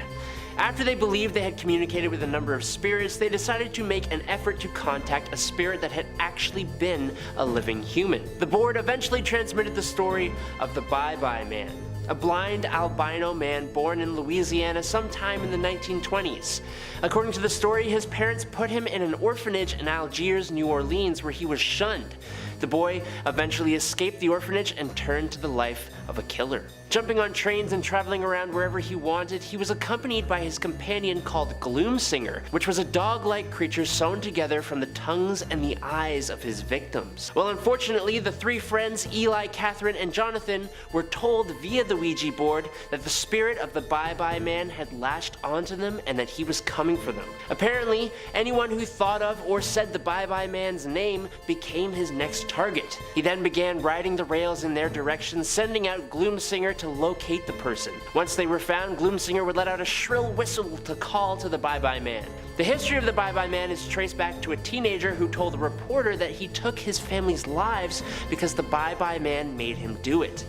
After they believed they had communicated with a number of spirits, they decided to make an effort to contact a spirit that had actually been a living human. The board eventually transmitted the story of the Bye-Bye Man, a blind albino man born in Louisiana sometime in the 1920s. According to the story, his parents put him in an orphanage in Algiers, New Orleans, where he was shunned. The boy eventually escaped the orphanage and turned to the life of a killer. Jumping on trains and traveling around wherever he wanted, he was accompanied by his companion called Gloomsinger, which was a dog-like creature sewn together from the tongues and the eyes of his victims. Well, unfortunately, the 3 friends, Eli, Catherine, and Jonathan, were told via the Ouija board that the spirit of the Bye-Bye Man had latched onto them and that he was coming for them. Apparently, anyone who thought of or said the Bye-Bye Man's name became his next target. He then began riding the rails in their direction, sending out Gloomsinger to locate the person. Once they were found, Gloomsinger would let out a shrill whistle to call to the Bye-Bye Man. The history of the Bye-Bye Man is traced back to a teenager who told a reporter that he took his family's lives because the Bye-Bye Man made him do it.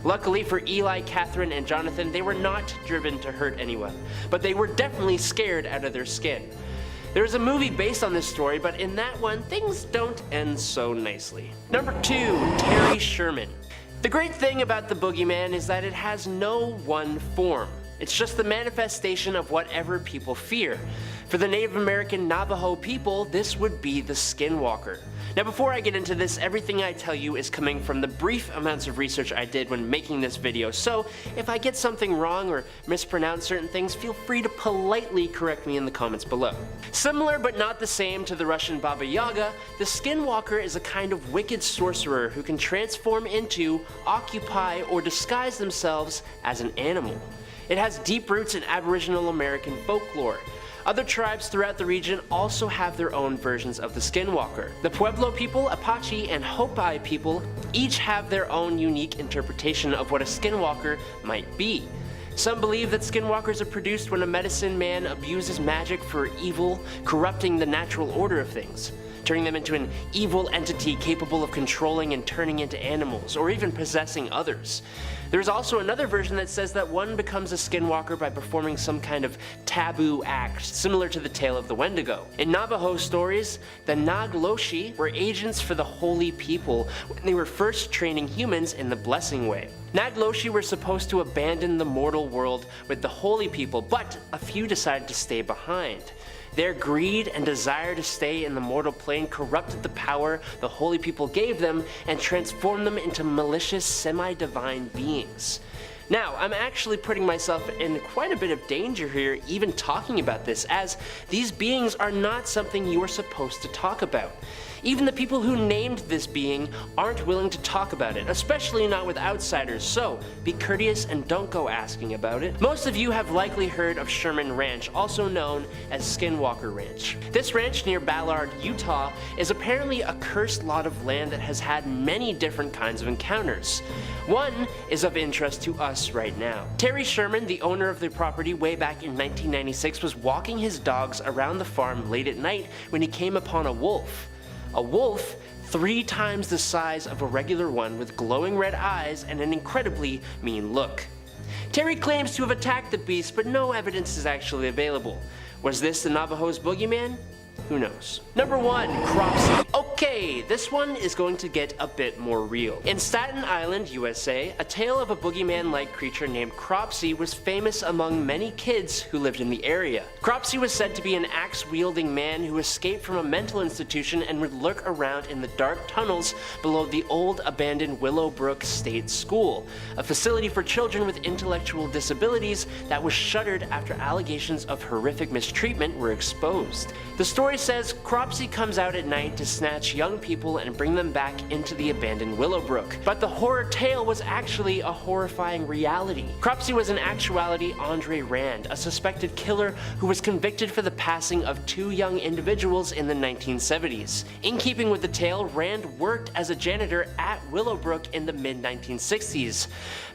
Luckily for Eli, Catherine, and Jonathan, they were not driven to hurt anyone, but they were definitely scared out of their skin. There is a movie based on this story, but in that one, things don't end so nicely. Number 2, Terry Sherman. The great thing about the Boogeyman is that it has no one form. It's just the manifestation of whatever people fear. For the Native American Navajo people, this would be the Skinwalker. Now before I get into this, everything I tell you is coming from the brief amounts of research I did when making this video, so if I get something wrong or mispronounce certain things, feel free to politely correct me in the comments below. Similar but not the same to the Russian Baba Yaga, the Skinwalker is a kind of wicked sorcerer who can transform into, occupy, or disguise themselves as an animal. It has deep roots in Aboriginal American folklore. Other tribes throughout the region also have their own versions of the Skinwalker. The Pueblo people, Apache, and Hopi people each have their own unique interpretation of what a Skinwalker might be. Some believe that Skinwalkers are produced when a medicine man abuses magic for evil, corrupting the natural order of things, turning them into an evil entity capable of controlling and turning into animals, or even possessing others. There's also another version that says that one becomes a Skinwalker by performing some kind of taboo act, similar to the tale of the Wendigo. In Navajo stories, the Nagloshi were agents for the holy people when they were first training humans in the blessing way. Nagloshi were supposed to abandon the mortal world with the holy people, but a few decided to stay behind. Their greed and desire to stay in the mortal plane corrupted the power the holy people gave them and transformed them into malicious, semi-divine beings. Now, I'm actually putting myself in quite a bit of danger here even talking about this, as these beings are not something you are supposed to talk about. Even the people who named this being aren't willing to talk about it, especially not with outsiders, so be courteous and don't go asking about it. Most of you have likely heard of Sherman Ranch, also known as Skinwalker Ranch. This ranch near Ballard, Utah is apparently a cursed lot of land that has had many different kinds of encounters. One is of interest to us right now. Terry Sherman, the owner of the property way back in 1996, was walking his dogs around the farm late at night when he came upon a wolf. A wolf 3 times the size of a regular one with glowing red eyes and an incredibly mean look. Terry claims to have attacked the beast, but no evidence is actually available. Was this the Navajo's Boogeyman? Who knows? Number 1, Cropsy. Okay, this one is going to get a bit more real. In Staten Island, USA, a tale of a boogeyman-like creature named Cropsy was famous among many kids who lived in the area. Cropsy was said to be an axe-wielding man who escaped from a mental institution and would lurk around in the dark tunnels below the old abandoned Willowbrook State School, a facility for children with intellectual disabilities that was shuttered after allegations of horrific mistreatment were exposed. The story says Cropsy comes out at night to snatch young people and bring them back into the abandoned Willowbrook. But the horror tale was actually a horrifying reality. Cropsy was in actuality Andre Rand, a suspected killer who was convicted for the passing of 2 young individuals in the 1970s. In keeping with the tale, Rand worked as a janitor at Willowbrook in the mid-1960s.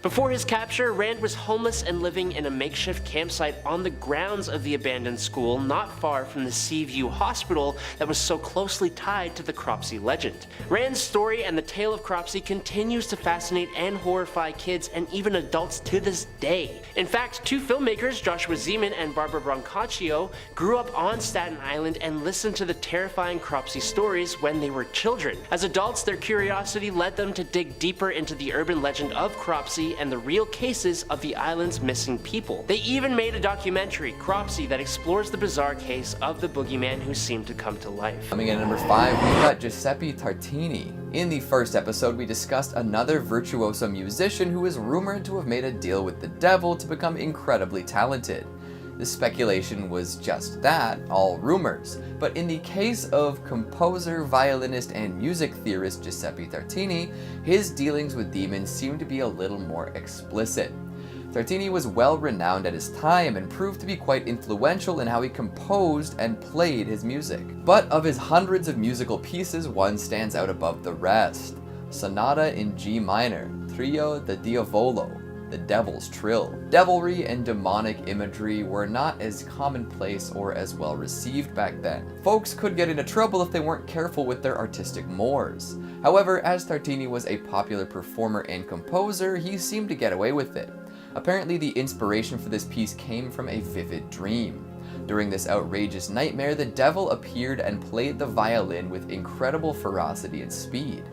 Before his capture, Rand was homeless and living in a makeshift campsite on the grounds of the abandoned school, not far from the Seaview Hospital that was so closely tied to the Cropsy legend. Rand's story and the tale of Cropsy continues to fascinate and horrify kids and even adults to this day. In fact, 2 filmmakers, Joshua Zeman and Barbara Brancaccio, grew up on Staten Island and listened to the terrifying Cropsy stories when they were children. As adults, their curiosity led them to dig deeper into the urban legend of Cropsy and the real cases of the island's missing people. They even made a documentary, Cropsy, that explores the bizarre case of the boogeyman who seemed to come to life. Coming in at number 5, we've got Giuseppe Tartini. In the first episode, we discussed another virtuoso musician who is rumored to have made a deal with the devil to become incredibly talented. The speculation was just that, all rumors. But in the case of composer, violinist, and music theorist Giuseppe Tartini, his dealings with demons seem to be a little more explicit. Tartini was well renowned at his time and proved to be quite influential in how he composed and played his music. But of his hundreds of musical pieces, one stands out above the rest. Sonata in G minor, Trio de Diavolo, the Devil's Trill. Devilry and demonic imagery were not as commonplace or as well received back then. Folks could get into trouble if they weren't careful with their artistic mores. However, as Tartini was a popular performer and composer, he seemed to get away with it. Apparently, the inspiration for this piece came from a vivid dream. During this outrageous nightmare, the devil appeared and played the violin with incredible ferocity and speed.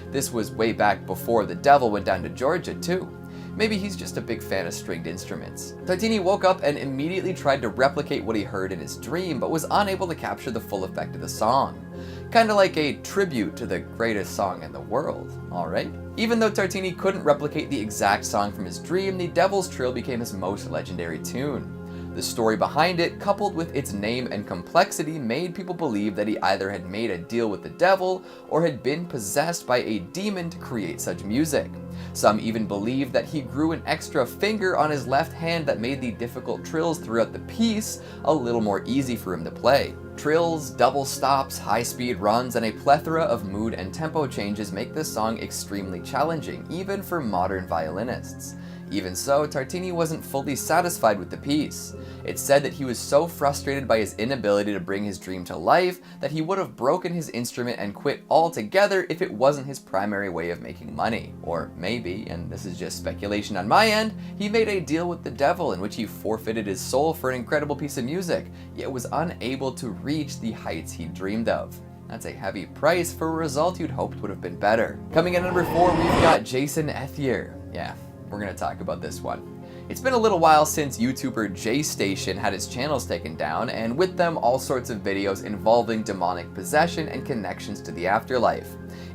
This was way back before the devil went down to Georgia, too. Maybe he's just a big fan of stringed instruments. Tartini woke up and immediately tried to replicate what he heard in his dream, but was unable to capture the full effect of the song. Kinda like a tribute to the greatest song in the world, alright? Even though Tartini couldn't replicate the exact song from his dream, the Devil's Trill became his most legendary tune. The story behind it, coupled with its name and complexity, made people believe that he either had made a deal with the devil or had been possessed by a demon to create such music. Some even believed that he grew an extra finger on his left hand that made the difficult trills throughout the piece a little more easy for him to play. Trills, double stops, high-speed runs, and a plethora of mood and tempo changes make this song extremely challenging, even for modern violinists. Even so, Tartini wasn't fully satisfied with the piece. It's said that he was so frustrated by his inability to bring his dream to life that he would have broken his instrument and quit altogether if it wasn't his primary way of making money. Or maybe, and this is just speculation on my end, he made a deal with the devil in which he forfeited his soul for an incredible piece of music, yet was unable to reach the heights he dreamed of. That's a heavy price for a result you'd hoped would have been better. Coming in at number 4, we've got Jason Ethier. Yeah, we're gonna talk about this one. It's been a little while since YouTuber JStation had his channels taken down, and with them all sorts of videos involving demonic possession and connections to the afterlife.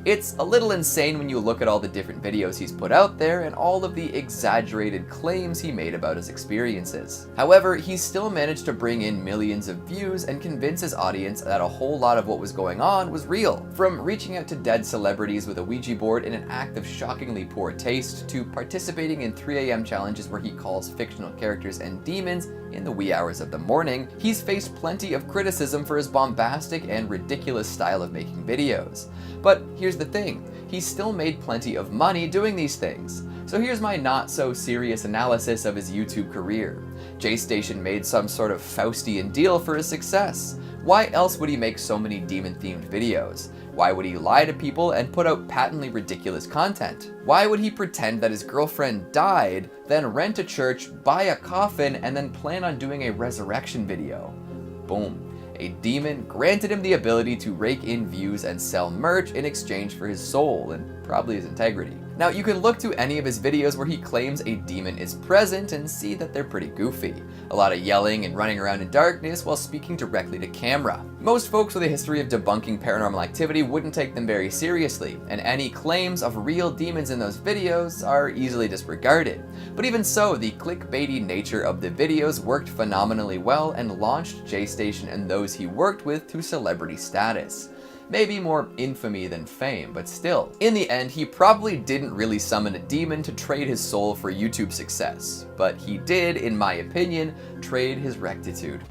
It's a little insane when you look at all the different videos he's put out there and all of the exaggerated claims he made about his experiences. However, he still managed to bring in millions of views and convince his audience that a whole lot of what was going on was real. From reaching out to dead celebrities with a Ouija board in an act of shockingly poor taste, to participating in 3 AM challenges where he calls fictional characters and demons in the wee hours of the morning, he's faced plenty of criticism for his bombastic and ridiculous style of making videos. But here's the thing, he's still made plenty of money doing these things. So here's my not so serious analysis of his YouTube career. JStation made some sort of Faustian deal for his success. Why else would he make so many demon-themed videos? Why would he lie to people and put out patently ridiculous content? Why would he pretend that his girlfriend died, then rent a church, buy a coffin, and then plan on doing a resurrection video? Boom. A demon granted him the ability to rake in views and sell merch in exchange for his soul, and probably his integrity. Now, you can look to any of his videos where he claims a demon is present and see that they're pretty goofy. A lot of yelling and running around in darkness while speaking directly to camera. Most folks with a history of debunking paranormal activity wouldn't take them very seriously, and any claims of real demons in those videos are easily disregarded. But even so, the clickbaity nature of the videos worked phenomenally well and launched J Station and those he worked with to celebrity status. Maybe more infamy than fame, but still. In the end, he probably didn't really summon a demon to trade his soul for YouTube success, but he did, in my opinion, trade his rectitude.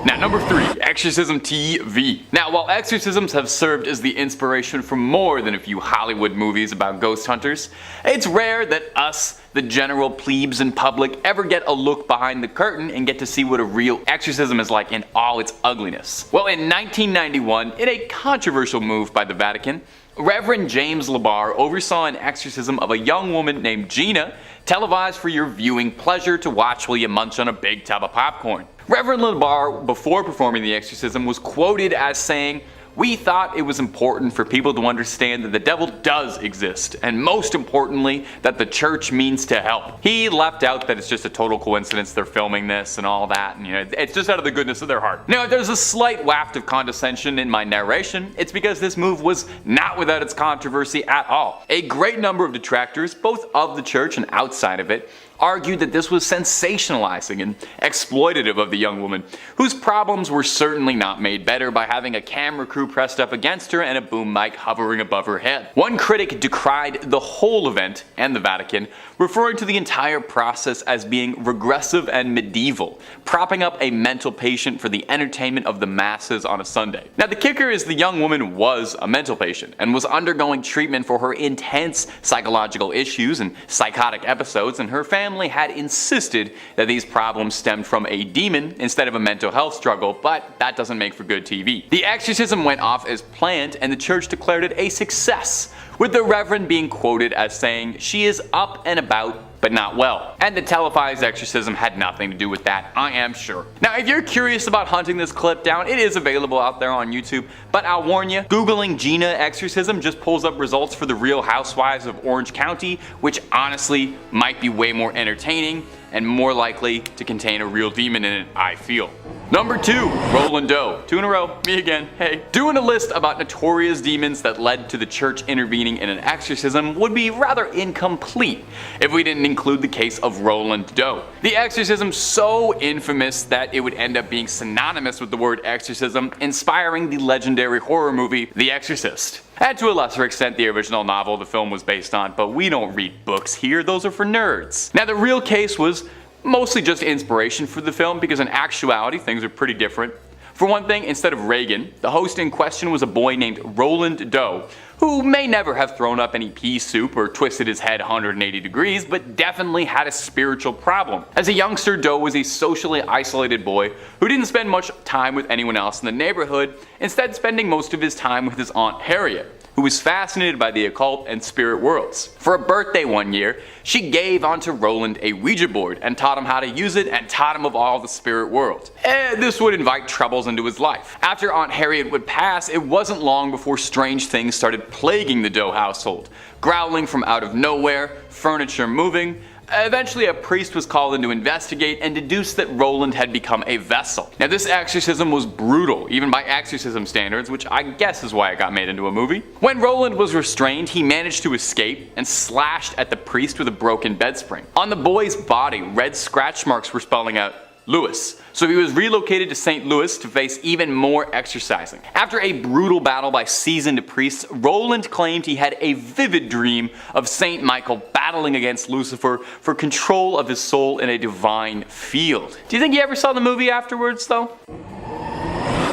Now, number 3, Exorcism TV. Now, while exorcisms have served as the inspiration for more than a few Hollywood movies about ghost hunters, it's rare that us, the general plebes and public, ever get a look behind the curtain and get to see what a real exorcism is like in all its ugliness. Well, in 1991, in a controversial move by the Vatican, Reverend James LaBarre oversaw an exorcism of a young woman named Gina, televised for your viewing pleasure to watch while you munch on a big tub of popcorn. Reverend LaBarre, before performing the exorcism, was quoted as saying, "We thought it was important for people to understand that the devil does exist, and most importantly, that the church means to help." He left out that it's just a total coincidence they're filming this and all that, and it's just out of the goodness of their heart. Now, if there's a slight waft of condescension in my narration, it's because this move was not without its controversy at all. A great number of detractors, both of the church and outside of it, argued that this was sensationalizing and exploitative of the young woman, whose problems were certainly not made better by having a camera crew pressed up against her and a boom mic hovering above her head. One critic decried the whole event and the Vatican, referring to the entire process as being regressive and medieval, propping up a mental patient for the entertainment of the masses on a Sunday. Now, the kicker is the young woman was a mental patient and was undergoing treatment for her intense psychological issues and psychotic episodes, and her family had insisted that these problems stemmed from a demon instead of a mental health struggle, but that doesn't make for good TV. The exorcism went off as planned and the church declared it a success, with the Reverend being quoted as saying, "She is up and about, but not well." And the televised exorcism had nothing to do with that, I am sure. Now, if you're curious about hunting this clip down, it is available out there on YouTube, but I'll warn you, Googling Gina exorcism just pulls up results for the Real Housewives of Orange County, which honestly might be way more entertaining and more likely to contain a real demon in it, I feel. Number 2, Roland Doe. 2 in a row, me again, hey. Doing a list about notorious demons that led to the church intervening in an exorcism would be rather incomplete if we didn't include the case of Roland Doe. The exorcism so infamous that it would end up being synonymous with the word exorcism, inspiring the legendary horror movie The Exorcist. And to a lesser extent the original novel the film was based on, but we don't read books here, those are for nerds. Now, the real case was mostly just inspiration for the film, because in actuality things are pretty different. For one thing, instead of Reagan, the host in question was a boy named Roland Doe, who may never have thrown up any pea soup or twisted his head 180 degrees, but definitely had a spiritual problem. As a youngster, Doe was a socially isolated boy who didn't spend much time with anyone else in the neighborhood, instead spending most of his time with his Aunt Harriet, who was fascinated by the occult and spirit worlds. For a birthday one year, she gave onto Roland a Ouija board and taught him how to use it and taught him of all the spirit world. This would invite troubles into his life. After Aunt Harriet would pass, it wasn't long before strange things started plaguing the Doe household. Growling from out of nowhere, furniture moving. Eventually a priest was called in to investigate and deduced that Roland had become a vessel. Now, this exorcism was brutal, even by exorcism standards, which I guess is why it got made into a movie. When Roland was restrained, he managed to escape and slashed at the priest with a broken bed spring. On the boy's body, red scratch marks were spelling out Louis, so he was relocated to St. Louis to face even more exorcising. After a brutal battle by seasoned priests, Roland claimed he had a vivid dream of St. Michael battling against Lucifer for control of his soul in a divine field. Do you think he ever saw the movie afterwards, though?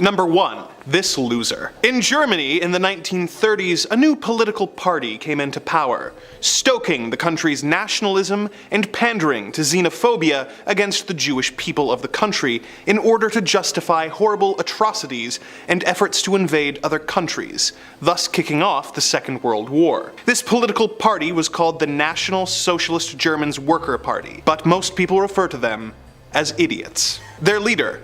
Number 1. This loser. In Germany in the 1930s, a new political party came into power, stoking the country's nationalism and pandering to xenophobia against the Jewish people of the country in order to justify horrible atrocities and efforts to invade other countries, thus kicking off the Second World War. This political party was called the National Socialist Germans Worker Party, but most people refer to them as idiots. Their leader,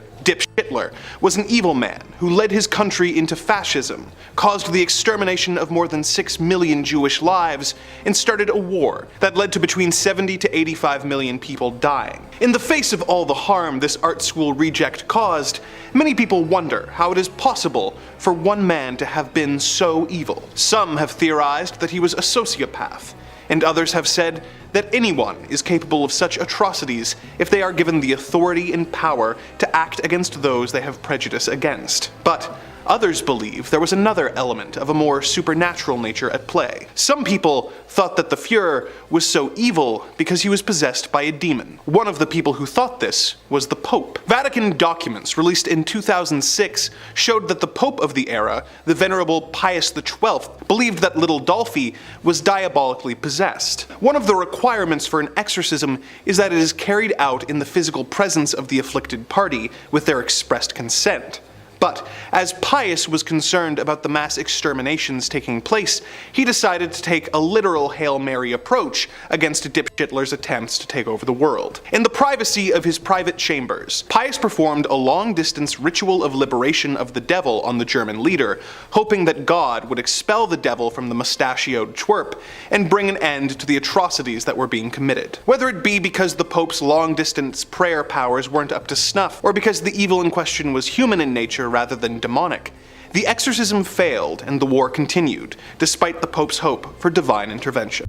Hitler was an evil man who led his country into fascism, caused the extermination of more than 6 million Jewish lives, and started a war that led to between 70 to 85 million people dying. In the face of all the harm this art school reject caused, many people wonder how it is possible for one man to have been so evil. Some have theorized that he was a sociopath, and others have said that anyone is capable of such atrocities if they are given the authority and power to act against those they have prejudice against. But others believe there was another element of a more supernatural nature at play. Some people thought that the Fuhrer was so evil because he was possessed by a demon. One of the people who thought this was the Pope. Vatican documents released in 2006 showed that the Pope of the era, the Venerable Pius XII, believed that little Dolphy was diabolically possessed. One of the requirements for an exorcism is that it is carried out in the physical presence of the afflicted party with their expressed consent. But as Pius was concerned about the mass exterminations taking place, he decided to take a literal Hail Mary approach against Hitler's attempts to take over the world. In the privacy of his private chambers, Pius performed a long-distance ritual of liberation of the devil on the German leader, hoping that God would expel the devil from the mustachioed twerp and bring an end to the atrocities that were being committed. Whether it be because the Pope's long-distance prayer powers weren't up to snuff, or because the evil in question was human in nature rather than demonic, the exorcism failed and the war continued, despite the Pope's hope for divine intervention.